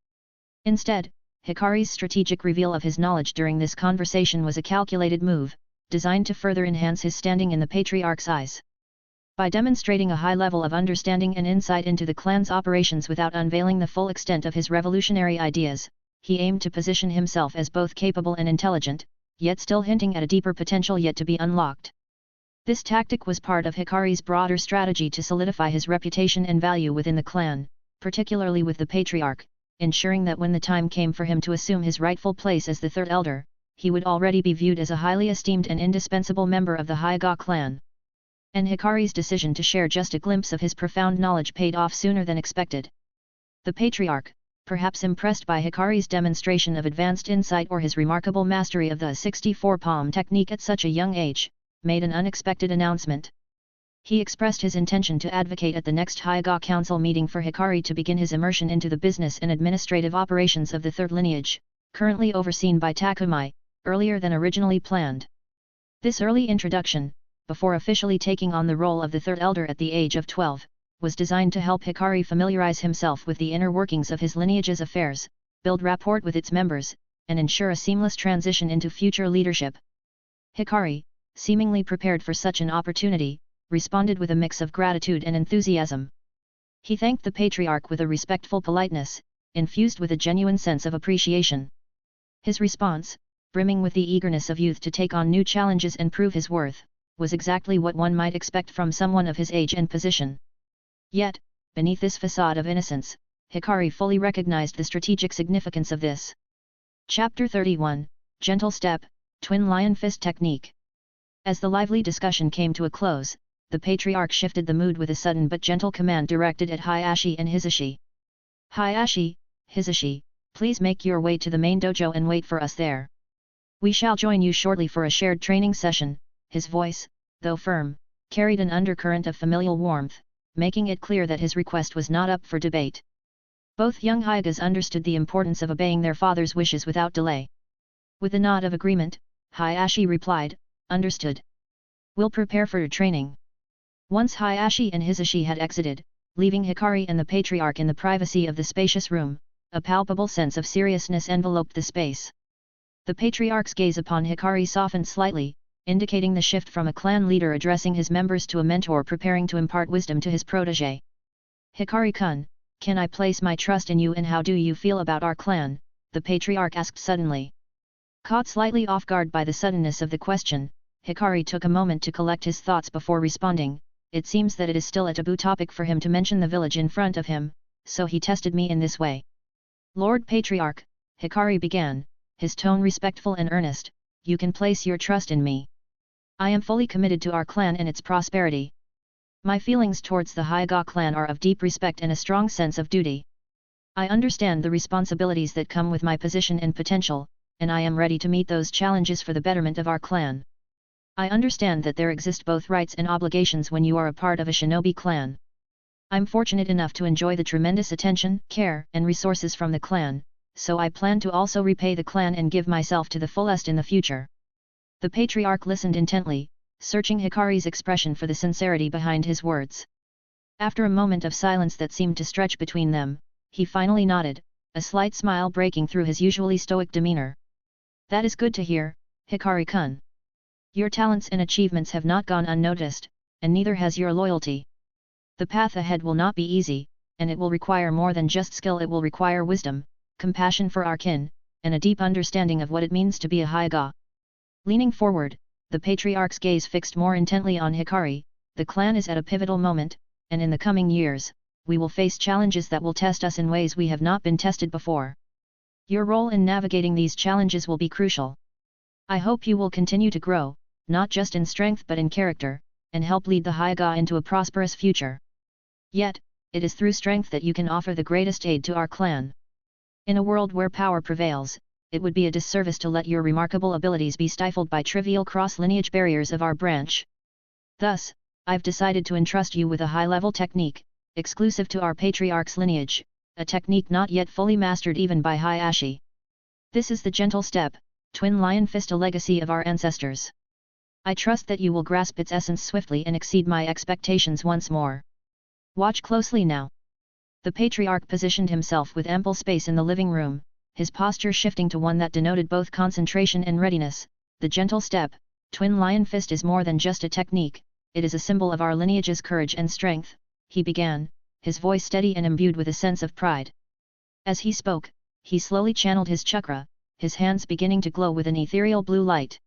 Instead, Hikari's strategic reveal of his knowledge during this conversation was a calculated move, designed to further enhance his standing in the Patriarch's eyes. By demonstrating a high level of understanding and insight into the clan's operations without unveiling the full extent of his revolutionary ideas, he aimed to position himself as both capable and intelligent, yet still hinting at a deeper potential yet to be unlocked. This tactic was part of Hikari's broader strategy to solidify his reputation and value within the clan, particularly with the Patriarch, ensuring that when the time came for him to assume his rightful place as the third elder, he would already be viewed as a highly esteemed and indispensable member of the Hyuga clan. And Hikari's decision to share just a glimpse of his profound knowledge paid off sooner than expected. The Patriarch, perhaps impressed by Hikari's demonstration of advanced insight or his remarkable mastery of the 64-palm technique at such a young age, made an unexpected announcement. He expressed his intention to advocate at the next Hyuga Council meeting for Hikari to begin his immersion into the business and administrative operations of the third lineage, currently overseen by Takumai, earlier than originally planned. This early introduction, before officially taking on the role of the third elder at the age of 12, was designed to help Hikari familiarize himself with the inner workings of his lineage's affairs, build rapport with its members, and ensure a seamless transition into future leadership. Hikari, seemingly prepared for such an opportunity, responded with a mix of gratitude and enthusiasm. He thanked the Patriarch with a respectful politeness, infused with a genuine sense of appreciation. His response, brimming with the eagerness of youth to take on new challenges and prove his worth, was exactly what one might expect from someone of his age and position. Yet, beneath this facade of innocence, Hikari fully recognized the strategic significance of this. Chapter 31, Gentle Step, Twin Lion Fist Technique. As the lively discussion came to a close, the Patriarch shifted the mood with a sudden but gentle command directed at Hayashi and Hisashi. Hayashi, Hisashi, please make your way to the main dojo and wait for us there. We shall join you shortly for a shared training session. His voice, though firm, carried an undercurrent of familial warmth, making it clear that his request was not up for debate. Both young Hyugas understood the importance of obeying their father's wishes without delay. With a nod of agreement, Hayashi replied, "Understood. We'll prepare for your training." Once Hayashi and Hisashi had exited, leaving Hikari and the Patriarch in the privacy of the spacious room, a palpable sense of seriousness enveloped the space. The Patriarch's gaze upon Hikari softened slightly, indicating the shift from a clan leader addressing his members to a mentor preparing to impart wisdom to his protege. "Hikari-kun, can I place my trust in you, and how do you feel about our clan?" the Patriarch asked suddenly. Caught slightly off guard by the suddenness of the question, Hikari took a moment to collect his thoughts before responding. "It seems that it is still a taboo topic for him to mention the village in front of him, so he tested me in this way." "Lord Patriarch," Hikari began, his tone respectful and earnest, "you can place your trust in me. I am fully committed to our clan and its prosperity. My feelings towards the Hyuga clan are of deep respect and a strong sense of duty. I understand the responsibilities that come with my position and potential, and I am ready to meet those challenges for the betterment of our clan. I understand that there exist both rights and obligations when you are a part of a shinobi clan. I'm fortunate enough to enjoy the tremendous attention, care, and resources from the clan, so I plan to also repay the clan and give myself to the fullest in the future. The Patriarch listened intently, searching Hikari's expression for the sincerity behind his words. After a moment of silence that seemed to stretch between them, he finally nodded, a slight smile breaking through his usually stoic demeanor. That is good to hear, Hikari-kun. Your talents and achievements have not gone unnoticed, and neither has your loyalty. The path ahead will not be easy, and it will require more than just skill. It will require wisdom, compassion for our kin, and a deep understanding of what it means to be a Hyuga. Leaning forward, the Patriarch's gaze fixed more intently on Hikari. The clan is at a pivotal moment, and in the coming years, we will face challenges that will test us in ways we have not been tested before. Your role in navigating these challenges will be crucial. I hope you will continue to grow, not just in strength but in character, and help lead the Hyuga into a prosperous future. Yet, it is through strength that you can offer the greatest aid to our clan. In a world where power prevails, it would be a disservice to let your remarkable abilities be stifled by trivial cross-lineage barriers of our branch. Thus, I've decided to entrust you with a high-level technique, exclusive to our Patriarch's lineage, a technique not yet fully mastered even by Hayashi. This is the gentle step, Twin Lion Fist, a legacy of our ancestors. I trust that you will grasp its essence swiftly and exceed my expectations once more. Watch closely now. The Patriarch positioned himself with ample space in the living room, his posture shifting to one that denoted both concentration and readiness. The gentle step, Twin Lion Fist, is more than just a technique, it is a symbol of our lineage's courage and strength, he began, his voice steady and imbued with a sense of pride. As he spoke, he slowly channeled his chakra, his hands beginning to glow with an ethereal blue light.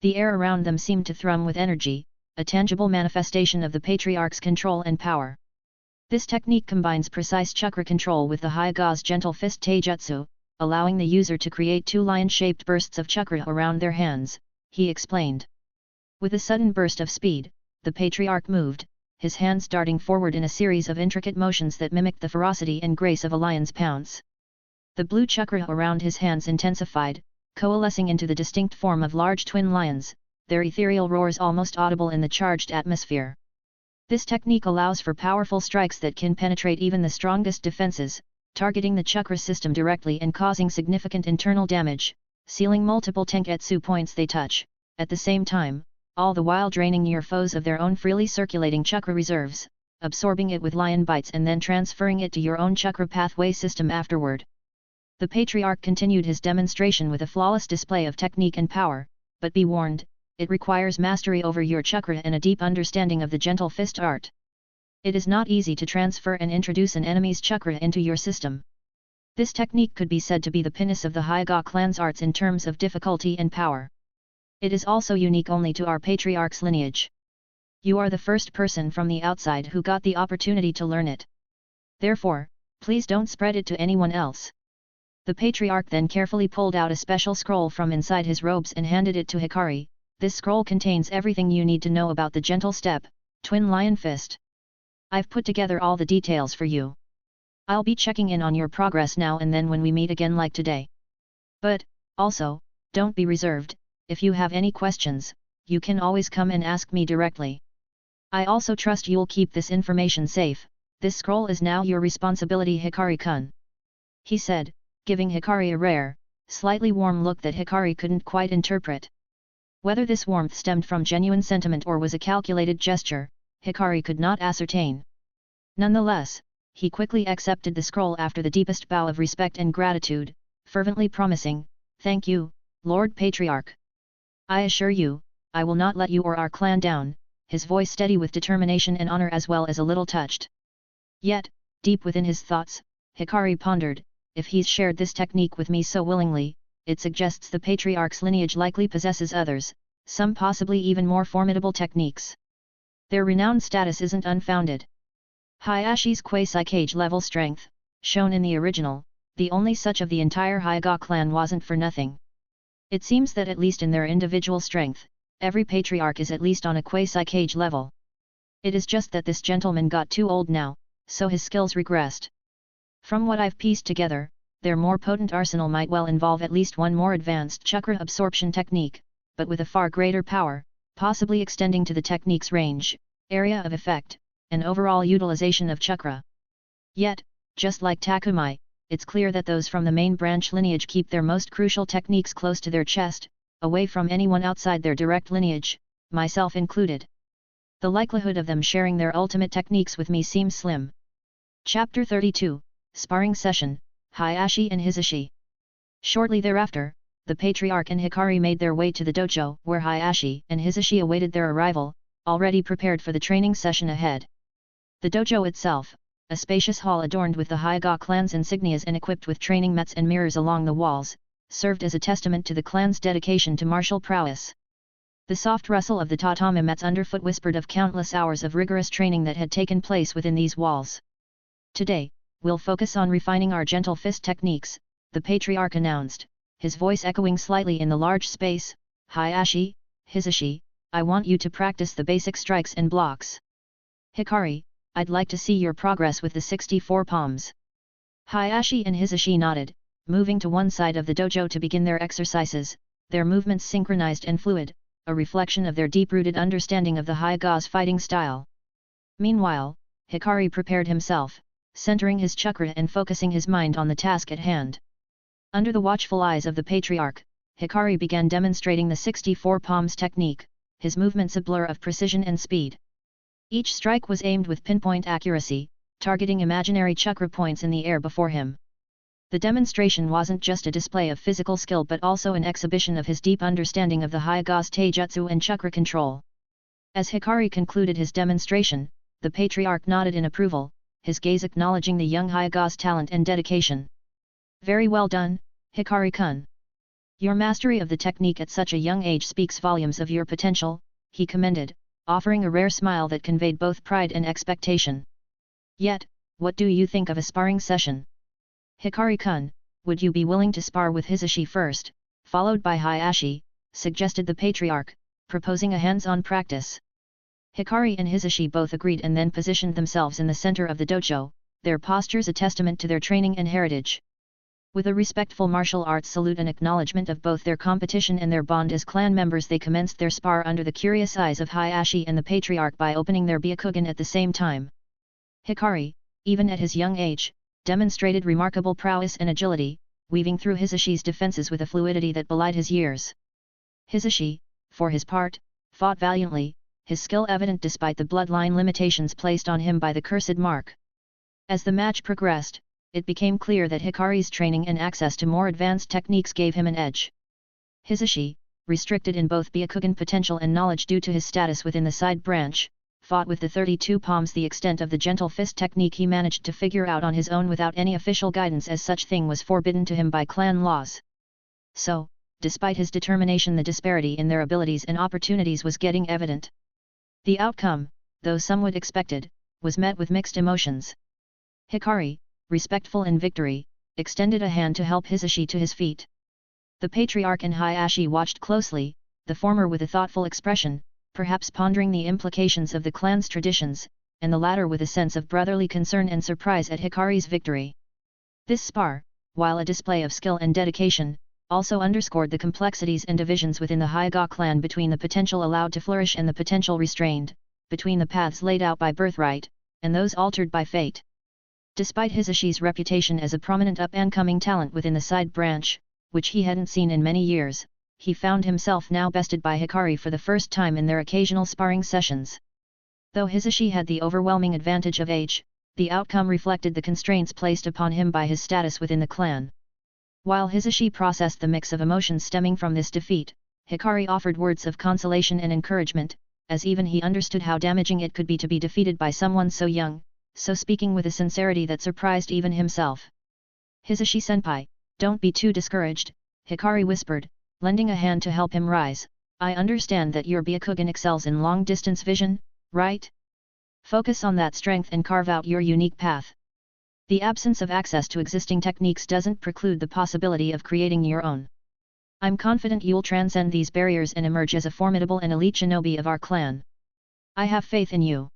The air around them seemed to thrum with energy, a tangible manifestation of the Patriarch's control and power. This technique combines precise chakra control with the Hyuga's gentle fist taijutsu, allowing the user to create two lion-shaped bursts of chakra around their hands, he explained. With a sudden burst of speed, the Patriarch moved, his hands darting forward in a series of intricate motions that mimicked the ferocity and grace of a lion's pounce. The blue chakra around his hands intensified, coalescing into the distinct form of large twin lions, their ethereal roars almost audible in the charged atmosphere. This technique allows for powerful strikes that can penetrate even the strongest defenses, targeting the chakra system directly and causing significant internal damage, sealing multiple tenketsu points they touch, at the same time, all the while draining your foes of their own freely circulating chakra reserves, absorbing it with lion bites and then transferring it to your own chakra pathway system afterward. The Patriarch continued his demonstration with a flawless display of technique and power, but be warned, it requires mastery over your chakra and a deep understanding of the gentle fist art. It is not easy to transfer and introduce an enemy's chakra into your system. This technique could be said to be the pinnace of the Hyuga clan's arts in terms of difficulty and power. It is also unique only to our Patriarch's lineage. You are the first person from the outside who got the opportunity to learn it. Therefore, please don't spread it to anyone else. The Patriarch then carefully pulled out a special scroll from inside his robes and handed it to Hikari. This scroll contains everything you need to know about the gentle step, Twin Lion Fist. I've put together all the details for you. I'll be checking in on your progress now and then when we meet again like today. But, also, don't be reserved, if you have any questions, you can always come and ask me directly. I also trust you'll keep this information safe. This scroll is now your responsibility, Hikari-kun. He said, giving Hikari a rare, slightly warm look that Hikari couldn't quite interpret. Whether this warmth stemmed from genuine sentiment or was a calculated gesture, Hikari could not ascertain. Nonetheless, he quickly accepted the scroll after the deepest bow of respect and gratitude, fervently promising, "Thank you, Lord Patriarch. I assure you, I will not let you or our clan down," his voice steady with determination and honor as well as a little touched. Yet, deep within his thoughts, Hikari pondered, if he's shared this technique with me so willingly, it suggests the Patriarch's lineage likely possesses others, some possibly even more formidable techniques. Their renowned status isn't unfounded. Hayashi's quasi-cage level strength, shown in the original, the only such of the entire Hyuga clan, wasn't for nothing. It seems that at least in their individual strength, Every Patriarch is at least on a quasi-cage level. It is just that this gentleman got too old now, so his skills regressed. From what I've pieced together, their more potent arsenal might well involve at least one more advanced chakra absorption technique, but with a far greater power, possibly extending to the technique's range, area of effect, and overall utilization of chakra. Yet, just like Takumai, it's clear that those from the main branch lineage keep their most crucial techniques close to their chest, away from anyone outside their direct lineage, myself included. The likelihood of them sharing their ultimate techniques with me seems slim. Chapter 32, Sparring Session, Hayashi and Hisashi. Shortly thereafter, the Patriarch and Hikari made their way to the dojo, where Hayashi and Hisashi awaited their arrival, already prepared for the training session ahead. The dojo itself, a spacious hall adorned with the Hyuga clan's insignias and equipped with training mats and mirrors along the walls, served as a testament to the clan's dedication to martial prowess. The soft rustle of the tatami mats underfoot whispered of countless hours of rigorous training that had taken place within these walls. Today, we'll focus on refining our gentle fist techniques, the Patriarch announced, his voice echoing slightly in the large space. Hayashi, Hisashi, I want you to practice the basic strikes and blocks. Hikari, I'd like to see your progress with the 64 palms. Hayashi and Hisashi nodded, moving to one side of the dojo to begin their exercises, their movements synchronized and fluid, a reflection of their deep-rooted understanding of the Hyuga's fighting style. Meanwhile, Hikari prepared himself, centering his chakra and focusing his mind on the task at hand. Under the watchful eyes of the Patriarch, Hikari began demonstrating the 64 palms technique, his movements a blur of precision and speed. Each strike was aimed with pinpoint accuracy, targeting imaginary chakra points in the air before him. The demonstration wasn't just a display of physical skill but also an exhibition of his deep understanding of the Hyuga's taijutsu and chakra control. As Hikari concluded his demonstration, the Patriarch nodded in approval, his gaze acknowledging the young Hyuga's talent and dedication. Very well done, Hikari-kun. Your mastery of the technique at such a young age speaks volumes of your potential, he commended, offering a rare smile that conveyed both pride and expectation. Yet, what do you think of a sparring session? Hikari-kun, would you be willing to spar with Hisashi first, followed by Hayashi, suggested the Patriarch, proposing a hands-on practice. Hikari and Hisashi both agreed and then positioned themselves in the center of the dojo, their postures a testament to their training and heritage. With a respectful martial arts salute and acknowledgement of both their competition and their bond as clan members, they commenced their spar under the curious eyes of Hayashi and the Patriarch by opening their Byakugan at the same time. Hikari, even at his young age, demonstrated remarkable prowess and agility, weaving through Hisashi's defenses with a fluidity that belied his years. Hisashi, for his part, fought valiantly, his skill evident despite the bloodline limitations placed on him by the cursed mark. As the match progressed, it became clear that Hikari's training and access to more advanced techniques gave him an edge. Hisashi, restricted in both Byakugan potential and knowledge due to his status within the side branch, fought with the 32 palms. The extent of the gentle fist technique he managed to figure out on his own without any official guidance, as such thing was forbidden to him by clan laws. So, despite his determination, the disparity in their abilities and opportunities was getting evident. The outcome, though somewhat expected, was met with mixed emotions. Hikari, respectful in victory, extended a hand to help Hisashi to his feet. The Patriarch and Hayashi watched closely, the former with a thoughtful expression, perhaps pondering the implications of the clan's traditions, and the latter with a sense of brotherly concern and surprise at Hikari's victory. This spar, while a display of skill and dedication, also underscored the complexities and divisions within the Hyuga clan, between the potential allowed to flourish and the potential restrained, between the paths laid out by birthright, and those altered by fate. Despite Hisashi's reputation as a prominent up-and-coming talent within the side branch, which he hadn't seen in many years, he found himself now bested by Hikari for the first time in their occasional sparring sessions. Though Hisashi had the overwhelming advantage of age, the outcome reflected the constraints placed upon him by his status within the clan. While Hisashi processed the mix of emotions stemming from this defeat, Hikari offered words of consolation and encouragement, as even he understood how damaging it could be to be defeated by someone so young, so speaking with a sincerity that surprised even himself. Hisashi-senpai, don't be too discouraged, Hikari whispered, lending a hand to help him rise. I understand that your Byakugan excels in long-distance vision, right? Focus on that strength and carve out your unique path. The absence of access to existing techniques doesn't preclude the possibility of creating your own. I'm confident you'll transcend these barriers and emerge as a formidable and elite shinobi of our clan. I have faith in you.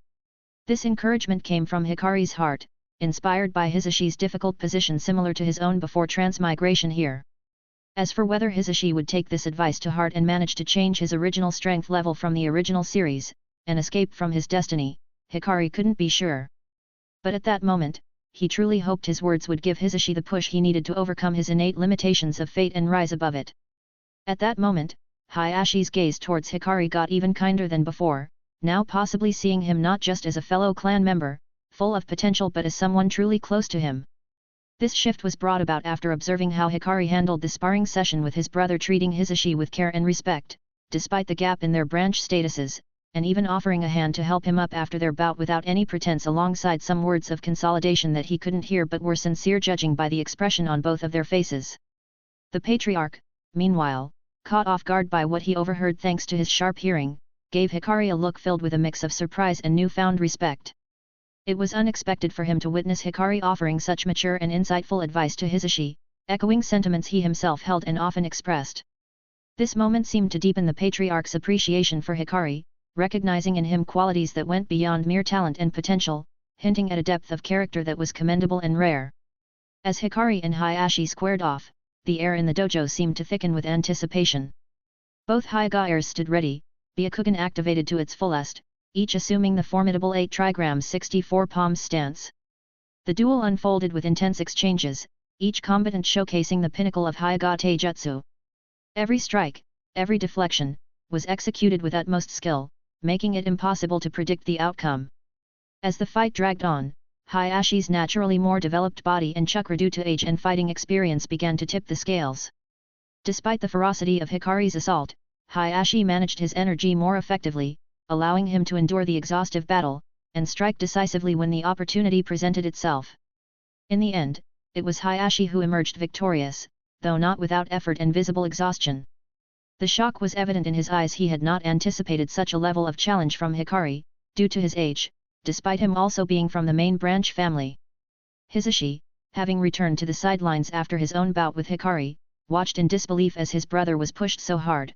This encouragement came from Hikari's heart, inspired by Hisashi's difficult position similar to his own before transmigration here. As for whether Hisashi would take this advice to heart and manage to change his original strength level from the original series, and escape from his destiny, Hikari couldn't be sure. But at that moment, he truly hoped his words would give Hisashi the push he needed to overcome his innate limitations of fate and rise above it. At that moment, Hayashi's gaze towards Hikari got even kinder than before, now possibly seeing him not just as a fellow clan member, full of potential but as someone truly close to him. This shift was brought about after observing how Hikari handled the sparring session with his brother, treating Hisashi with care and respect, despite the gap in their branch statuses, and even offering a hand to help him up after their bout without any pretense, alongside some words of consolidation that he couldn't hear but were sincere, judging by the expression on both of their faces. The Patriarch, meanwhile, caught off guard by what he overheard thanks to his sharp hearing, gave Hikari a look filled with a mix of surprise and newfound respect. It was unexpected for him to witness Hikari offering such mature and insightful advice to Hisashi, echoing sentiments he himself held and often expressed. This moment seemed to deepen the Patriarch's appreciation for Hikari, recognizing in him qualities that went beyond mere talent and potential, hinting at a depth of character that was commendable and rare. As Hikari and Hayashi squared off, the air in the dojo seemed to thicken with anticipation. Both Hyuga heirs stood ready, Byakugan activated to its fullest, each assuming the formidable 8 trigrams 64 palms stance. The duel unfolded with intense exchanges, each combatant showcasing the pinnacle of Hyuga taijutsu. Every strike, every deflection, was executed with utmost skill, making it impossible to predict the outcome. As the fight dragged on, Hayashi's naturally more developed body and chakra due to age and fighting experience began to tip the scales. Despite the ferocity of Hikari's assault, Hayashi managed his energy more effectively, allowing him to endure the exhaustive battle, and strike decisively when the opportunity presented itself. In the end, it was Hayashi who emerged victorious, though not without effort and visible exhaustion. The shock was evident in his eyes. He had not anticipated such a level of challenge from Hikari, due to his age, despite him also being from the main branch family. Hisashi, having returned to the sidelines after his own bout with Hikari, watched in disbelief as his brother was pushed so hard.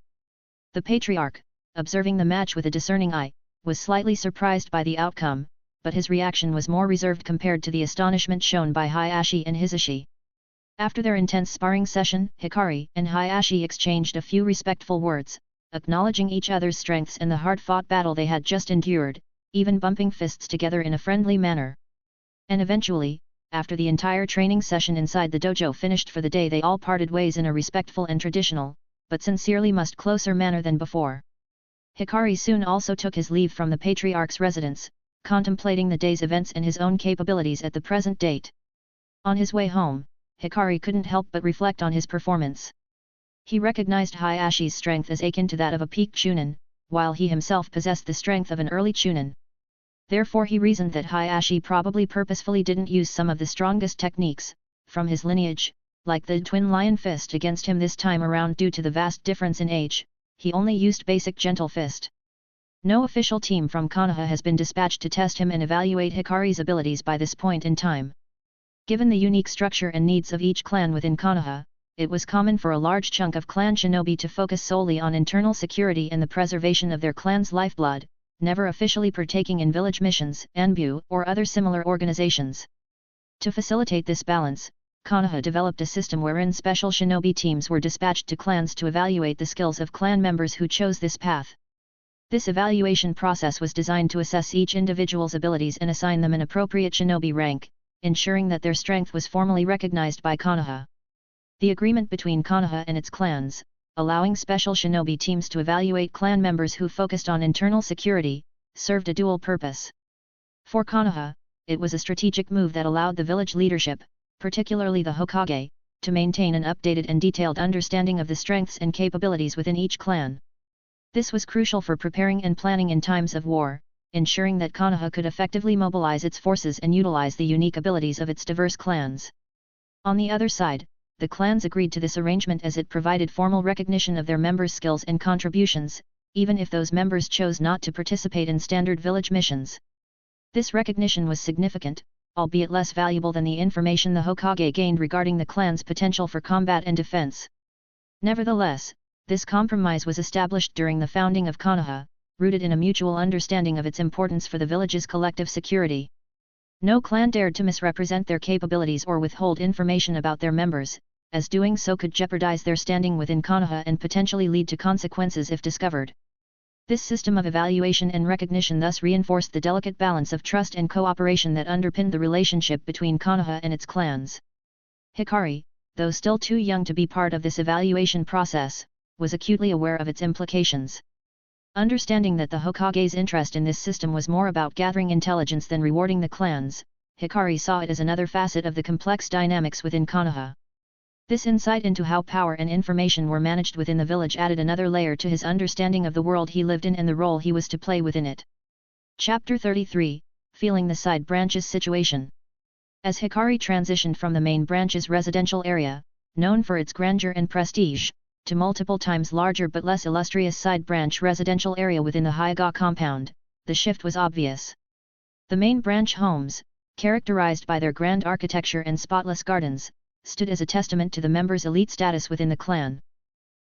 The Patriarch, observing the match with a discerning eye, was slightly surprised by the outcome, but his reaction was more reserved compared to the astonishment shown by Hayashi and Hisashi. After their intense sparring session, Hikari and Hayashi exchanged a few respectful words, acknowledging each other's strengths and the hard-fought battle they had just endured, even bumping fists together in a friendly manner. And eventually, after the entire training session inside the dojo finished for the day, they all parted ways in a respectful and traditional, but sincerely most closer manner than before. Hikari soon also took his leave from the Patriarch's residence, contemplating the day's events and his own capabilities at the present date. On his way home, Hikari couldn't help but reflect on his performance. He recognized Hayashi's strength as akin to that of a peak chunin, while he himself possessed the strength of an early chunin. Therefore he reasoned that Hayashi probably purposefully didn't use some of the strongest techniques, from his lineage, like the twin lion fist against him this time around. Due to the vast difference in age, he only used basic gentle fist. No official team from Konoha has been dispatched to test him and evaluate Hikari's abilities by this point in time. Given the unique structure and needs of each clan within Konoha, it was common for a large chunk of clan shinobi to focus solely on internal security and the preservation of their clan's lifeblood, never officially partaking in village missions, anbu, or other similar organizations. To facilitate this balance, Konoha developed a system wherein special shinobi teams were dispatched to clans to evaluate the skills of clan members who chose this path. This evaluation process was designed to assess each individual's abilities and assign them an appropriate shinobi rank, ensuring that their strength was formally recognized by Konoha. The agreement between Konoha and its clans, allowing special shinobi teams to evaluate clan members who focused on internal security, served a dual purpose. For Konoha, it was a strategic move that allowed the village leadership, particularly the Hokage, to maintain an updated and detailed understanding of the strengths and capabilities within each clan. This was crucial for preparing and planning in times of war, ensuring that Konoha could effectively mobilize its forces and utilize the unique abilities of its diverse clans. On the other side, the clans agreed to this arrangement as it provided formal recognition of their members' skills and contributions, even if those members chose not to participate in standard village missions. This recognition was significant, albeit less valuable than the information the Hokage gained regarding the clan's potential for combat and defense. Nevertheless, this compromise was established during the founding of Konoha, rooted in a mutual understanding of its importance for the village's collective security. No clan dared to misrepresent their capabilities or withhold information about their members, as doing so could jeopardize their standing within Konoha and potentially lead to consequences if discovered. This system of evaluation and recognition thus reinforced the delicate balance of trust and cooperation that underpinned the relationship between Konoha and its clans. Hikari, though still too young to be part of this evaluation process, was acutely aware of its implications. Understanding that the Hokage's interest in this system was more about gathering intelligence than rewarding the clans, Hikari saw it as another facet of the complex dynamics within Konoha. This insight into how power and information were managed within the village added another layer to his understanding of the world he lived in and the role he was to play within it. Chapter 33, Feeling the Side Branch's Situation. As Hikari transitioned from the main branch's residential area, known for its grandeur and prestige, to multiple times larger but less illustrious side branch residential area within the Hyuga compound, the shift was obvious. The main branch homes, characterized by their grand architecture and spotless gardens, stood as a testament to the members' elite status within the clan.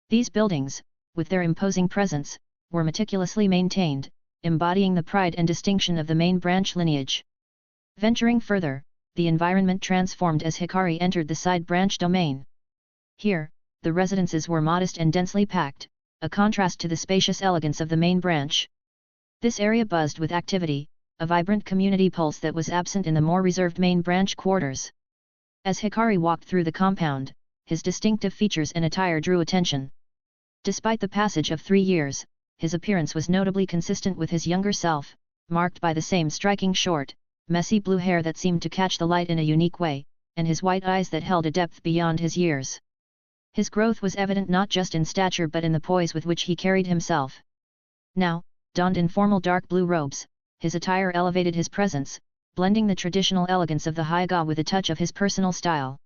These buildings, with their imposing presence, were meticulously maintained, embodying the pride and distinction of the main branch lineage. Venturing further, the environment transformed as Hikari entered the side branch domain. Here, the residences were modest and densely packed, a contrast to the spacious elegance of the main branch. This area buzzed with activity, a vibrant community pulse that was absent in the more reserved main branch quarters. As Hikari walked through the compound, his distinctive features and attire drew attention. Despite the passage of 3 years, his appearance was notably consistent with his younger self, marked by the same striking short, messy blue hair that seemed to catch the light in a unique way, and his white eyes that held a depth beyond his years. His growth was evident not just in stature but in the poise with which he carried himself. Now, donned in formal dark blue robes, his attire elevated his presence, blending the traditional elegance of the Hyuga with a touch of his personal style.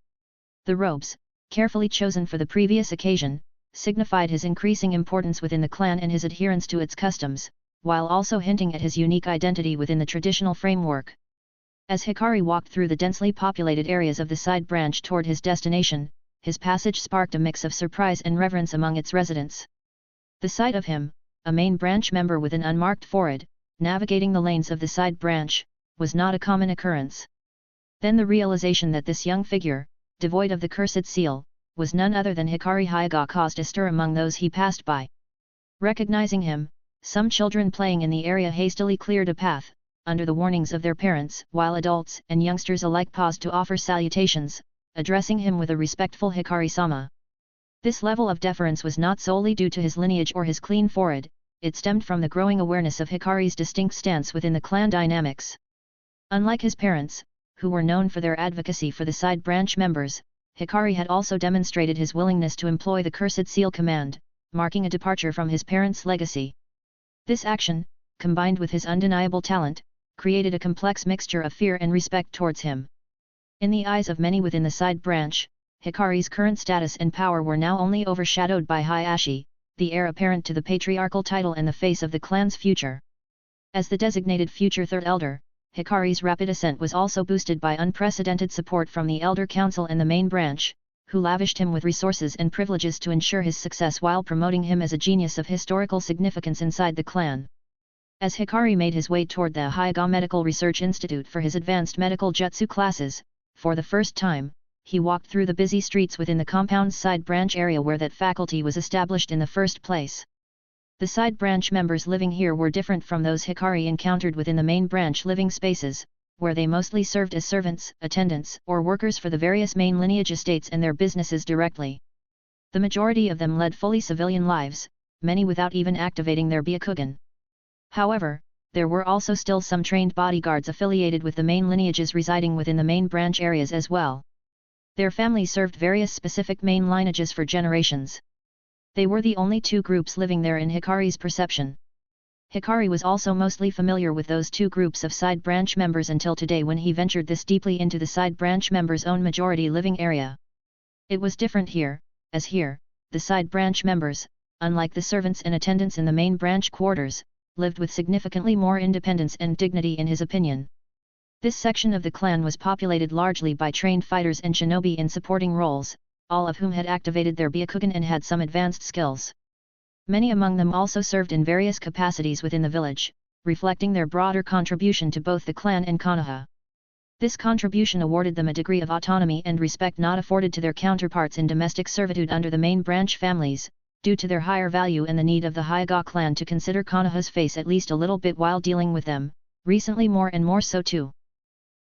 The robes, carefully chosen for the previous occasion, signified his increasing importance within the clan and his adherence to its customs, while also hinting at his unique identity within the traditional framework. As Hikari walked through the densely populated areas of the side branch toward his destination, his passage sparked a mix of surprise and reverence among its residents. The sight of him, a main branch member with an unmarked forehead, navigating the lanes of the side branch, was not a common occurrence. Then the realization that this young figure, devoid of the cursed seal, was none other than Hikari Hyuga caused a stir among those he passed by. Recognizing him, some children playing in the area hastily cleared a path, under the warnings of their parents, while adults and youngsters alike paused to offer salutations, addressing him with a respectful Hikari-sama. This level of deference was not solely due to his lineage or his clean forehead, it stemmed from the growing awareness of Hikari's distinct stance within the clan dynamics. Unlike his parents, who were known for their advocacy for the side branch members, Hikari had also demonstrated his willingness to employ the Cursed Seal command, marking a departure from his parents' legacy. This action, combined with his undeniable talent, created a complex mixture of fear and respect towards him. In the eyes of many within the side branch, Hikari's current status and power were now only overshadowed by Hayashi, the heir apparent to the patriarchal title and the face of the clan's future. As the designated future third elder, Hikari's rapid ascent was also boosted by unprecedented support from the Elder Council and the main branch, who lavished him with resources and privileges to ensure his success while promoting him as a genius of historical significance inside the clan. As Hikari made his way toward the Hyuga Medical Research Institute for his advanced medical jutsu classes, for the first time, he walked through the busy streets within the compound's side branch area where that faculty was established in the first place. The side branch members living here were different from those Hikari encountered within the main branch living spaces, where they mostly served as servants, attendants, or workers for the various main lineage estates and their businesses directly. The majority of them led fully civilian lives, many without even activating their Byakugan. However, there were also still some trained bodyguards affiliated with the main lineages residing within the main branch areas as well. Their families served various specific main lineages for generations. They were the only two groups living there in Hikari's perception. Hikari was also mostly familiar with those two groups of side branch members until today when he ventured this deeply into the side branch members' own majority living area. It was different here, as here, the side branch members, unlike the servants and attendants in the main branch quarters, lived with significantly more independence and dignity in his opinion. This section of the clan was populated largely by trained fighters and shinobi in supporting roles, all of whom had activated their Byakugan and had some advanced skills. Many among them also served in various capacities within the village, reflecting their broader contribution to both the clan and Konoha. This contribution awarded them a degree of autonomy and respect not afforded to their counterparts in domestic servitude under the main branch families, due to their higher value and the need of the Hyuga clan to consider Konoha's face at least a little bit while dealing with them, recently more and more so too.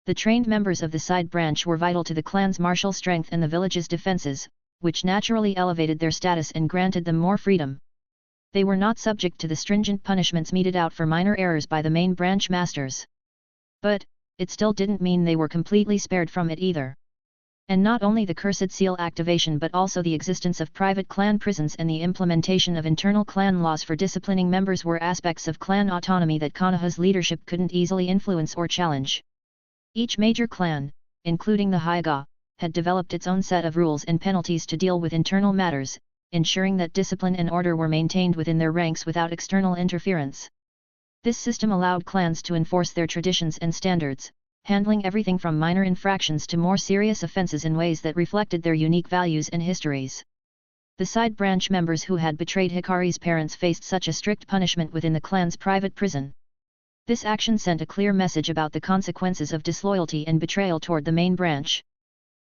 The trained members of the side branch were vital to the clan's martial strength and the village's defenses, which naturally elevated their status and granted them more freedom. They were not subject to the stringent punishments meted out for minor errors by the main branch masters. But, it still didn't mean they were completely spared from it either. And not only the cursed seal activation but also the existence of private clan prisons and the implementation of internal clan laws for disciplining members were aspects of clan autonomy that Konoha's leadership couldn't easily influence or challenge. Each major clan, including the Hyuga, had developed its own set of rules and penalties to deal with internal matters, ensuring that discipline and order were maintained within their ranks without external interference. This system allowed clans to enforce their traditions and standards, handling everything from minor infractions to more serious offenses in ways that reflected their unique values and histories. The side branch members who had betrayed Hikari's parents faced such a strict punishment within the clan's private prison. This action sent a clear message about the consequences of disloyalty and betrayal toward the main branch.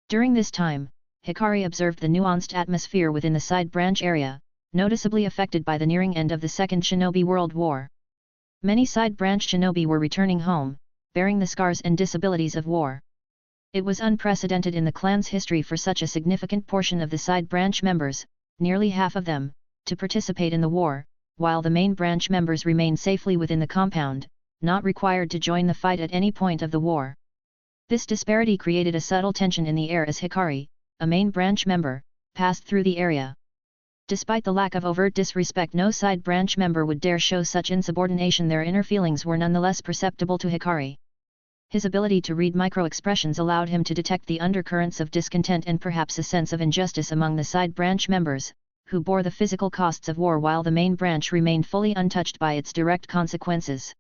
During this time, Hikari observed the nuanced atmosphere within the side branch area, noticeably affected by the nearing end of the Second Shinobi World War. Many side branch shinobi were returning home, bearing the scars and disabilities of war. It was unprecedented in the clan's history for such a significant portion of the side branch members, nearly half of them, to participate in the war, while the main branch members remained safely within the compound, not required to join the fight at any point of the war. This disparity created a subtle tension in the air as Hikari, a main branch member, passed through the area. Despite the lack of overt disrespect, no side branch member would dare show such insubordination. Their inner feelings were nonetheless perceptible to Hikari. His ability to read micro-expressions allowed him to detect the undercurrents of discontent and perhaps a sense of injustice among the side branch members, who bore the physical costs of war while the main branch remained fully untouched by its direct consequences.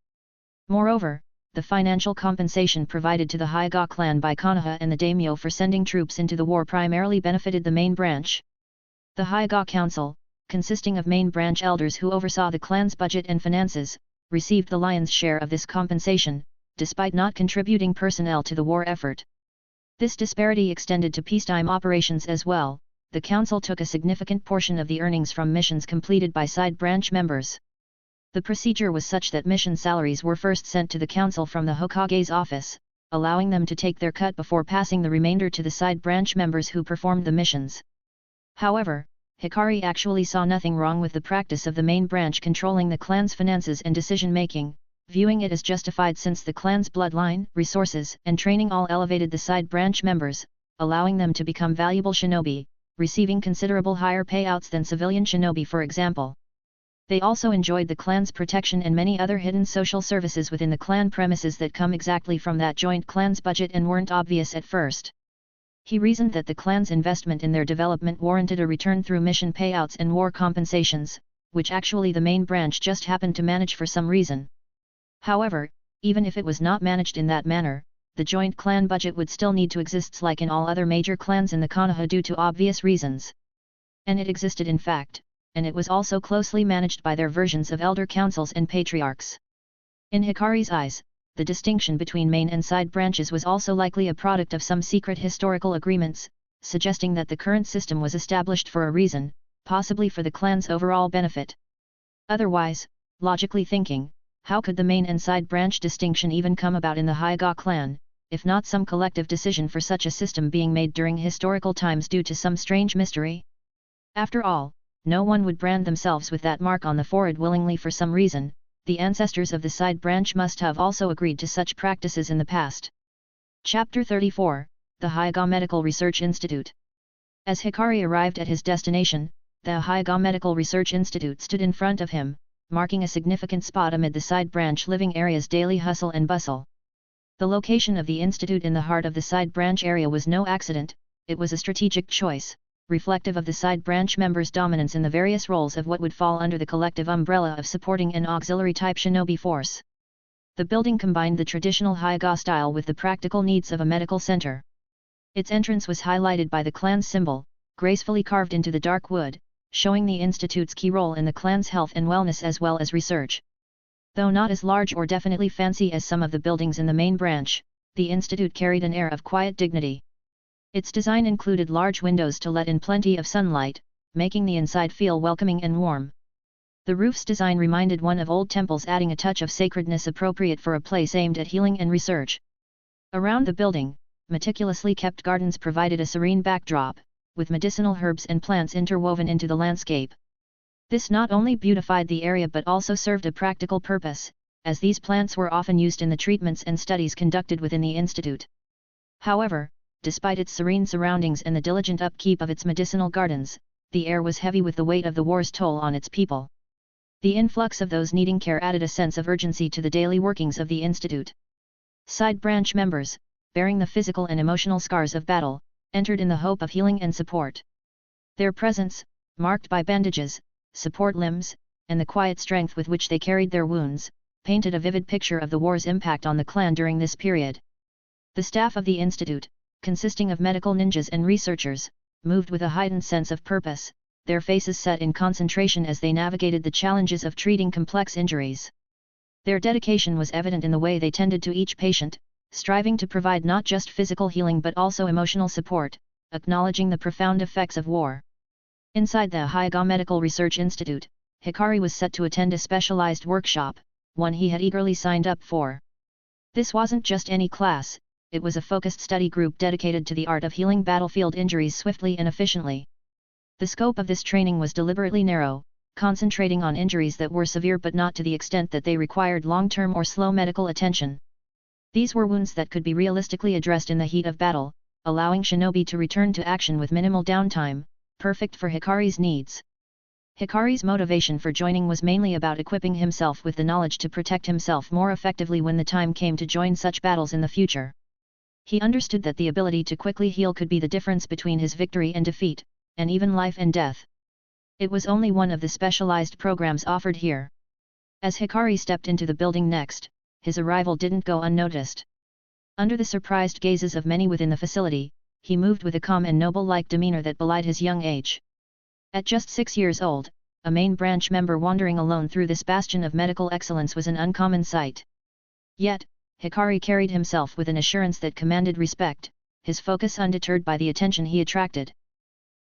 Moreover, the financial compensation provided to the Hyuga clan by Konoha and the daimyo for sending troops into the war primarily benefited the main branch. The Hyuga Council, consisting of main branch elders who oversaw the clan's budget and finances, received the lion's share of this compensation, despite not contributing personnel to the war effort. This disparity extended to peacetime operations as well. The council took a significant portion of the earnings from missions completed by side branch members. The procedure was such that mission salaries were first sent to the council from the Hokage's office, allowing them to take their cut before passing the remainder to the side branch members who performed the missions. However, Hikari actually saw nothing wrong with the practice of the main branch controlling the clan's finances and decision-making, viewing it as justified since the clan's bloodline, resources, and training all elevated the side branch members, allowing them to become valuable shinobi, receiving considerable higher payouts than civilian shinobi, for example. They also enjoyed the clan's protection and many other hidden social services within the clan premises that come exactly from that joint clan's budget and weren't obvious at first. He reasoned that the clan's investment in their development warranted a return through mission payouts and war compensations, which actually the main branch just happened to manage for some reason. However, even if it was not managed in that manner, the joint clan budget would still need to exist like in all other major clans in the Konoha due to obvious reasons. And it existed in fact, and it was also closely managed by their versions of elder councils and patriarchs. In Hikari's eyes, the distinction between main and side branches was also likely a product of some secret historical agreements, suggesting that the current system was established for a reason, possibly for the clan's overall benefit. Otherwise, logically thinking, how could the main and side branch distinction even come about in the Hyuga clan, if not some collective decision for such a system being made during historical times due to some strange mystery? After all, no one would brand themselves with that mark on the forehead willingly for some reason. The ancestors of the side branch must have also agreed to such practices in the past. Chapter 34, The Hyuga Medical Research Institute. As Hikari arrived at his destination, the Hyuga Medical Research Institute stood in front of him, marking a significant spot amid the side branch living area's daily hustle and bustle. The location of the institute in the heart of the side branch area was no accident, it was a strategic choice, reflective of the side branch members' dominance in the various roles of what would fall under the collective umbrella of supporting an auxiliary-type shinobi force. The building combined the traditional Hyuga style with the practical needs of a medical center. Its entrance was highlighted by the clan's symbol, gracefully carved into the dark wood, showing the institute's key role in the clan's health and wellness as well as research. Though not as large or definitely fancy as some of the buildings in the main branch, the institute carried an air of quiet dignity. Its design included large windows to let in plenty of sunlight, making the inside feel welcoming and warm. The roof's design reminded one of old temples, adding a touch of sacredness appropriate for a place aimed at healing and research. Around the building, meticulously kept gardens provided a serene backdrop, with medicinal herbs and plants interwoven into the landscape. This not only beautified the area but also served a practical purpose, as these plants were often used in the treatments and studies conducted within the institute. However, despite its serene surroundings and the diligent upkeep of its medicinal gardens, the air was heavy with the weight of the war's toll on its people. The influx of those needing care added a sense of urgency to the daily workings of the institute. Side branch members, bearing the physical and emotional scars of battle, entered in the hope of healing and support. Their presence, marked by bandages, support limbs, and the quiet strength with which they carried their wounds, painted a vivid picture of the war's impact on the clan during this period. The staff of the institute, consisting of medical ninjas and researchers, moved with a heightened sense of purpose, their faces set in concentration as they navigated the challenges of treating complex injuries. Their dedication was evident in the way they tended to each patient, striving to provide not just physical healing but also emotional support, acknowledging the profound effects of war. Inside the Hyuga Medical Research Institute, Hikari was set to attend a specialized workshop, one he had eagerly signed up for. This wasn't just any class, it was a focused study group dedicated to the art of healing battlefield injuries swiftly and efficiently. The scope of this training was deliberately narrow, concentrating on injuries that were severe but not to the extent that they required long-term or slow medical attention. These were wounds that could be realistically addressed in the heat of battle, allowing Shinobi to return to action with minimal downtime, perfect for Hikari's needs. Hikari's motivation for joining was mainly about equipping himself with the knowledge to protect himself more effectively when the time came to join such battles in the future. He understood that the ability to quickly heal could be the difference between his victory and defeat, and even life and death. It was only one of the specialized programs offered here. As Hikari stepped into the building next, his arrival didn't go unnoticed. Under the surprised gazes of many within the facility, he moved with a calm and noble-like demeanor that belied his young age. At just 6 years old, a main branch member wandering alone through this bastion of medical excellence was an uncommon sight. Yet, Hikari carried himself with an assurance that commanded respect, his focus undeterred by the attention he attracted.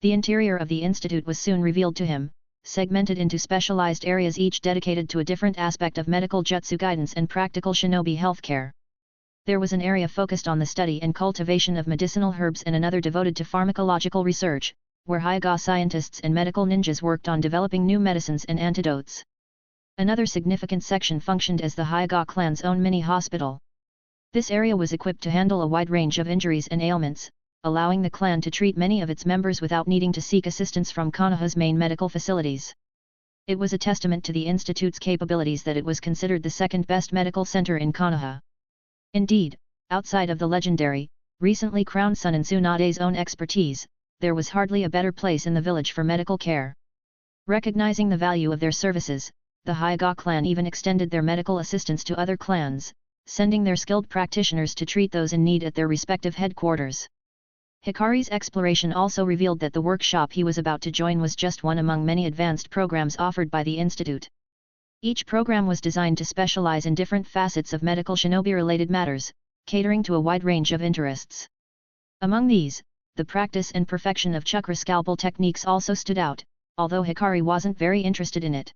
The interior of the institute was soon revealed to him, segmented into specialized areas each dedicated to a different aspect of medical jutsu guidance and practical shinobi healthcare. There was an area focused on the study and cultivation of medicinal herbs and another devoted to pharmacological research, where Hyuga scientists and medical ninjas worked on developing new medicines and antidotes. Another significant section functioned as the Hyuga clan's own mini-hospital. This area was equipped to handle a wide range of injuries and ailments, allowing the clan to treat many of its members without needing to seek assistance from Konoha's main medical facilities. It was a testament to the institute's capabilities that it was considered the second-best medical center in Konoha. Indeed, outside of the legendary, recently crowned son and Tsunade's own expertise, there was hardly a better place in the village for medical care. Recognizing the value of their services, the Hyuga clan even extended their medical assistance to other clans, sending their skilled practitioners to treat those in need at their respective headquarters. Hikari's exploration also revealed that the workshop he was about to join was just one among many advanced programs offered by the institute. Each program was designed to specialize in different facets of medical shinobi-related matters, catering to a wide range of interests. Among these, the practice and perfection of chakra scalpel techniques also stood out, although Hikari wasn't very interested in it.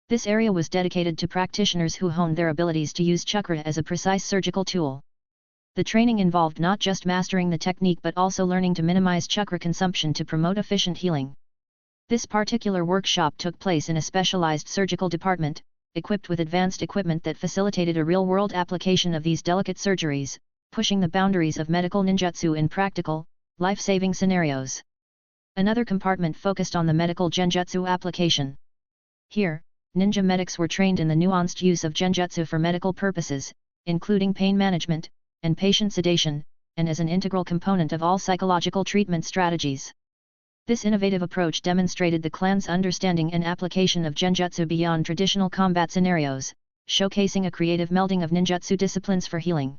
This area was dedicated to practitioners who honed their abilities to use chakra as a precise surgical tool. The training involved not just mastering the technique but also learning to minimize chakra consumption to promote efficient healing. This particular workshop took place in a specialized surgical department, equipped with advanced equipment that facilitated a real-world application of these delicate surgeries, pushing the boundaries of medical ninjutsu in practical, life-saving scenarios. Another compartment focused on the medical gen-jutsu application. Here, ninja medics were trained in the nuanced use of gen-jutsu for medical purposes, including pain management, and patient sedation, and as an integral component of all psychological treatment strategies. This innovative approach demonstrated the clan's understanding and application of genjutsu beyond traditional combat scenarios, showcasing a creative melding of ninjutsu disciplines for healing.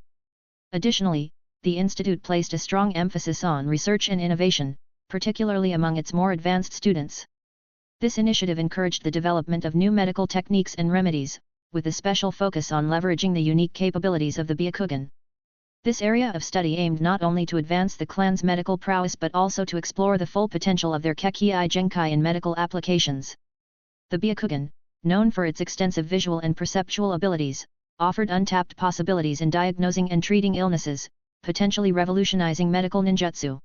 Additionally, the institute placed a strong emphasis on research and innovation, particularly among its more advanced students. This initiative encouraged the development of new medical techniques and remedies, with a special focus on leveraging the unique capabilities of the Byakugan. This area of study aimed not only to advance the clan's medical prowess but also to explore the full potential of their Kekkei Genkai in medical applications. The Byakugan, known for its extensive visual and perceptual abilities, offered untapped possibilities in diagnosing and treating illnesses, potentially revolutionizing medical ninjutsu.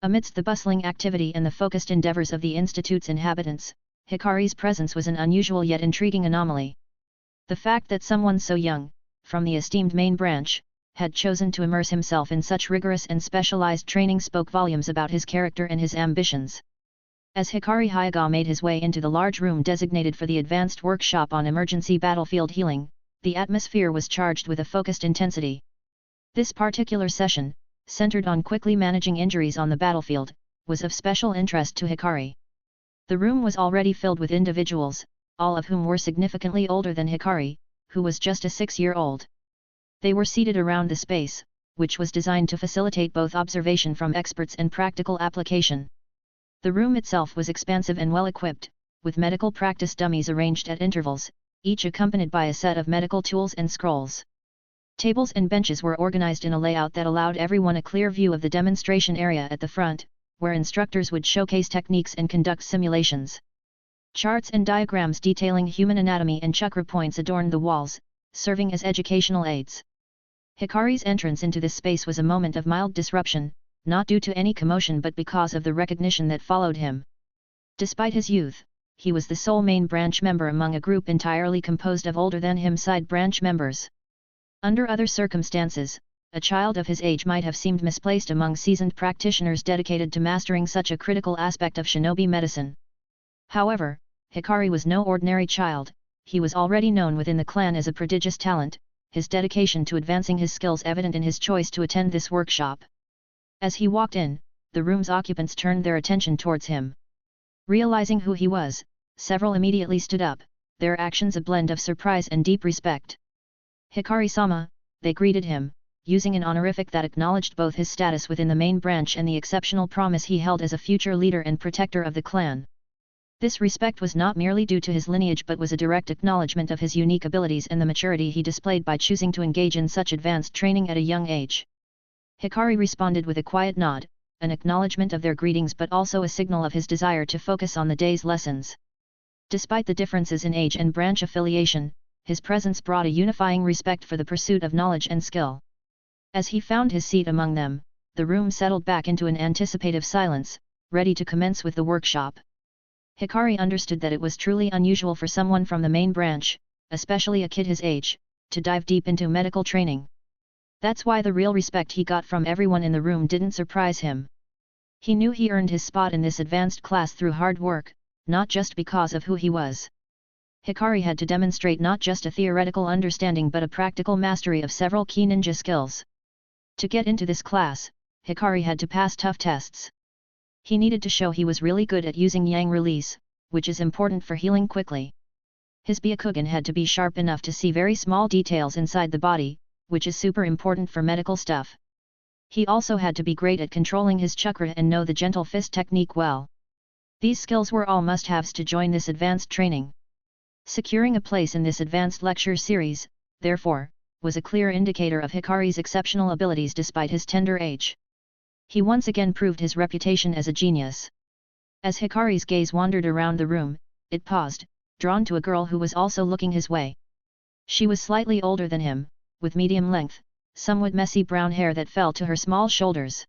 Amidst the bustling activity and the focused endeavors of the institute's inhabitants, Hikari's presence was an unusual yet intriguing anomaly. The fact that someone so young, from the esteemed main branch, had chosen to immerse himself in such rigorous and specialized training spoke volumes about his character and his ambitions. As Hikari Hyuga made his way into the large room designated for the advanced workshop on emergency battlefield healing, the atmosphere was charged with a focused intensity. This particular session, centered on quickly managing injuries on the battlefield, was of special interest to Hikari. The room was already filled with individuals, all of whom were significantly older than Hikari, who was just a 6-year-old. They were seated around the space, which was designed to facilitate both observation from experts and practical application. The room itself was expansive and well-equipped, with medical practice dummies arranged at intervals, each accompanied by a set of medical tools and scrolls. Tables and benches were organized in a layout that allowed everyone a clear view of the demonstration area at the front, where instructors would showcase techniques and conduct simulations. Charts and diagrams detailing human anatomy and chakra points adorned the walls, serving as educational aids. Hikari's entrance into this space was a moment of mild disruption, not due to any commotion but because of the recognition that followed him. Despite his youth, he was the sole main branch member among a group entirely composed of older-than-him side branch members. Under other circumstances, a child of his age might have seemed misplaced among seasoned practitioners dedicated to mastering such a critical aspect of shinobi medicine. However, Hikari was no ordinary child. He was already known within the clan as a prodigious talent, his dedication to advancing his skills evident in his choice to attend this workshop. As he walked in, the room's occupants turned their attention towards him. Realizing who he was, several immediately stood up, their actions a blend of surprise and deep respect. "Hikari-sama," they greeted him, using an honorific that acknowledged both his status within the main branch and the exceptional promise he held as a future leader and protector of the clan. This respect was not merely due to his lineage but was a direct acknowledgement of his unique abilities and the maturity he displayed by choosing to engage in such advanced training at a young age. Hikari responded with a quiet nod, an acknowledgement of their greetings but also a signal of his desire to focus on the day's lessons. Despite the differences in age and branch affiliation, his presence brought a unifying respect for the pursuit of knowledge and skill. As he found his seat among them, the room settled back into an anticipative silence, ready to commence with the workshop. Hikari understood that it was truly unusual for someone from the main branch, especially a kid his age, to dive deep into medical training. That's why the real respect he got from everyone in the room didn't surprise him. He knew he earned his spot in this advanced class through hard work, not just because of who he was. Hikari had to demonstrate not just a theoretical understanding but a practical mastery of several key ninja skills. To get into this class, Hikari had to pass tough tests. He needed to show he was really good at using yang release, which is important for healing quickly. His Byakugan had to be sharp enough to see very small details inside the body, which is super important for medical stuff. He also had to be great at controlling his chakra and know the gentle fist technique well. These skills were all must-haves to join this advanced training. Securing a place in this advanced lecture series, therefore, was a clear indicator of Hikari's exceptional abilities despite his tender age. He once again proved his reputation as a genius. As Hikari's gaze wandered around the room, it paused, drawn to a girl who was also looking his way. She was slightly older than him, with medium length, somewhat messy brown hair that fell to her small shoulders.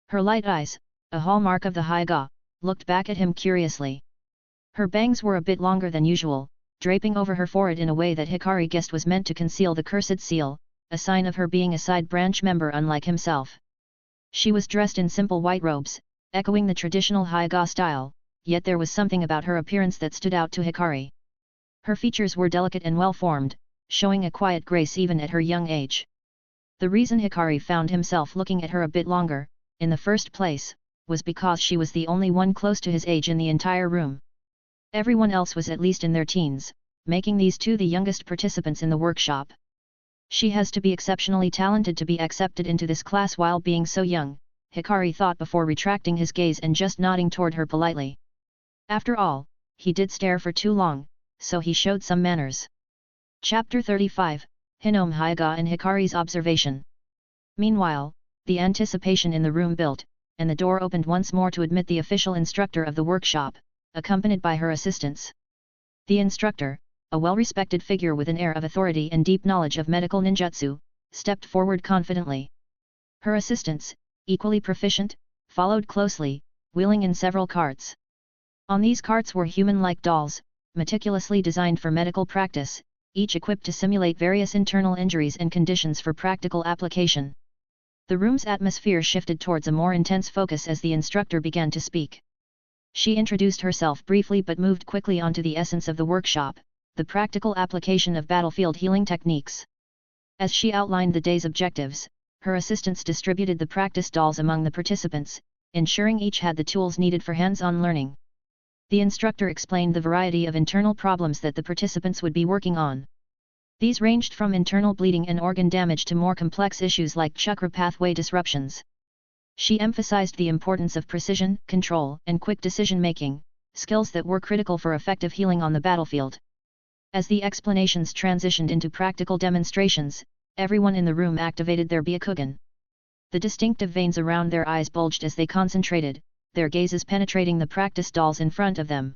Her light eyes, a hallmark of the Hyuga, looked back at him curiously. Her bangs were a bit longer than usual, draping over her forehead in a way that Hikari guessed was meant to conceal the cursed seal, a sign of her being a side branch member unlike himself. She was dressed in simple white robes, echoing the traditional Hyuga style, yet there was something about her appearance that stood out to Hikari. Her features were delicate and well-formed, showing a quiet grace even at her young age. The reason Hikari found himself looking at her a bit longer, in the first place, was because she was the only one close to his age in the entire room. Everyone else was at least in their teens, making these two the youngest participants in the workshop. She has to be exceptionally talented to be accepted into this class while being so young, Hikari thought before retracting his gaze and just nodding toward her politely. After all, he did stare for too long, so he showed some manners. Chapter 35, Hinome Hyuga and Hikari's observation. Meanwhile, the anticipation in the room built, and the door opened once more to admit the official instructor of the workshop, accompanied by her assistants. The instructor, a well-respected figure with an air of authority and deep knowledge of medical ninjutsu, stepped forward confidently. Her assistants, equally proficient, followed closely, wheeling in several carts. On these carts were human-like dolls, meticulously designed for medical practice, each equipped to simulate various internal injuries and conditions for practical application. The room's atmosphere shifted towards a more intense focus as the instructor began to speak. She introduced herself briefly but moved quickly onto the essence of the workshop, the practical application of battlefield healing techniques. As she outlined the day's objectives, her assistants distributed the practice dolls among the participants, ensuring each had the tools needed for hands-on learning. The instructor explained the variety of internal problems that the participants would be working on. These ranged from internal bleeding and organ damage to more complex issues like chakra pathway disruptions. She emphasized the importance of precision, control, and quick decision-making, skills that were critical for effective healing on the battlefield. As the explanations transitioned into practical demonstrations, everyone in the room activated their Byakugan. The distinctive veins around their eyes bulged as they concentrated, their gazes penetrating the practice dolls in front of them.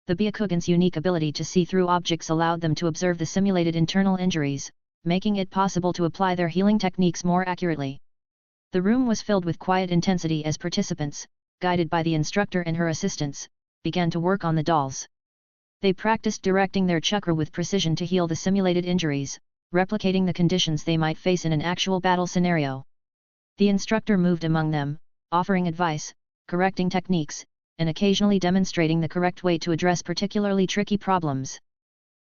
The Byakugan's unique ability to see through objects allowed them to observe the simulated internal injuries, making it possible to apply their healing techniques more accurately. The room was filled with quiet intensity as participants, guided by the instructor and her assistants, began to work on the dolls. They practiced directing their chakra with precision to heal the simulated injuries, replicating the conditions they might face in an actual battle scenario. The instructor moved among them, offering advice, correcting techniques, and occasionally demonstrating the correct way to address particularly tricky problems.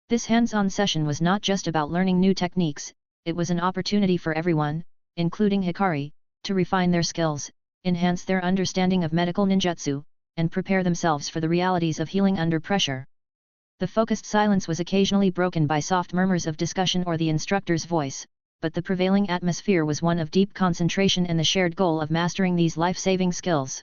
This hands-on session was not just about learning new techniques, it was an opportunity for everyone, including Hikari, to refine their skills, enhance their understanding of medical ninjutsu, and prepare themselves for the realities of healing under pressure. The focused silence was occasionally broken by soft murmurs of discussion or the instructor's voice, but the prevailing atmosphere was one of deep concentration and the shared goal of mastering these life-saving skills.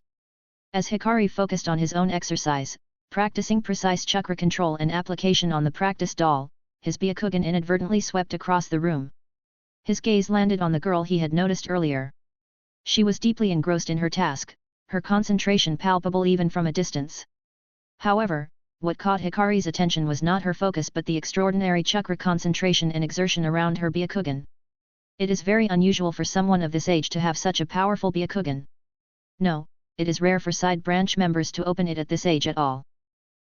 As Hikari focused on his own exercise, practicing precise chakra control and application on the practice doll, his Byakugan inadvertently swept across the room. His gaze landed on the girl he had noticed earlier. She was deeply engrossed in her task, her concentration palpable even from a distance. However, what caught Hikari's attention was not her focus but the extraordinary chakra concentration and exertion around her Byakugan. It is very unusual for someone of this age to have such a powerful Byakugan. No, it is rare for side branch members to open it at this age at all.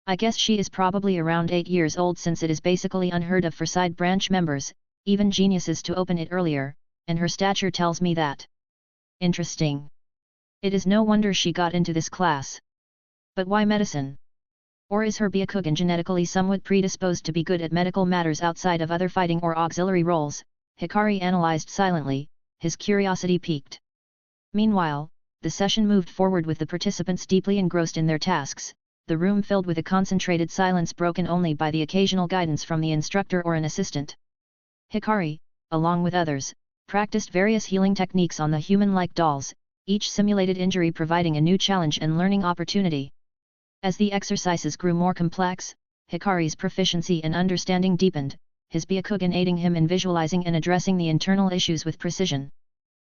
I guess she is probably around 8 years old since it is basically unheard of for side branch members, even geniuses to open it earlier, and her stature tells me that. Interesting. It is no wonder she got into this class. But why medicine? Or is her Byakugan genetically somewhat predisposed to be good at medical matters outside of other fighting or auxiliary roles? Hikari analyzed silently, his curiosity piqued. Meanwhile, the session moved forward with the participants deeply engrossed in their tasks, the room filled with a concentrated silence broken only by the occasional guidance from the instructor or an assistant. Hikari, along with others, practiced various healing techniques on the human-like dolls, each simulated injury providing a new challenge and learning opportunity. As the exercises grew more complex, Hikari's proficiency and understanding deepened, his Byakugan aiding him in visualizing and addressing the internal issues with precision.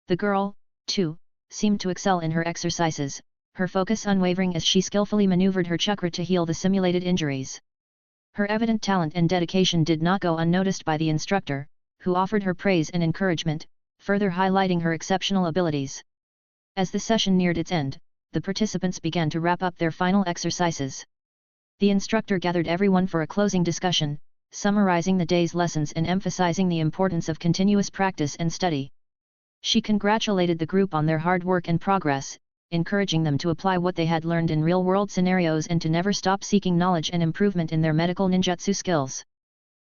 The girl, too, seemed to excel in her exercises, her focus unwavering as she skillfully maneuvered her chakra to heal the simulated injuries. Her evident talent and dedication did not go unnoticed by the instructor, who offered her praise and encouragement, further highlighting her exceptional abilities. As the session neared its end, the participants began to wrap up their final exercises. The instructor gathered everyone for a closing discussion, summarizing the day's lessons and emphasizing the importance of continuous practice and study. She congratulated the group on their hard work and progress, encouraging them to apply what they had learned in real-world scenarios and to never stop seeking knowledge and improvement in their medical ninjutsu skills.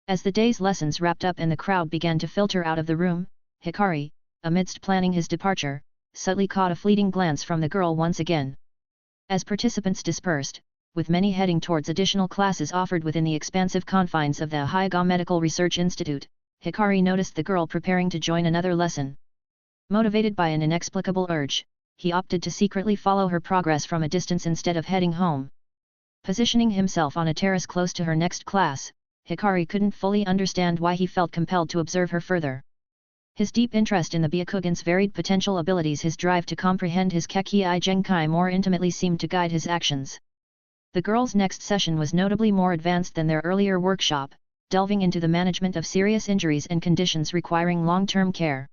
As the day's lessons wrapped up and the crowd began to filter out of the room, Hikari, amidst planning his departure, subtly caught a fleeting glance from the girl once again. As participants dispersed, with many heading towards additional classes offered within the expansive confines of the Hyuga Medical Research Institute, Hikari noticed the girl preparing to join another lesson. Motivated by an inexplicable urge, he opted to secretly follow her progress from a distance instead of heading home. Positioning himself on a terrace close to her next class, Hikari couldn't fully understand why he felt compelled to observe her further. His deep interest in the Byakugan's varied potential abilities, his drive to comprehend his Kekkei Genkai more intimately seemed to guide his actions. The girls' next session was notably more advanced than their earlier workshop, delving into the management of serious injuries and conditions requiring long-term care.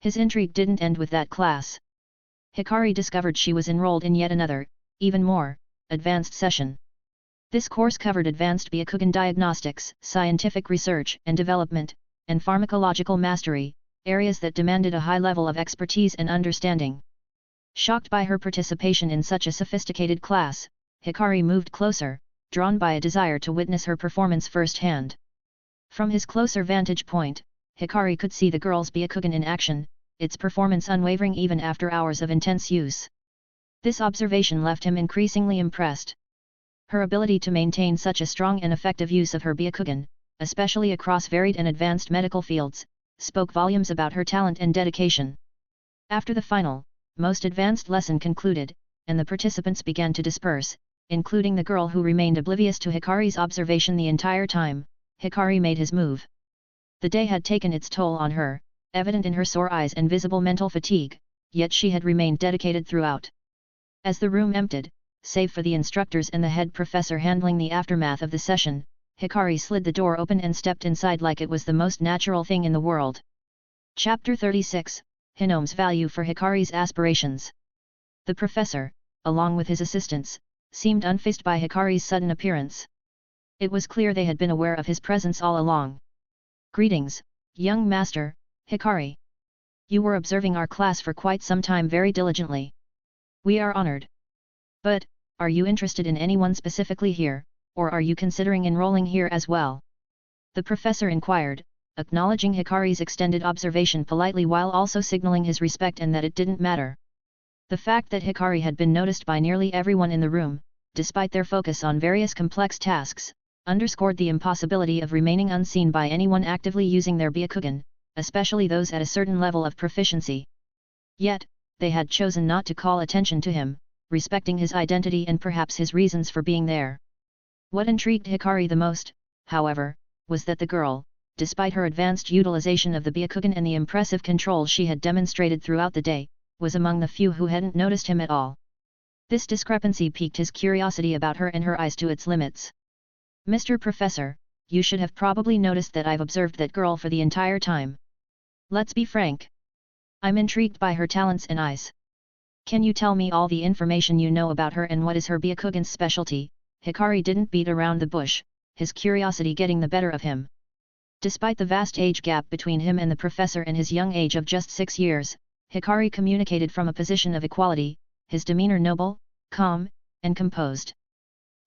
His intrigue didn't end with that class. Hikari discovered she was enrolled in yet another, even more, advanced session. This course covered advanced Byakugan diagnostics, scientific research and development, and pharmacological mastery, areas that demanded a high level of expertise and understanding. Shocked by her participation in such a sophisticated class, Hikari moved closer, drawn by a desire to witness her performance firsthand. From his closer vantage point, Hikari could see the girl's Byakugan in action, its performance unwavering even after hours of intense use. This observation left him increasingly impressed. Her ability to maintain such a strong and effective use of her Byakugan, especially across varied and advanced medical fields, spoke volumes about her talent and dedication. After the final, most advanced lesson concluded, and the participants began to disperse, including the girl who remained oblivious to Hikari's observation the entire time, Hikari made his move. The day had taken its toll on her, evident in her sore eyes and visible mental fatigue, yet she had remained dedicated throughout. As the room emptied, save for the instructors and the head professor handling the aftermath of the session, Hikari slid the door open and stepped inside like it was the most natural thing in the world. Chapter 36, Hinome's Value for Hikari's Aspirations. The professor, along with his assistants, seemed unfazed by Hikari's sudden appearance. It was clear they had been aware of his presence all along. "Greetings, young master, Hikari. You were observing our class for quite some time very diligently. We are honored. But, are you interested in anyone specifically here, or are you considering enrolling here as well?" the professor inquired, acknowledging Hikari's extended observation politely while also signaling his respect and that it didn't matter. The fact that Hikari had been noticed by nearly everyone in the room, despite their focus on various complex tasks, underscored the impossibility of remaining unseen by anyone actively using their Byakugan, especially those at a certain level of proficiency. Yet, they had chosen not to call attention to him, respecting his identity and perhaps his reasons for being there. What intrigued Hikari the most, however, was that the girl, despite her advanced utilization of the Byakugan and the impressive control she had demonstrated throughout the day, was among the few who hadn't noticed him at all. This discrepancy piqued his curiosity about her and her eyes to its limits. "Mr. Professor, you should have probably noticed that I've observed that girl for the entire time. Let's be frank. I'm intrigued by her talents and eyes. Can you tell me all the information you know about her and what is her Byakugan's specialty?" Hikari didn't beat around the bush, his curiosity getting the better of him. Despite the vast age gap between him and the professor and his young age of just 6 years, Hikari communicated from a position of equality, his demeanor noble, calm, and composed.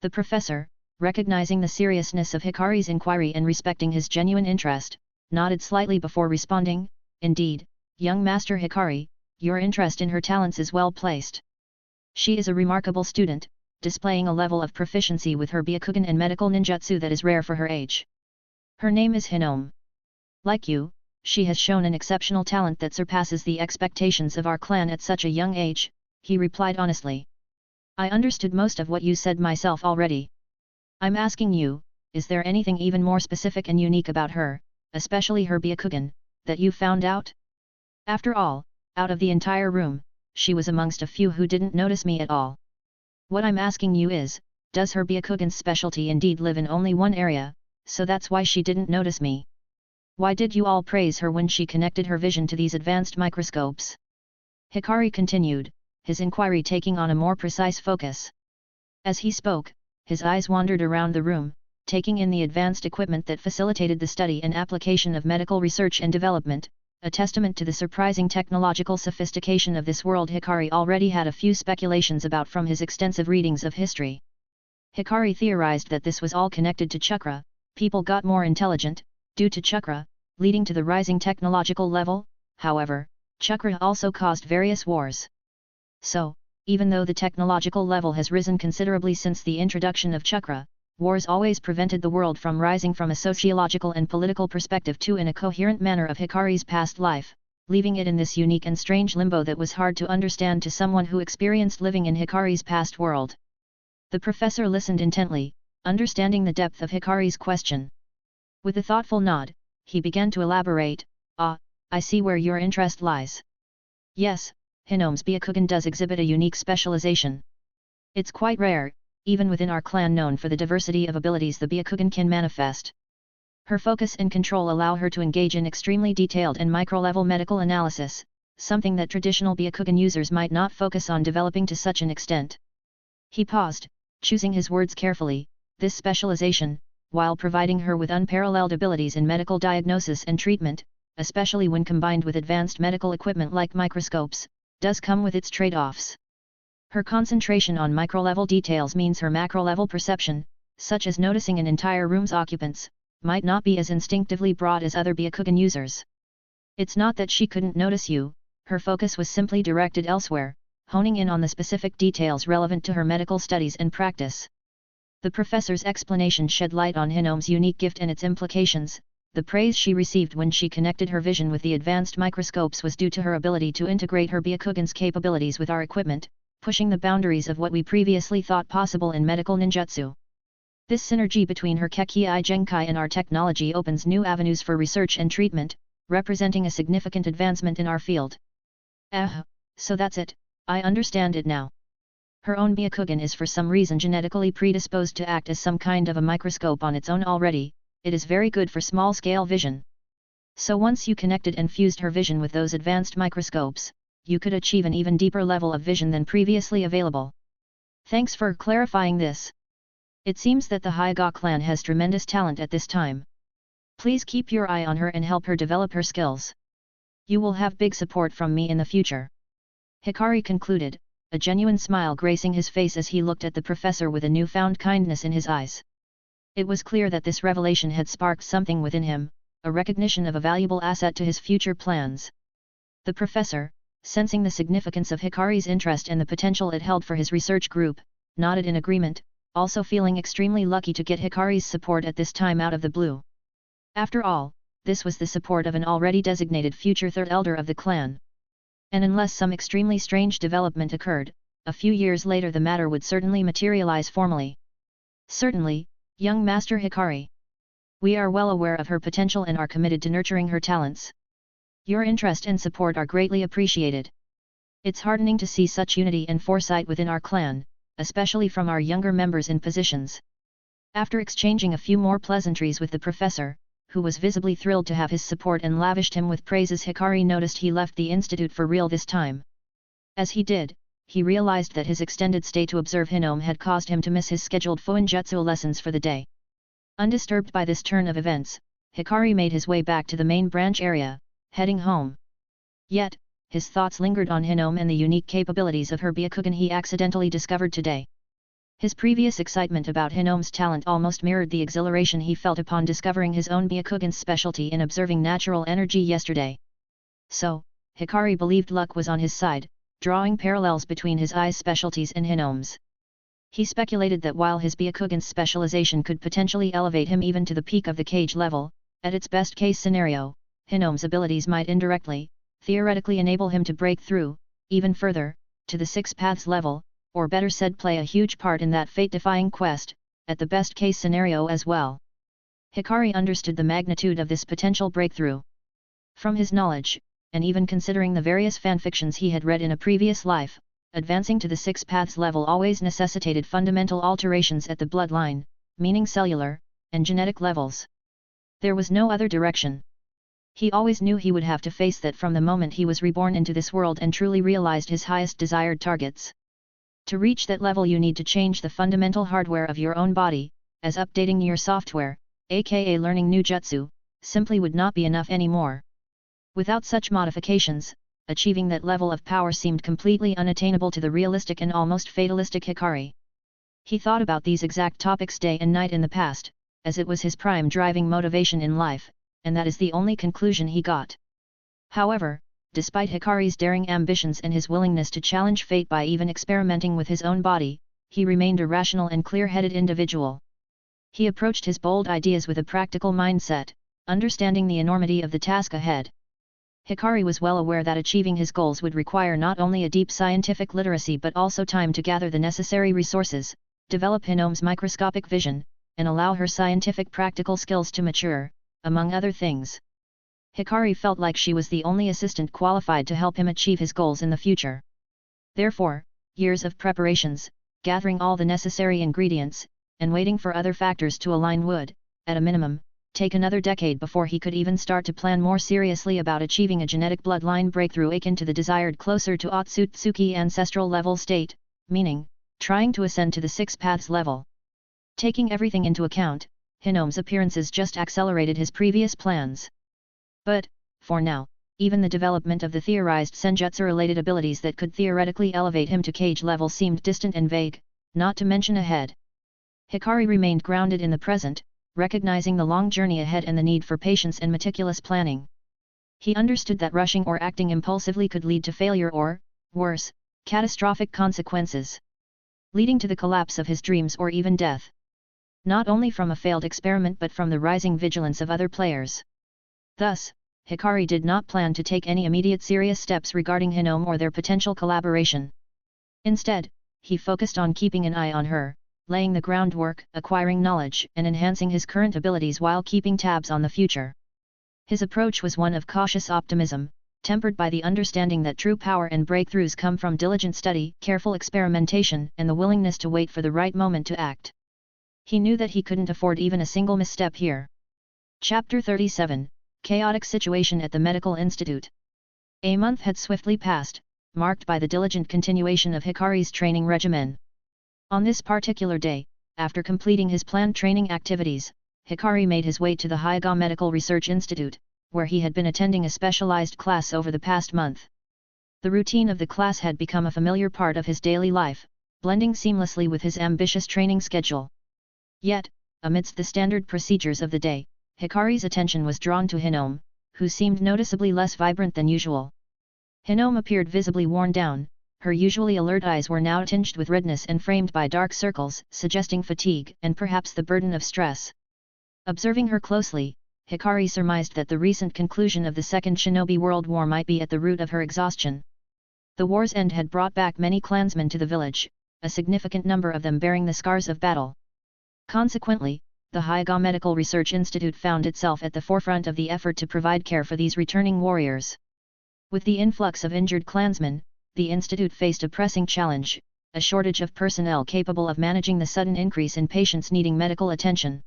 The professor, recognizing the seriousness of Hikari's inquiry and respecting his genuine interest, nodded slightly before responding, "Indeed, young Master Hikari, your interest in her talents is well placed. She is a remarkable student, displaying a level of proficiency with her Byakugan and medical ninjutsu that is rare for her age. Her name is Hinome. Like you, she has shown an exceptional talent that surpasses the expectations of our clan at such a young age," he replied honestly. "I understood most of what you said myself already. I'm asking you, is there anything even more specific and unique about her, especially her Byakugan, that you found out? After all, out of the entire room, she was amongst a few who didn't notice me at all. What I'm asking you is, does her Byakugan's specialty indeed live in only one area, so that's why she didn't notice me? Why did you all praise her when she connected her vision to these advanced microscopes?" Hikari continued, his inquiry taking on a more precise focus. As he spoke, his eyes wandered around the room, taking in the advanced equipment that facilitated the study and application of medical research and development, a testament to the surprising technological sophistication of this world Hikari already had a few speculations about from his extensive readings of history. Hikari theorized that this was all connected to chakra. People got more intelligent, due to chakra, leading to the rising technological level. However, chakra also caused various wars. So, even though the technological level has risen considerably since the introduction of chakra, wars always prevented the world from rising from a sociological and political perspective too. In a coherent manner of Hikari's past life, leaving it in this unique and strange limbo that was hard to understand to someone who experienced living in Hikari's past world. The professor listened intently, understanding the depth of Hikari's question. With a thoughtful nod, he began to elaborate. I see where your interest lies. Yes, Hinome's Byakugan does exhibit a unique specialization. It's quite rare, even within our clan known for the diversity of abilities the Byakugan can manifest. Her focus and control allow her to engage in extremely detailed and micro-level medical analysis, something that traditional Byakugan users might not focus on developing to such an extent. He paused, choosing his words carefully. This specialization, while providing her with unparalleled abilities in medical diagnosis and treatment, especially when combined with advanced medical equipment like microscopes, does come with its trade-offs. Her concentration on micro-level details means her macro-level perception, such as noticing an entire room's occupants, might not be as instinctively broad as other Byakugan users. It's not that she couldn't notice you, her focus was simply directed elsewhere, honing in on the specific details relevant to her medical studies and practice. The professor's explanation shed light on Hinome's unique gift and its implications. The praise she received when she connected her vision with the advanced microscopes was due to her ability to integrate her Byakugan's capabilities with our equipment, pushing the boundaries of what we previously thought possible in medical ninjutsu. This synergy between her Kekkei Genkai and our technology opens new avenues for research and treatment, representing a significant advancement in our field. So that's it, I understand it now. Her own Byakugan is for some reason genetically predisposed to act as some kind of a microscope on its own already. It is very good for small-scale vision. So once you connected and fused her vision with those advanced microscopes, you could achieve an even deeper level of vision than previously available. Thanks for clarifying this. It seems that the Hyuga clan has tremendous talent at this time. Please keep your eye on her and help her develop her skills. You will have big support from me in the future. Hikari concluded, a genuine smile gracing his face as he looked at the professor with a newfound kindness in his eyes. It was clear that this revelation had sparked something within him, a recognition of a valuable asset to his future plans. The professor, sensing the significance of Hikari's interest and the potential it held for his research group, nodded in agreement, also feeling extremely lucky to get Hikari's support at this time out of the blue. After all, this was the support of an already designated future third elder of the clan. And unless some extremely strange development occurred, a few years later the matter would certainly materialize formally. Certainly, young Master Hikari. We are well aware of her potential and are committed to nurturing her talents. Your interest and support are greatly appreciated. It's heartening to see such unity and foresight within our clan, especially from our younger members in positions. After exchanging a few more pleasantries with the professor, who was visibly thrilled to have his support and lavished him with praises, Hikari noticed he left the institute for real this time. As he did, he realized that his extended stay to observe Hinome had caused him to miss his scheduled Fuinjutsu lessons for the day. Undisturbed by this turn of events, Hikari made his way back to the main branch area, heading home. Yet, his thoughts lingered on Hinome and the unique capabilities of her Byakugan he accidentally discovered today. His previous excitement about Hinome's talent almost mirrored the exhilaration he felt upon discovering his own Byakugan's specialty in observing natural energy yesterday. So, Hikari believed luck was on his side, drawing parallels between his eyes' specialties and Hinome's. He speculated that while his Byakugan's specialization could potentially elevate him even to the peak of the cage level, at its best-case scenario, Hinome's abilities might indirectly, theoretically enable him to break through, even further, to the Six Paths level, or better said play a huge part in that fate-defying quest, at the best-case scenario as well. Hikari understood the magnitude of this potential breakthrough. From his knowledge, and even considering the various fanfictions he had read in a previous life, advancing to the Six Paths level always necessitated fundamental alterations at the bloodline, meaning cellular, and genetic levels. There was no other direction. He always knew he would have to face that from the moment he was reborn into this world and truly realized his highest desired targets. To reach that level you need to change the fundamental hardware of your own body, as updating your software, aka learning new jutsu, simply would not be enough anymore. Without such modifications, achieving that level of power seemed completely unattainable to the realistic and almost fatalistic Hikari. He thought about these exact topics day and night in the past, as it was his prime driving motivation in life, and that is the only conclusion he got. However, despite Hikari's daring ambitions and his willingness to challenge fate by even experimenting with his own body, he remained a rational and clear-headed individual. He approached his bold ideas with a practical mindset, understanding the enormity of the task ahead. Hikari was well aware that achieving his goals would require not only a deep scientific literacy but also time to gather the necessary resources, develop Hinome's microscopic vision, and allow her scientific practical skills to mature, among other things. Hikari felt like she was the only assistant qualified to help him achieve his goals in the future. Therefore, years of preparations, gathering all the necessary ingredients, and waiting for other factors to align would, at a minimum, take another decade before he could even start to plan more seriously about achieving a genetic bloodline breakthrough akin to the desired closer to Otsutsuki ancestral level state, meaning, trying to ascend to the Six Paths level. Taking everything into account, Hinome's appearances just accelerated his previous plans. But, for now, even the development of the theorized senjutsu-related abilities that could theoretically elevate him to cage level seemed distant and vague, not to mention ahead. Hikari remained grounded in the present, recognizing the long journey ahead and the need for patience and meticulous planning. He understood that rushing or acting impulsively could lead to failure or, worse, catastrophic consequences, leading to the collapse of his dreams or even death. Not only from a failed experiment but from the rising vigilance of other players. Thus, Hikari did not plan to take any immediate serious steps regarding Hinome or their potential collaboration. Instead, he focused on keeping an eye on her, laying the groundwork, acquiring knowledge, and enhancing his current abilities while keeping tabs on the future. His approach was one of cautious optimism, tempered by the understanding that true power and breakthroughs come from diligent study, careful experimentation, and the willingness to wait for the right moment to act. He knew that he couldn't afford even a single misstep here. Chapter 37 Chaotic Situation at the Medical Institute. A month had swiftly passed, marked by the diligent continuation of Hikari's training regimen. On this particular day, after completing his planned training activities, Hikari made his way to the Hyuga Medical Research Institute, where he had been attending a specialized class over the past month. The routine of the class had become a familiar part of his daily life, blending seamlessly with his ambitious training schedule. Yet, amidst the standard procedures of the day, Hikari's attention was drawn to Hinome, who seemed noticeably less vibrant than usual. Hinome appeared visibly worn down, her usually alert eyes were now tinged with redness and framed by dark circles, suggesting fatigue and perhaps the burden of stress. Observing her closely, Hikari surmised that the recent conclusion of the Second Shinobi World War might be at the root of her exhaustion. The war's end had brought back many clansmen to the village, a significant number of them bearing the scars of battle. Consequently, the Hyuga Medical Research Institute found itself at the forefront of the effort to provide care for these returning warriors. With the influx of injured clansmen, the institute faced a pressing challenge, a shortage of personnel capable of managing the sudden increase in patients needing medical attention.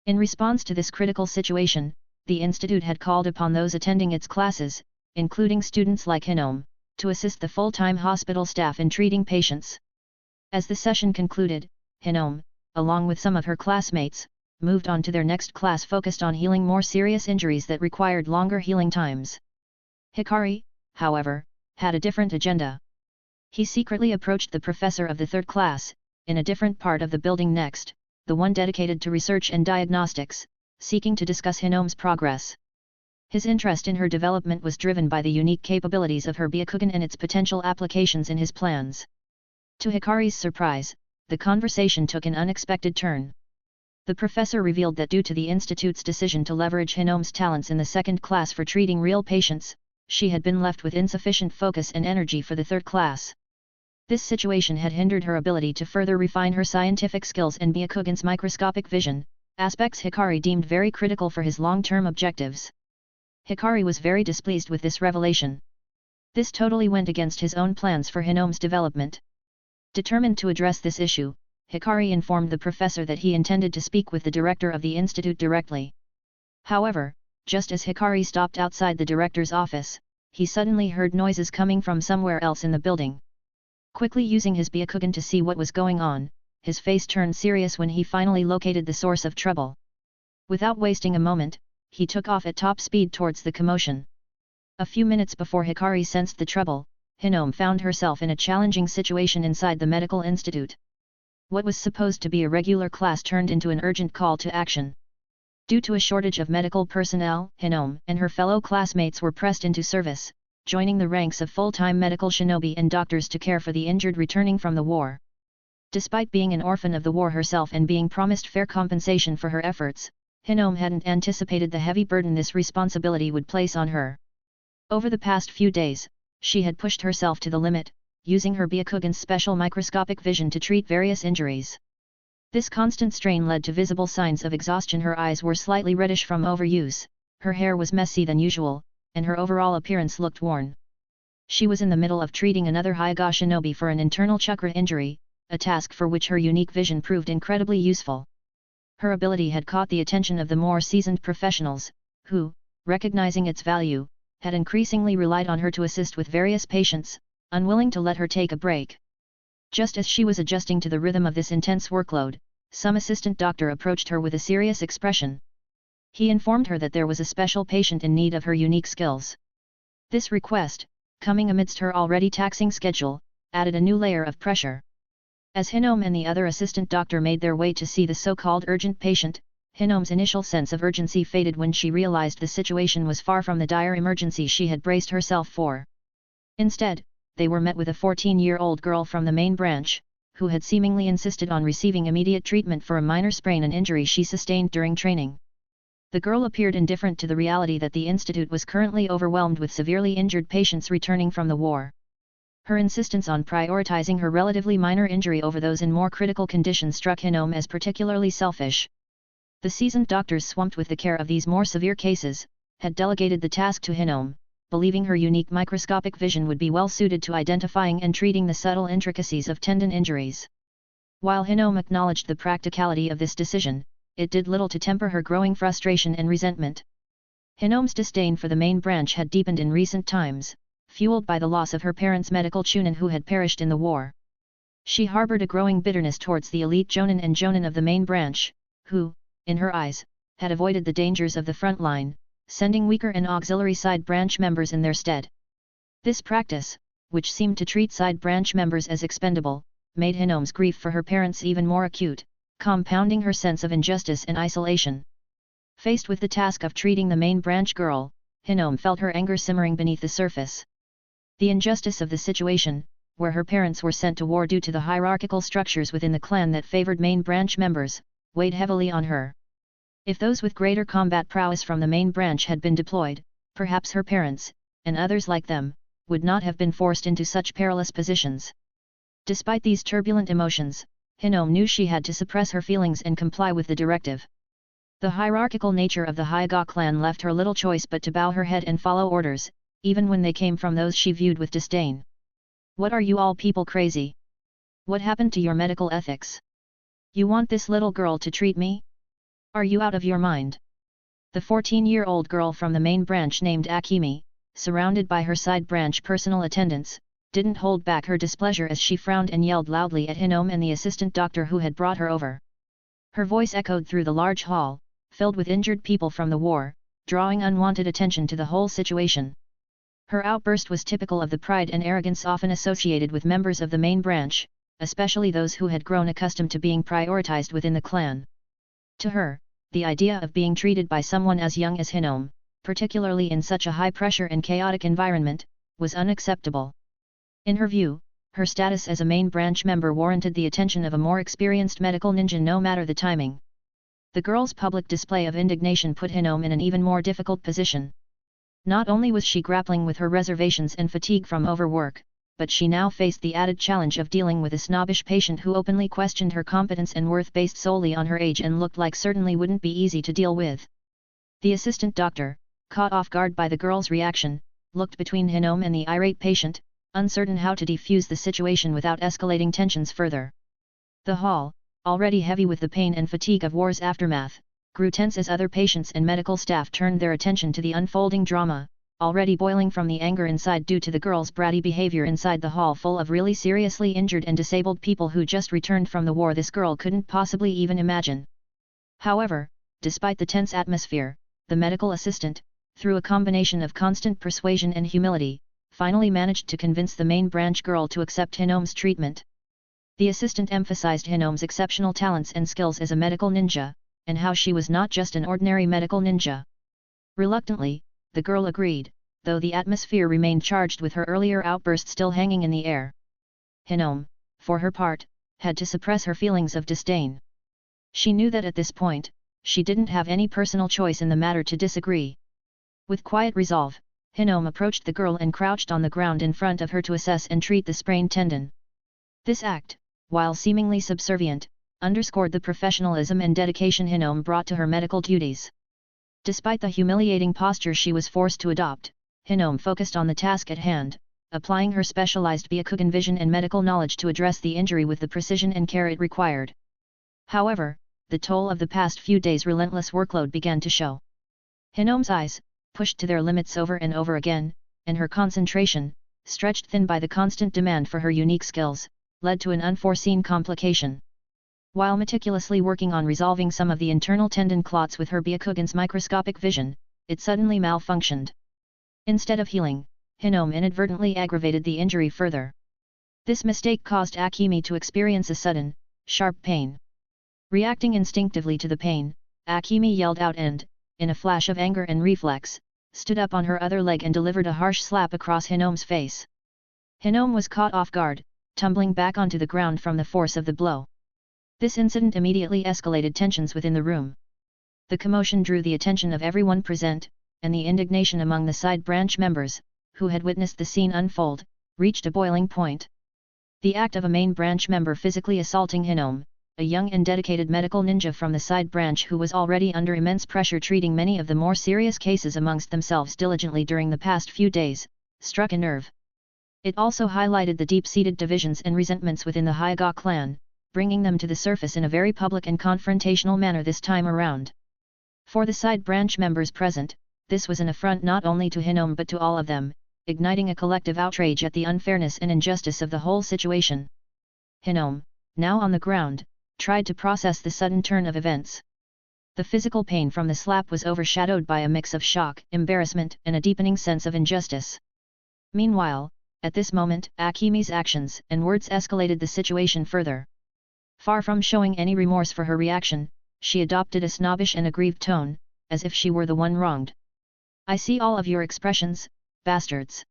In response to this critical situation, the institute had called upon those attending its classes, including students like Hinome, to assist the full-time hospital staff in treating patients. As the session concluded, Hinome, along with some of her classmates, moved on to their next class focused on healing more serious injuries that required longer healing times. Hikari, however, had a different agenda. He secretly approached the professor of the third class, in a different part of the building next, the one dedicated to research and diagnostics, seeking to discuss Hinome's progress. His interest in her development was driven by the unique capabilities of her Byakugan and its potential applications in his plans. To Hikari's surprise, the conversation took an unexpected turn. The professor revealed that due to the institute's decision to leverage Hinome's talents in the second class for treating real patients, she had been left with insufficient focus and energy for the third class. This situation had hindered her ability to further refine her scientific skills and Byakugan's microscopic vision, aspects Hikari deemed very critical for his long-term objectives. Hikari was very displeased with this revelation. This totally went against his own plans for Hinome's development. Determined to address this issue, Hikari informed the professor that he intended to speak with the director of the institute directly. However, just as Hikari stopped outside the director's office, he suddenly heard noises coming from somewhere else in the building. Quickly using his Byakugan to see what was going on, his face turned serious when he finally located the source of trouble. Without wasting a moment, he took off at top speed towards the commotion. A few minutes before Hikari sensed the trouble, Hinome found herself in a challenging situation inside the medical institute. What was supposed to be a regular class turned into an urgent call to action. Due to a shortage of medical personnel, Hinome and her fellow classmates were pressed into service, joining the ranks of full-time medical shinobi and doctors to care for the injured returning from the war. Despite being an orphan of the war herself and being promised fair compensation for her efforts, Hinome hadn't anticipated the heavy burden this responsibility would place on her. Over the past few days, she had pushed herself to the limit, using her Byakugan's special microscopic vision to treat various injuries. This constant strain led to visible signs of exhaustion. Her eyes were slightly reddish from overuse, her hair was messy than usual, and her overall appearance looked worn. She was in the middle of treating another Hyuga shinobi for an internal chakra injury, a task for which her unique vision proved incredibly useful. Her ability had caught the attention of the more seasoned professionals, who, recognizing its value, had increasingly relied on her to assist with various patients, unwilling to let her take a break. Just as she was adjusting to the rhythm of this intense workload, some assistant doctor approached her with a serious expression. He informed her that there was a special patient in need of her unique skills. This request, coming amidst her already taxing schedule, added a new layer of pressure. As Hinome and the other assistant doctor made their way to see the so-called urgent patient, Hinome's initial sense of urgency faded when she realized the situation was far from the dire emergency she had braced herself for. Instead, they were met with a 14-year-old girl from the main branch, who had seemingly insisted on receiving immediate treatment for a minor sprain and injury she sustained during training. The girl appeared indifferent to the reality that the institute was currently overwhelmed with severely injured patients returning from the war. Her insistence on prioritizing her relatively minor injury over those in more critical condition struck Hinome as particularly selfish. The seasoned doctors swamped with the care of these more severe cases, had delegated the task to Hinome, believing her unique microscopic vision would be well suited to identifying and treating the subtle intricacies of tendon injuries. While Hinome acknowledged the practicality of this decision, it did little to temper her growing frustration and resentment. Hinome's disdain for the main branch had deepened in recent times, fueled by the loss of her parents' medical chunin who had perished in the war. She harbored a growing bitterness towards the elite jonin and jonin of the main branch, who, in her eyes, had avoided the dangers of the front line, sending weaker and auxiliary side branch members in their stead. This practice, which seemed to treat side branch members as expendable, made Hinome's grief for her parents even more acute, compounding her sense of injustice and isolation. Faced with the task of treating the main branch girl, Hinome felt her anger simmering beneath the surface. The injustice of the situation, where her parents were sent to war due to the hierarchical structures within the clan that favored main branch members, weighed heavily on her. If those with greater combat prowess from the main branch had been deployed, perhaps her parents, and others like them, would not have been forced into such perilous positions. Despite these turbulent emotions, Hinome knew she had to suppress her feelings and comply with the directive. The hierarchical nature of the Hyuga clan left her little choice but to bow her head and follow orders, even when they came from those she viewed with disdain. "What are you all people crazy? What happened to your medical ethics? You want this little girl to treat me? Are you out of your mind?" The 14-year-old girl from the main branch named Akemi, surrounded by her side branch personal attendants, didn't hold back her displeasure as she frowned and yelled loudly at Hinome and the assistant doctor who had brought her over. Her voice echoed through the large hall, filled with injured people from the war, drawing unwanted attention to the whole situation. Her outburst was typical of the pride and arrogance often associated with members of the main branch, especially those who had grown accustomed to being prioritized within the clan. To her, the idea of being treated by someone as young as Hinome, particularly in such a high-pressure and chaotic environment, was unacceptable. In her view, her status as a main branch member warranted the attention of a more experienced medical ninja no matter the timing. The girl's public display of indignation put Hinome in an even more difficult position. Not only was she grappling with her reservations and fatigue from overwork, but she now faced the added challenge of dealing with a snobbish patient who openly questioned her competence and worth based solely on her age and looked like certainly wouldn't be easy to deal with. The assistant doctor, caught off guard by the girl's reaction, looked between Hinome and the irate patient, uncertain how to defuse the situation without escalating tensions further. The hall, already heavy with the pain and fatigue of war's aftermath, grew tense as other patients and medical staff turned their attention to the unfolding drama, already boiling from the anger inside due to the girl's bratty behavior inside the hall full of really seriously injured and disabled people who just returned from the war this girl couldn't possibly even imagine. However, despite the tense atmosphere, the medical assistant, through a combination of constant persuasion and humility, finally managed to convince the main branch girl to accept Hinome's treatment. The assistant emphasized Hinome's exceptional talents and skills as a medical ninja, and how she was not just an ordinary medical ninja. Reluctantly, the girl agreed, though the atmosphere remained charged with her earlier outburst still hanging in the air. Hinome, for her part, had to suppress her feelings of disdain. She knew that at this point, she didn't have any personal choice in the matter to disagree. With quiet resolve, Hinome approached the girl and crouched on the ground in front of her to assess and treat the sprained tendon. This act, while seemingly subservient, underscored the professionalism and dedication Hinome brought to her medical duties. Despite the humiliating posture she was forced to adopt, Hinome focused on the task at hand, applying her specialized Byakugan vision and medical knowledge to address the injury with the precision and care it required. However, the toll of the past few days' relentless workload began to show. Hinome's eyes, pushed to their limits over and over again, and her concentration, stretched thin by the constant demand for her unique skills, led to an unforeseen complication. While meticulously working on resolving some of the internal tendon clots with her Byakugan's microscopic vision, it suddenly malfunctioned. Instead of healing, Hinome inadvertently aggravated the injury further. This mistake caused Akemi to experience a sudden, sharp pain. Reacting instinctively to the pain, Akemi yelled out and, in a flash of anger and reflex, stood up on her other leg and delivered a harsh slap across Hinome's face. Hinome was caught off guard, tumbling back onto the ground from the force of the blow. This incident immediately escalated tensions within the room. The commotion drew the attention of everyone present, and the indignation among the side branch members, who had witnessed the scene unfold, reached a boiling point. The act of a main branch member physically assaulting Hinome, a young and dedicated medical ninja from the side branch who was already under immense pressure treating many of the more serious cases amongst themselves diligently during the past few days, struck a nerve. It also highlighted the deep-seated divisions and resentments within the Hyuga clan, bringing them to the surface in a very public and confrontational manner this time around. For the side branch members present, this was an affront not only to Hinome but to all of them, igniting a collective outrage at the unfairness and injustice of the whole situation. Hinome, now on the ground, tried to process the sudden turn of events. The physical pain from the slap was overshadowed by a mix of shock, embarrassment, and a deepening sense of injustice. Meanwhile, at this moment, Akemi's actions and words escalated the situation further. Far from showing any remorse for her reaction, she adopted a snobbish and aggrieved tone, as if she were the one wronged. "I see all of your expressions, bastards.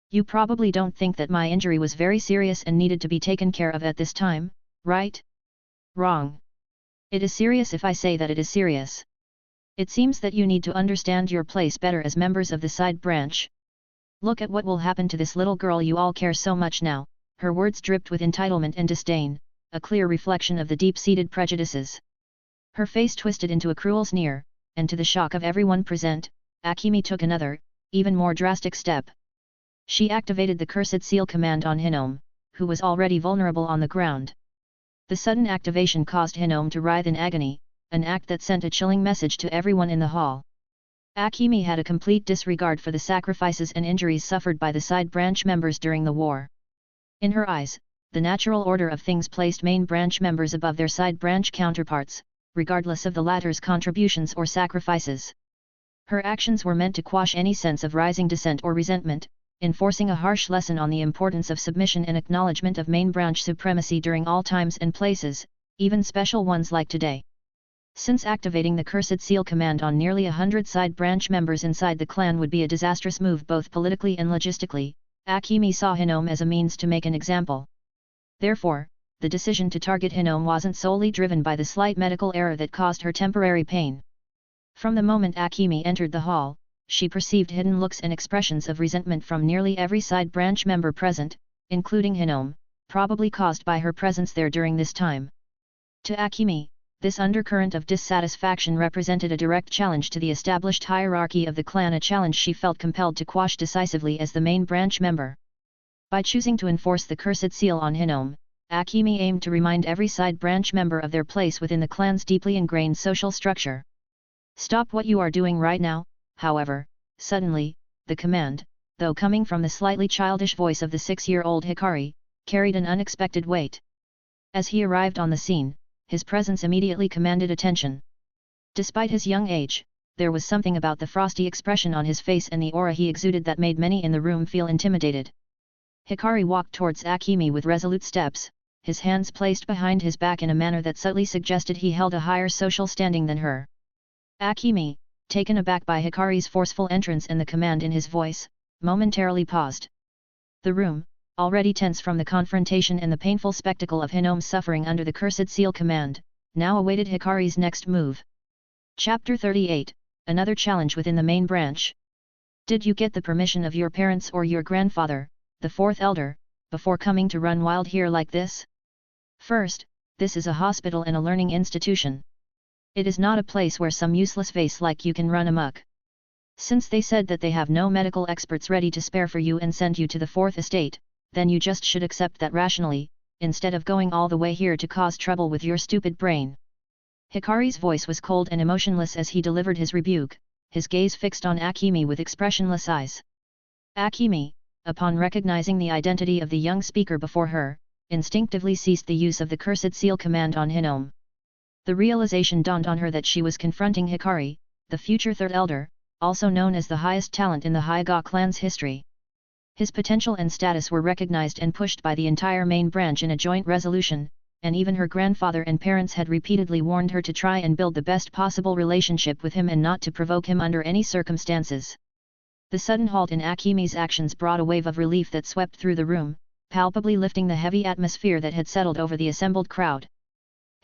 You probably don't think that my injury was very serious and needed to be taken care of at this time, right? Wrong. It is serious if I say that it is serious. It seems that you need to understand your place better as members of the side branch. Look at what will happen to this little girl you all care so much now." Her words dripped with entitlement and disdain, a clear reflection of the deep-seated prejudices. Her face twisted into a cruel sneer, and to the shock of everyone present, Akemi took another, even more drastic step. She activated the cursed seal command on Hinome, who was already vulnerable on the ground. The sudden activation caused Hinome to writhe in agony, an act that sent a chilling message to everyone in the hall. Akemi had a complete disregard for the sacrifices and injuries suffered by the side branch members during the war. In her eyes, the natural order of things placed main branch members above their side branch counterparts, regardless of the latter's contributions or sacrifices. Her actions were meant to quash any sense of rising dissent or resentment, enforcing a harsh lesson on the importance of submission and acknowledgement of main branch supremacy during all times and places, even special ones like today. Since activating the cursed seal command on nearly 100 side branch members inside the clan would be a disastrous move both politically and logistically, Akemi saw Hinome as a means to make an example. Therefore, the decision to target Hinome wasn't solely driven by the slight medical error that caused her temporary pain. From the moment Akemi entered the hall, she perceived hidden looks and expressions of resentment from nearly every side branch member present, including Hinome, probably caused by her presence there during this time. To Akemi, this undercurrent of dissatisfaction represented a direct challenge to the established hierarchy of the clan, a challenge she felt compelled to quash decisively as the main branch member. By choosing to enforce the cursed seal on Hinome, Akemi aimed to remind every side branch member of their place within the clan's deeply ingrained social structure. "Stop what you are doing right now." However, suddenly, the command, though coming from the slightly childish voice of the 6-year-old Hikari, carried an unexpected weight. As he arrived on the scene, his presence immediately commanded attention. Despite his young age, there was something about the frosty expression on his face and the aura he exuded that made many in the room feel intimidated. Hikari walked towards Akemi with resolute steps, his hands placed behind his back in a manner that subtly suggested he held a higher social standing than her. Akemi, taken aback by Hikari's forceful entrance and the command in his voice, momentarily paused. The room, already tense from the confrontation and the painful spectacle of Hinome suffering under the cursed seal command, now awaited Hikari's next move. Chapter 38, Another Challenge within the main branch. Did you get the permission of your parents or your grandfather, the fourth elder, before coming to run wild here like this? First, this is a hospital and a learning institution. It is not a place where some useless vase like you can run amok. Since they said that they have no medical experts ready to spare for you and send you to the fourth estate, then you just should accept that rationally, instead of going all the way here to cause trouble with your stupid brain. Hikari's voice was cold and emotionless as he delivered his rebuke, his gaze fixed on Akemi with expressionless eyes. Akemi, upon recognizing the identity of the young speaker before her, instinctively ceased the use of the cursed seal command on Hinome. The realization dawned on her that she was confronting Hikari, the future third elder, also known as the highest talent in the Hyuga clan's history. His potential and status were recognized and pushed by the entire main branch in a joint resolution, and even her grandfather and parents had repeatedly warned her to try and build the best possible relationship with him and not to provoke him under any circumstances. The sudden halt in Akemi's actions brought a wave of relief that swept through the room, palpably lifting the heavy atmosphere that had settled over the assembled crowd.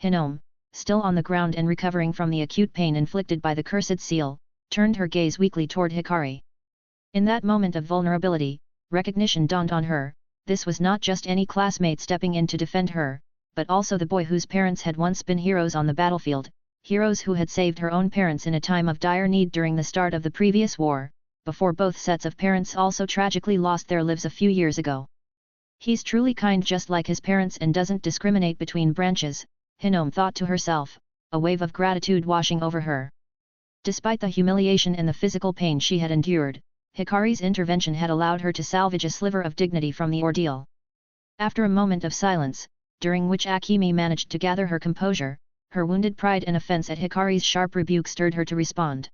Hinome, still on the ground and recovering from the acute pain inflicted by the cursed seal, turned her gaze weakly toward Hikari. In that moment of vulnerability, recognition dawned on her. This was not just any classmate stepping in to defend her, but also the boy whose parents had once been heroes on the battlefield, heroes who had saved her own parents in a time of dire need during the start of the previous war, before both sets of parents also tragically lost their lives a few years ago. He's truly kind just like his parents and doesn't discriminate between branches, Hinome thought to herself, a wave of gratitude washing over her. Despite the humiliation and the physical pain she had endured, Hikari's intervention had allowed her to salvage a sliver of dignity from the ordeal. After a moment of silence, during which Akemi managed to gather her composure, her wounded pride and offense at Hikari's sharp rebuke stirred her to respond.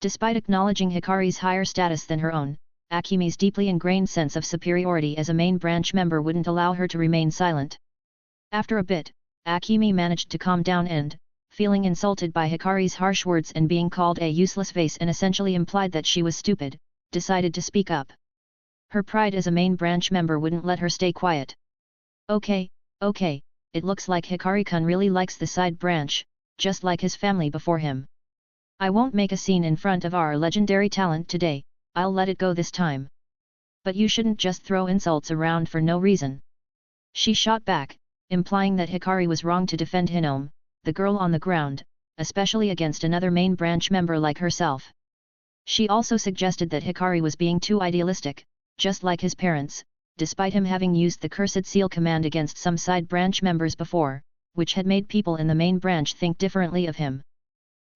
Despite acknowledging Hikari's higher status than her own, Akemi's deeply ingrained sense of superiority as a main branch member wouldn't allow her to remain silent. After a bit, Akemi managed to calm down and, feeling insulted by Hikari's harsh words and being called a useless vase and essentially implied that she was stupid, decided to speak up. Her pride as a main branch member wouldn't let her stay quiet. Okay, it looks like Hikari-kun really likes the side branch, just like his family before him. I won't make a scene in front of our legendary talent today, I'll let it go this time. But you shouldn't just throw insults around for no reason. She shot back, implying that Hikari was wrong to defend Hinome, the girl on the ground, especially against another main branch member like herself. She also suggested that Hikari was being too idealistic, just like his parents, despite him having used the cursed seal command against some side branch members before, which had made people in the main branch think differently of him.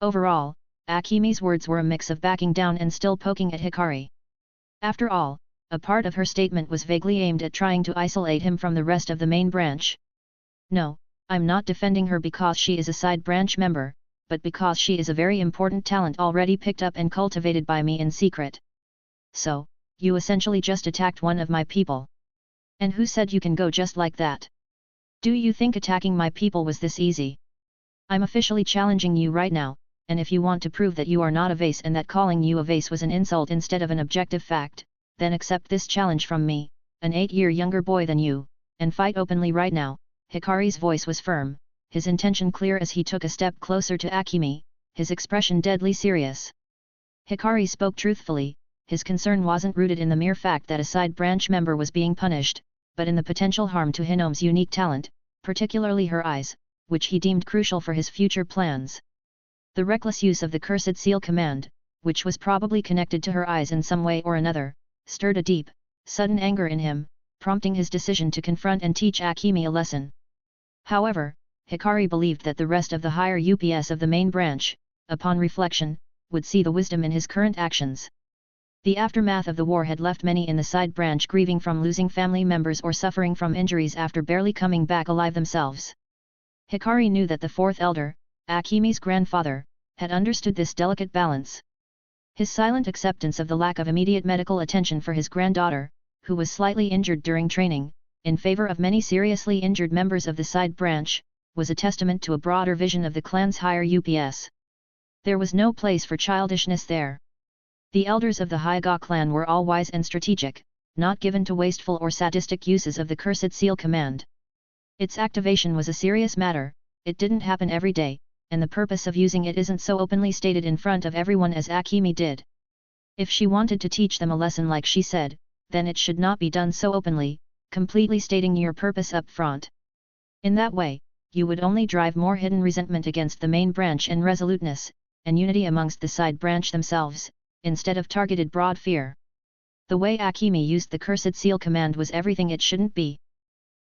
Overall, Akemi's words were a mix of backing down and still poking at Hikari. After all, a part of her statement was vaguely aimed at trying to isolate him from the rest of the main branch. No, I'm not defending her because she is a side branch member, but because she is a very important talent already picked up and cultivated by me in secret. So, you essentially just attacked one of my people. And who said you can go just like that? Do you think attacking my people was this easy? I'm officially challenging you right now, and if you want to prove that you are not a vase and that calling you a vase was an insult instead of an objective fact, then accept this challenge from me, an 8-year younger boy than you, and fight openly right now. Hikari's voice was firm, his intention clear as he took a step closer to Akemi, his expression deadly serious. Hikari spoke truthfully, his concern wasn't rooted in the mere fact that a side branch member was being punished, but in the potential harm to Hinome's unique talent, particularly her eyes, which he deemed crucial for his future plans. The reckless use of the cursed seal command, which was probably connected to her eyes in some way or another, stirred a deep, sudden anger in him, prompting his decision to confront and teach Akemi a lesson. However, Hikari believed that the rest of the higher UPS of the main branch, upon reflection, would see the wisdom in his current actions. The aftermath of the war had left many in the side branch grieving from losing family members or suffering from injuries after barely coming back alive themselves. Hikari knew that the fourth elder, Akemi's grandfather, had understood this delicate balance. His silent acceptance of the lack of immediate medical attention for his granddaughter, who was slightly injured during training, in favor of many seriously injured members of the side branch, was a testament to a broader vision of the clan's higher UPS. There was no place for childishness there. The elders of the Hyuga clan were all wise and strategic, not given to wasteful or sadistic uses of the cursed seal command. Its activation was a serious matter, it didn't happen every day, and the purpose of using it isn't so openly stated in front of everyone as Akemi did. If she wanted to teach them a lesson like she said, then it should not be done so openly, completely stating your purpose up front. In that way, you would only drive more hidden resentment against the main branch and resoluteness, and unity amongst the side branch themselves, instead of targeted broad fear. The way Akemi used the cursed seal command was everything it shouldn't be.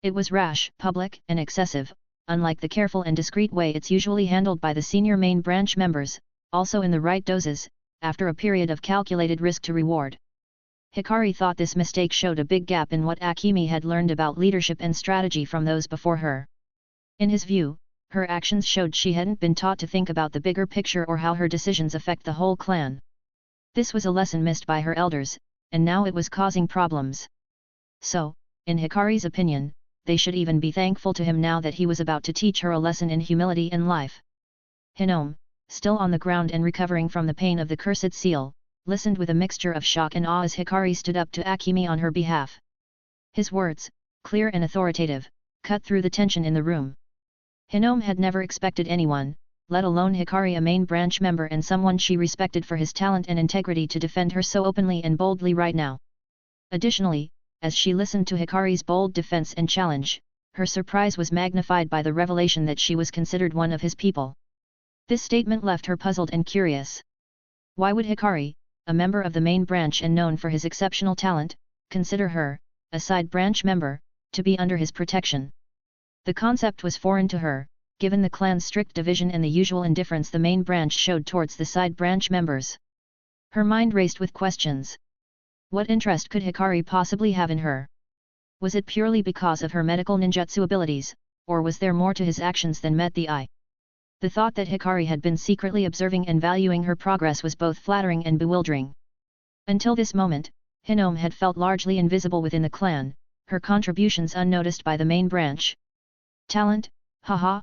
It was rash, public, and excessive, unlike the careful and discreet way it's usually handled by the senior main branch members, also in the right doses, after a period of calculated risk to reward. Hikari thought this mistake showed a big gap in what Akemi had learned about leadership and strategy from those before her. In his view, her actions showed she hadn't been taught to think about the bigger picture or how her decisions affect the whole clan. This was a lesson missed by her elders, and now it was causing problems. So, in Hikari's opinion, they should even be thankful to him now that he was about to teach her a lesson in humility in life. Hinome, still on the ground and recovering from the pain of the cursed seal, listened with a mixture of shock and awe as Hikari stood up to Akemi on her behalf. His words, clear and authoritative, cut through the tension in the room. Hinome had never expected anyone, let alone Hikari, a main branch member and someone she respected for his talent and integrity, to defend her so openly and boldly right now. Additionally, as she listened to Hikari's bold defense and challenge, her surprise was magnified by the revelation that she was considered one of his people. This statement left her puzzled and curious. Why would Hikari, a member of the main branch and known for his exceptional talent, consider her, a side branch member, to be under his protection? The concept was foreign to her, given the clan's strict division and the usual indifference the main branch showed towards the side branch members. Her mind raced with questions. What interest could Hikari possibly have in her? Was it purely because of her medical ninjutsu abilities, or was there more to his actions than met the eye? The thought that Hikari had been secretly observing and valuing her progress was both flattering and bewildering. Until this moment, Hinome had felt largely invisible within the clan, her contributions unnoticed by the main branch. Talent? Haha!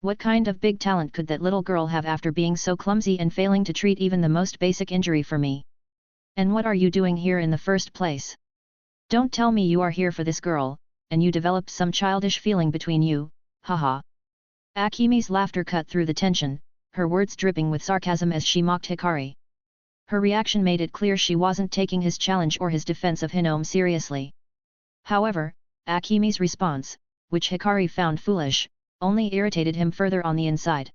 What kind of big talent could that little girl have after being so clumsy and failing to treat even the most basic injury for me? And what are you doing here in the first place? Don't tell me you are here for this girl, and you developed some childish feeling between you, haha. Akemi's laughter cut through the tension, her words dripping with sarcasm as she mocked Hikari. Her reaction made it clear she wasn't taking his challenge or his defense of Hinome seriously. However, Akemi's response, which Hikari found foolish, only irritated him further on the inside.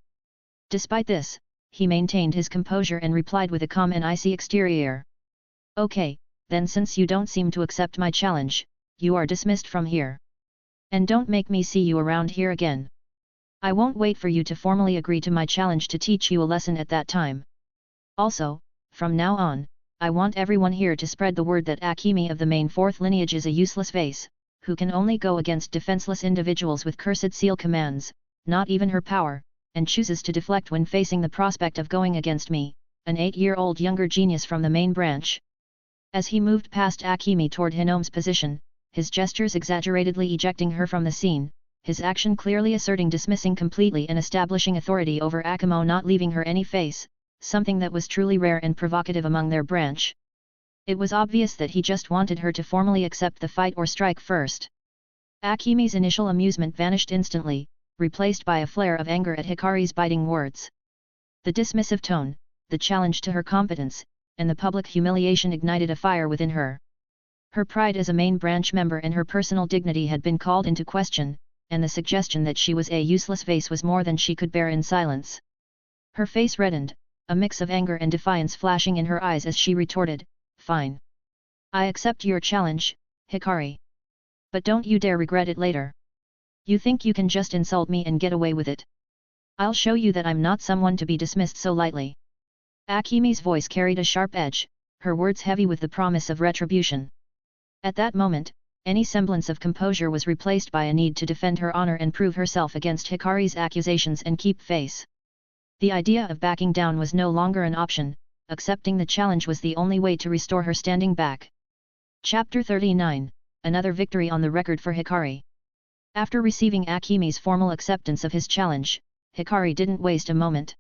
Despite this, he maintained his composure and replied with a calm and icy exterior. Okay, then since you don't seem to accept my challenge, you are dismissed from here. And don't make me see you around here again. I won't wait for you to formally agree to my challenge to teach you a lesson at that time. Also, from now on, I want everyone here to spread the word that Akemi of the main fourth lineage is a useless vase, who can only go against defenseless individuals with cursed seal commands, not even her power, and chooses to deflect when facing the prospect of going against me, an 8-year-old younger genius from the main branch. As he moved past Akemi toward Hinome's position, his gestures exaggeratedly ejecting her from the scene, his action clearly asserting dismissing completely and establishing authority over Akemo, not leaving her any face, something that was truly rare and provocative among their branch. It was obvious that he just wanted her to formally accept the fight or strike first. Akemi's initial amusement vanished instantly, replaced by a flare of anger at Hikari's biting words. The dismissive tone, the challenge to her competence, and the public humiliation ignited a fire within her. Her pride as a main branch member and her personal dignity had been called into question, and the suggestion that she was a useless vase was more than she could bear in silence. Her face reddened, a mix of anger and defiance flashing in her eyes as she retorted, "Fine. I accept your challenge, Hikari. But don't you dare regret it later. You think you can just insult me and get away with it? I'll show you that I'm not someone to be dismissed so lightly." Akemi's voice carried a sharp edge, her words heavy with the promise of retribution. At that moment, any semblance of composure was replaced by a need to defend her honor and prove herself against Hikari's accusations and keep face. The idea of backing down was no longer an option, accepting the challenge was the only way to restore her standing back. Chapter 39, Another victory on the record for Hikari. After receiving Akemi's formal acceptance of his challenge, Hikari didn't waste a moment.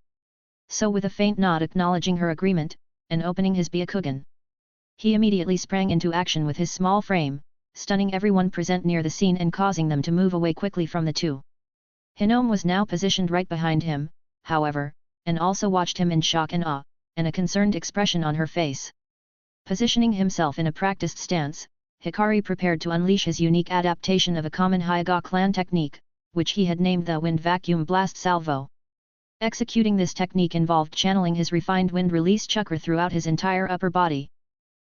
So with a faint nod acknowledging her agreement, and opening his Byakugan, he immediately sprang into action with his small frame, stunning everyone present near the scene and causing them to move away quickly from the two. Hinome was now positioned right behind him, however, and also watched him in shock and awe, and a concerned expression on her face. Positioning himself in a practiced stance, Hikari prepared to unleash his unique adaptation of a common Hyuga clan technique, which he had named the Wind Vacuum Blast Salvo. Executing this technique involved channeling his refined wind release chakra throughout his entire upper body.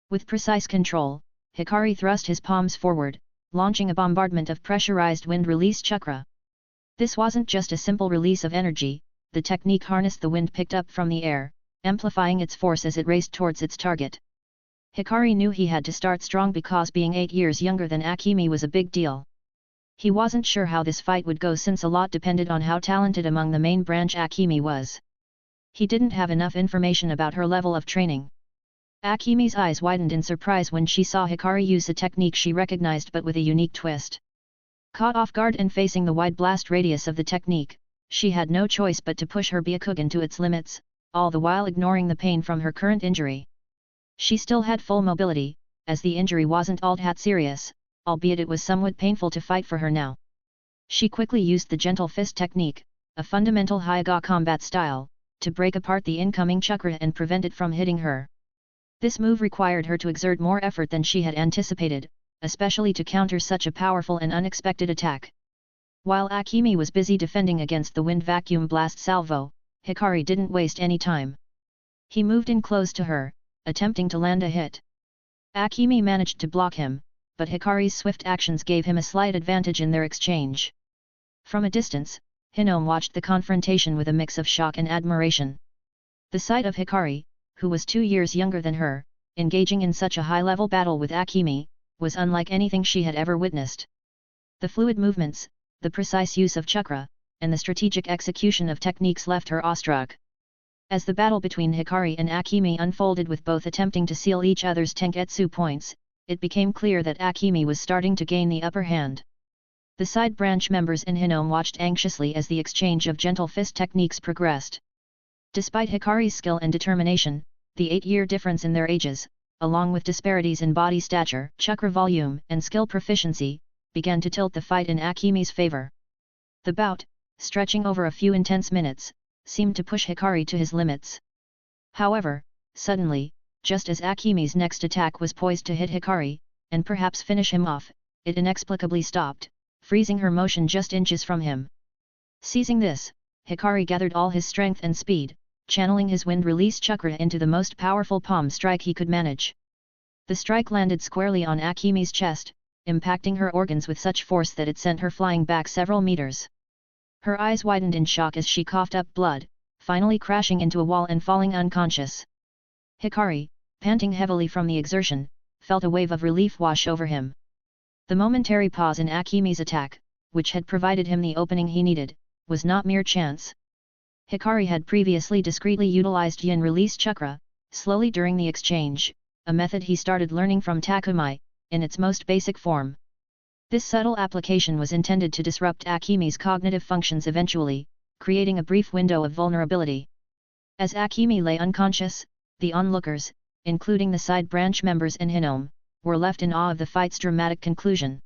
With precise control, Hikari thrust his palms forward, launching a bombardment of pressurized wind release chakra. This wasn't just a simple release of energy, the technique harnessed the wind picked up from the air, amplifying its force as it raced towards its target. Hikari knew he had to start strong because being 8 years younger than Akemi was a big deal. He wasn't sure how this fight would go since a lot depended on how talented among the main branch Akemi was. He didn't have enough information about her level of training. Akemi's eyes widened in surprise when she saw Hikari use a technique she recognized but with a unique twist. Caught off guard and facing the wide blast radius of the technique, she had no choice but to push her Byakugan to its limits, all the while ignoring the pain from her current injury. She still had full mobility, as the injury wasn't all that serious, albeit it was somewhat painful to fight for her now. She quickly used the gentle fist technique, a fundamental Hyuga combat style, to break apart the incoming chakra and prevent it from hitting her. This move required her to exert more effort than she had anticipated, especially to counter such a powerful and unexpected attack. While Akemi was busy defending against the wind vacuum blast salvo, Hikari didn't waste any time. He moved in close to her, attempting to land a hit. Akemi managed to block him, but Hikari's swift actions gave him a slight advantage in their exchange. From a distance, Hinome watched the confrontation with a mix of shock and admiration. The sight of Hikari, who was 2 years younger than her, engaging in such a high-level battle with Akemi, was unlike anything she had ever witnessed. The fluid movements, the precise use of chakra, and the strategic execution of techniques left her awestruck. As the battle between Hikari and Akemi unfolded with both attempting to seal each other's tenketsu points, it became clear that Akemi was starting to gain the upper hand. The side branch members in Hinome watched anxiously as the exchange of gentle fist techniques progressed. Despite Hikari's skill and determination, the 8-year difference in their ages, along with disparities in body stature, chakra volume, and skill proficiency, began to tilt the fight in Akemi's favor. The bout, stretching over a few intense minutes, seemed to push Hikari to his limits. However, suddenly, just as Akemi's next attack was poised to hit Hikari, and perhaps finish him off, it inexplicably stopped, freezing her motion just inches from him. Seizing this, Hikari gathered all his strength and speed, channeling his wind release chakra into the most powerful palm strike he could manage. The strike landed squarely on Akemi's chest, impacting her organs with such force that it sent her flying back several meters. Her eyes widened in shock as she coughed up blood, finally crashing into a wall and falling unconscious. Hikari, panting heavily from the exertion, felt a wave of relief wash over him. The momentary pause in Akemi's attack, which had provided him the opening he needed, was not mere chance. Hikari had previously discreetly utilized yin release chakra, slowly during the exchange, a method he started learning from Takumai, in its most basic form. This subtle application was intended to disrupt Akemi's cognitive functions eventually, creating a brief window of vulnerability. As Akemi lay unconscious, the onlookers, including the side branch members in Hinome, were left in awe of the fight's dramatic conclusion.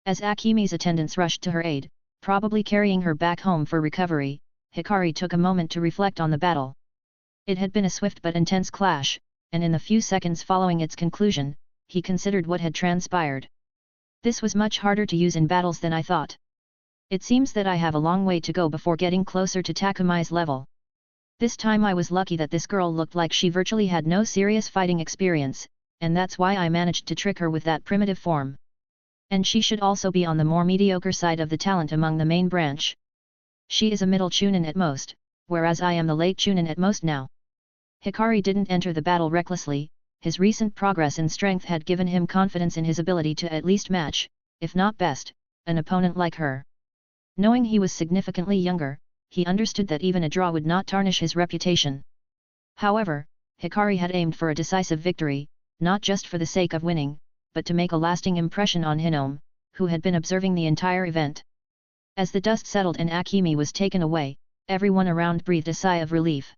As Akemi's attendants rushed to her aid, probably carrying her back home for recovery, Hikari took a moment to reflect on the battle. It had been a swift but intense clash, and in the few seconds following its conclusion, he considered what had transpired. This was much harder to use in battles than I thought. It seems that I have a long way to go before getting closer to Takumai's level. This time I was lucky that this girl looked like she virtually had no serious fighting experience, and that's why I managed to trick her with that primitive form. And she should also be on the more mediocre side of the talent among the main branch. She is a middle chunin at most, whereas I am the late chunin at most now. Hikari didn't enter the battle recklessly. His recent progress in strength had given him confidence in his ability to at least match, if not best, an opponent like her. Knowing he was significantly younger, he understood that even a draw would not tarnish his reputation. However, Hikari had aimed for a decisive victory, not just for the sake of winning, but to make a lasting impression on Hinome, who had been observing the entire event. As the dust settled and Akemi was taken away, everyone around breathed a sigh of relief.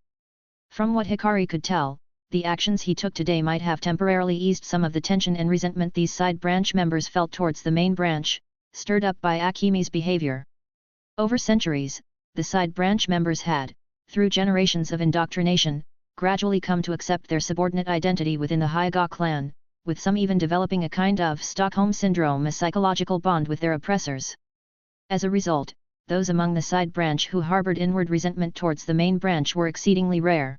From what Hikari could tell, the actions he took today might have temporarily eased some of the tension and resentment these side branch members felt towards the main branch, stirred up by Akemi's behavior. Over centuries, the side branch members had, through generations of indoctrination, gradually come to accept their subordinate identity within the Hyuga clan, with some even developing a kind of Stockholm Syndrome, a psychological bond with their oppressors. As a result, those among the side branch who harbored inward resentment towards the main branch were exceedingly rare.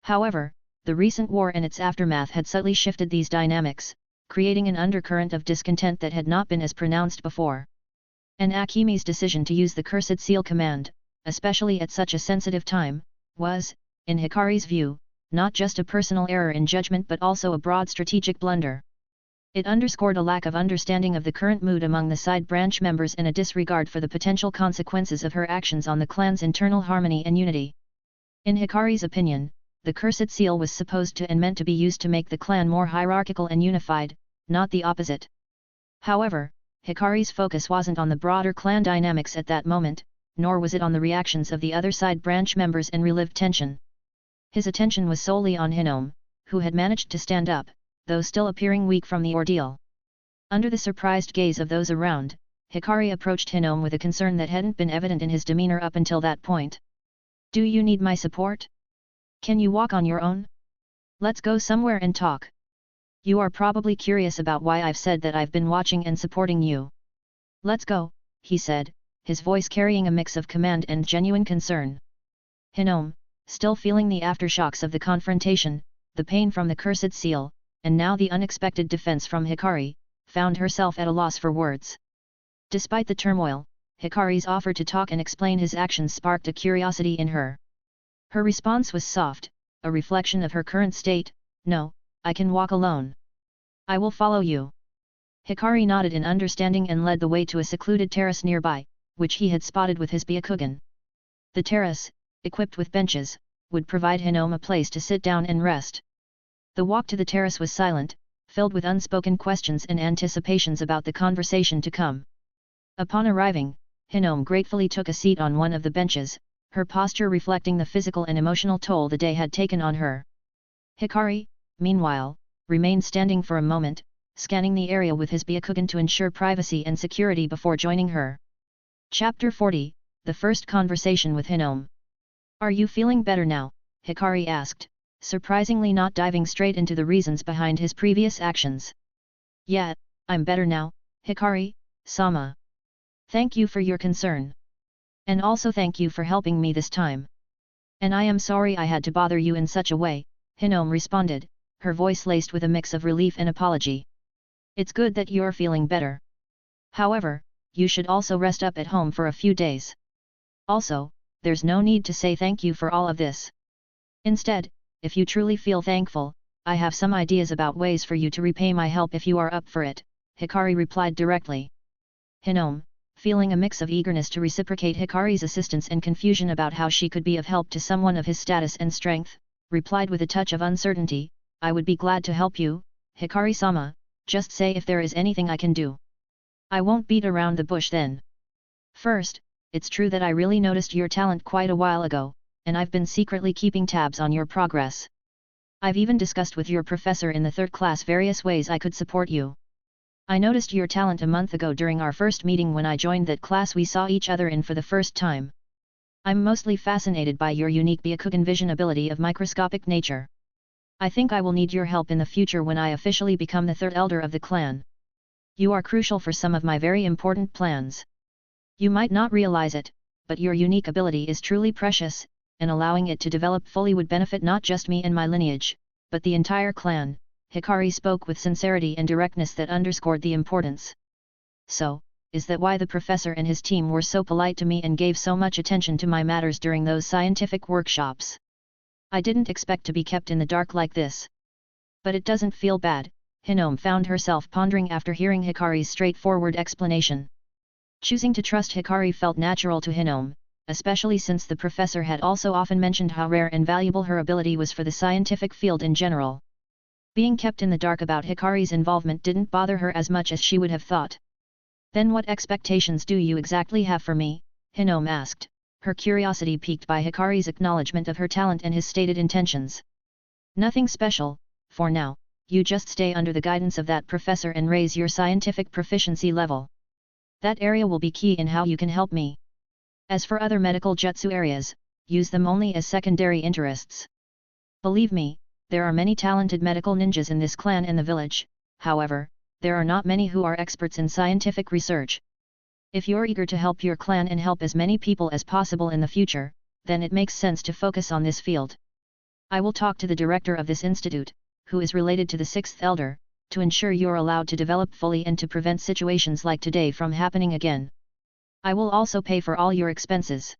However, the recent war and its aftermath had subtly shifted these dynamics, creating an undercurrent of discontent that had not been as pronounced before. And Akimi's decision to use the Cursed Seal command, especially at such a sensitive time, was, in Hikari's view, not just a personal error in judgment but also a broad strategic blunder. It underscored a lack of understanding of the current mood among the side branch members and a disregard for the potential consequences of her actions on the clan's internal harmony and unity. In Hikari's opinion, the Cursed Seal was supposed to and meant to be used to make the clan more hierarchical and unified, not the opposite. However, Hikari's focus wasn't on the broader clan dynamics at that moment, nor was it on the reactions of the other side branch members and relived tension. His attention was solely on Hinome, who had managed to stand up, though still appearing weak from the ordeal. Under the surprised gaze of those around, Hikari approached Hinome with a concern that hadn't been evident in his demeanor up until that point. "Do you need my support? Can you walk on your own? Let's go somewhere and talk. You are probably curious about why I've said that I've been watching and supporting you. Let's go," he said, his voice carrying a mix of command and genuine concern. Hinome, still feeling the aftershocks of the confrontation, the pain from the Cursed Seal, and now the unexpected defense from Hikari, found herself at a loss for words. Despite the turmoil, Hikari's offer to talk and explain his actions sparked a curiosity in her. Her response was soft, a reflection of her current state: "No, I can walk alone. I will follow you." Hikari nodded in understanding and led the way to a secluded terrace nearby, which he had spotted with his Byakugan. The terrace, equipped with benches, would provide Hinome a place to sit down and rest. The walk to the terrace was silent, filled with unspoken questions and anticipations about the conversation to come. Upon arriving, Hinome gratefully took a seat on one of the benches, her posture reflecting the physical and emotional toll the day had taken on her. Hikari, meanwhile, remained standing for a moment, scanning the area with his Byakugan to ensure privacy and security before joining her. Chapter 40, The First Conversation with Hinome. "Are you feeling better now?" Hikari asked, surprisingly not diving straight into the reasons behind his previous actions. "Yeah, I'm better now, Hikari-sama. Thank you for your concern. And also thank you for helping me this time. And I am sorry I had to bother you in such a way," Hinome responded, her voice laced with a mix of relief and apology. "It's good that you're feeling better. However, you should also rest up at home for a few days. Also, there's no need to say thank you for all of this. Instead, if you truly feel thankful, I have some ideas about ways for you to repay my help if you are up for it," Hikari replied directly. Hinome, feeling a mix of eagerness to reciprocate Hikari's assistance and confusion about how she could be of help to someone of his status and strength, replied with a touch of uncertainty, "I would be glad to help you, Hikari-sama, just say if there is anything I can do. I won't beat around the bush then. First, it's true that I really noticed your talent quite a while ago, and I've been secretly keeping tabs on your progress. I've even discussed with your professor in the third class various ways I could support you. I noticed your talent a month ago during our first meeting when I joined that class we saw each other in for the first time. I'm mostly fascinated by your unique Byakugan vision ability of microscopic nature. I think I will need your help in the future when I officially become the third elder of the clan. You are crucial for some of my very important plans. You might not realize it, but your unique ability is truly precious, and allowing it to develop fully would benefit not just me and my lineage, but the entire clan." Hikari spoke with sincerity and directness that underscored the importance. "So, is that why the professor and his team were so polite to me and gave so much attention to my matters during those scientific workshops? I didn't expect to be kept in the dark like this. But it doesn't feel bad," Hinome found herself pondering after hearing Hikari's straightforward explanation. Choosing to trust Hikari felt natural to Hinome, especially since the professor had also often mentioned how rare and valuable her ability was for the scientific field in general. Being kept in the dark about Hikari's involvement didn't bother her as much as she would have thought. "Then what expectations do you exactly have for me?" Hinome asked, her curiosity piqued by Hikari's acknowledgement of her talent and his stated intentions. "Nothing special, for now. You just stay under the guidance of that professor and raise your scientific proficiency level. That area will be key in how you can help me. As for other medical jutsu areas, use them only as secondary interests. Believe me, there are many talented medical ninjas in this clan and the village, however, there are not many who are experts in scientific research. If you're eager to help your clan and help as many people as possible in the future, then it makes sense to focus on this field. I will talk to the director of this institute, who is related to the sixth elder, to ensure you're allowed to develop fully and to prevent situations like today from happening again. I will also pay for all your expenses.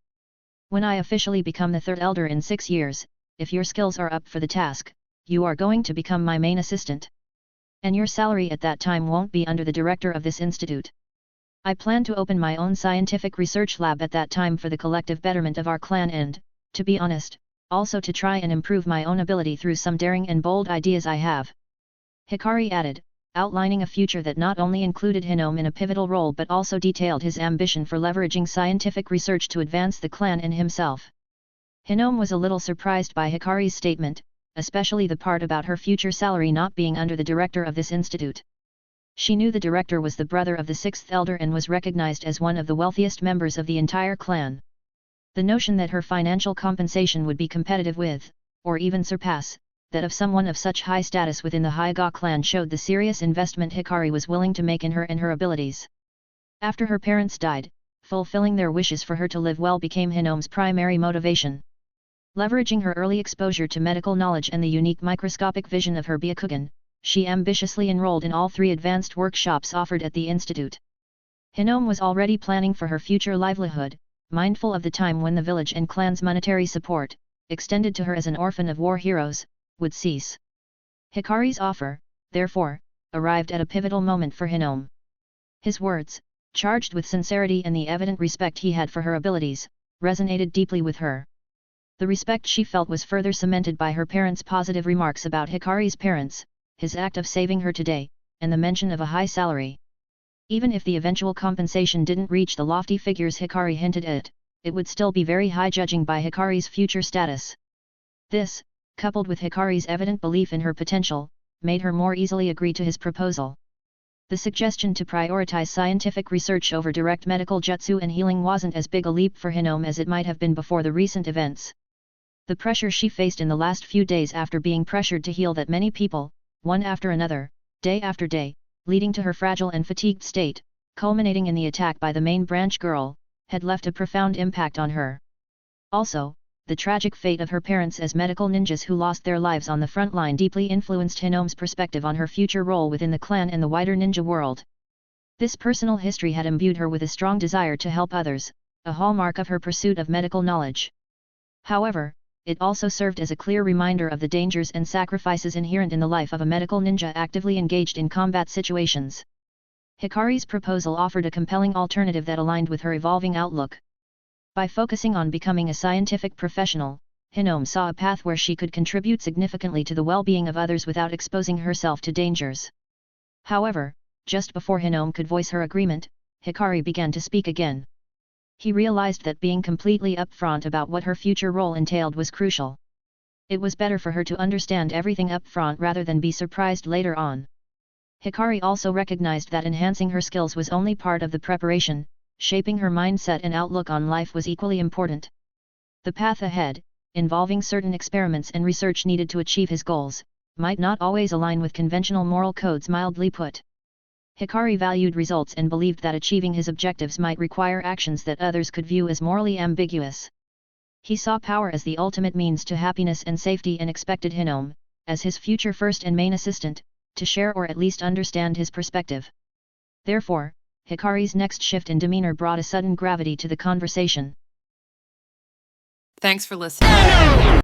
When I officially become the third elder in 6 years, if your skills are up for the task, you are going to become my main assistant. And your salary at that time won't be under the director of this institute. I plan to open my own scientific research lab at that time for the collective betterment of our clan and, to be honest, also to try and improve my own ability through some daring and bold ideas I have. Hikari added, outlining a future that not only included Hinome in a pivotal role but also detailed his ambition for leveraging scientific research to advance the clan and himself. Hinome was a little surprised by Hikari's statement, especially the part about her future salary not being under the director of this institute. She knew the director was the brother of the sixth elder and was recognized as one of the wealthiest members of the entire clan. The notion that her financial compensation would be competitive with, or even surpass, that of someone of such high status within the Hyuga clan showed the serious investment Hikari was willing to make in her and her abilities. After her parents died, fulfilling their wishes for her to live well became Hinome's primary motivation. Leveraging her early exposure to medical knowledge and the unique microscopic vision of her Byakugan, she ambitiously enrolled in all 3 advanced workshops offered at the institute. Hinome was already planning for her future livelihood, mindful of the time when the village and clan's monetary support, extended to her as an orphan of war heroes, would cease. Hikari's offer, therefore, arrived at a pivotal moment for Hinome. His words, charged with sincerity and the evident respect he had for her abilities, resonated deeply with her. The respect she felt was further cemented by her parents' positive remarks about Hikari's parents, his act of saving her today, and the mention of a high salary. Even if the eventual compensation didn't reach the lofty figures Hikari hinted at, it would still be very high judging by Hikari's future status. This, coupled with Hikari's evident belief in her potential, made her more easily agree to his proposal. The suggestion to prioritize scientific research over direct medical jutsu and healing wasn't as big a leap for Hinome as it might have been before the recent events. The pressure she faced in the last few days after being pressured to heal that many people, one after another, day after day, leading to her fragile and fatigued state, culminating in the attack by the main branch girl, had left a profound impact on her. Also, the tragic fate of her parents as medical ninjas who lost their lives on the front line deeply influenced Hinome's perspective on her future role within the clan and the wider ninja world. This personal history had imbued her with a strong desire to help others, a hallmark of her pursuit of medical knowledge. However, it also served as a clear reminder of the dangers and sacrifices inherent in the life of a medical ninja actively engaged in combat situations. Hikari's proposal offered a compelling alternative that aligned with her evolving outlook. By focusing on becoming a scientific professional, Hinome saw a path where she could contribute significantly to the well-being of others without exposing herself to dangers. However, just before Hinome could voice her agreement, Hikari began to speak again. He realized that being completely upfront about what her future role entailed was crucial. It was better for her to understand everything upfront rather than be surprised later on. Hikari also recognized that enhancing her skills was only part of the preparation, shaping her mindset and outlook on life was equally important. The path ahead, involving certain experiments and research needed to achieve his goals, might not always align with conventional moral codes, mildly put. Hikari valued results and believed that achieving his objectives might require actions that others could view as morally ambiguous. He saw power as the ultimate means to happiness and safety and expected Hinome, as his future first and main assistant, to share or at least understand his perspective. Therefore, Hikari's next shift in demeanor brought a sudden gravity to the conversation. Thanks for listening.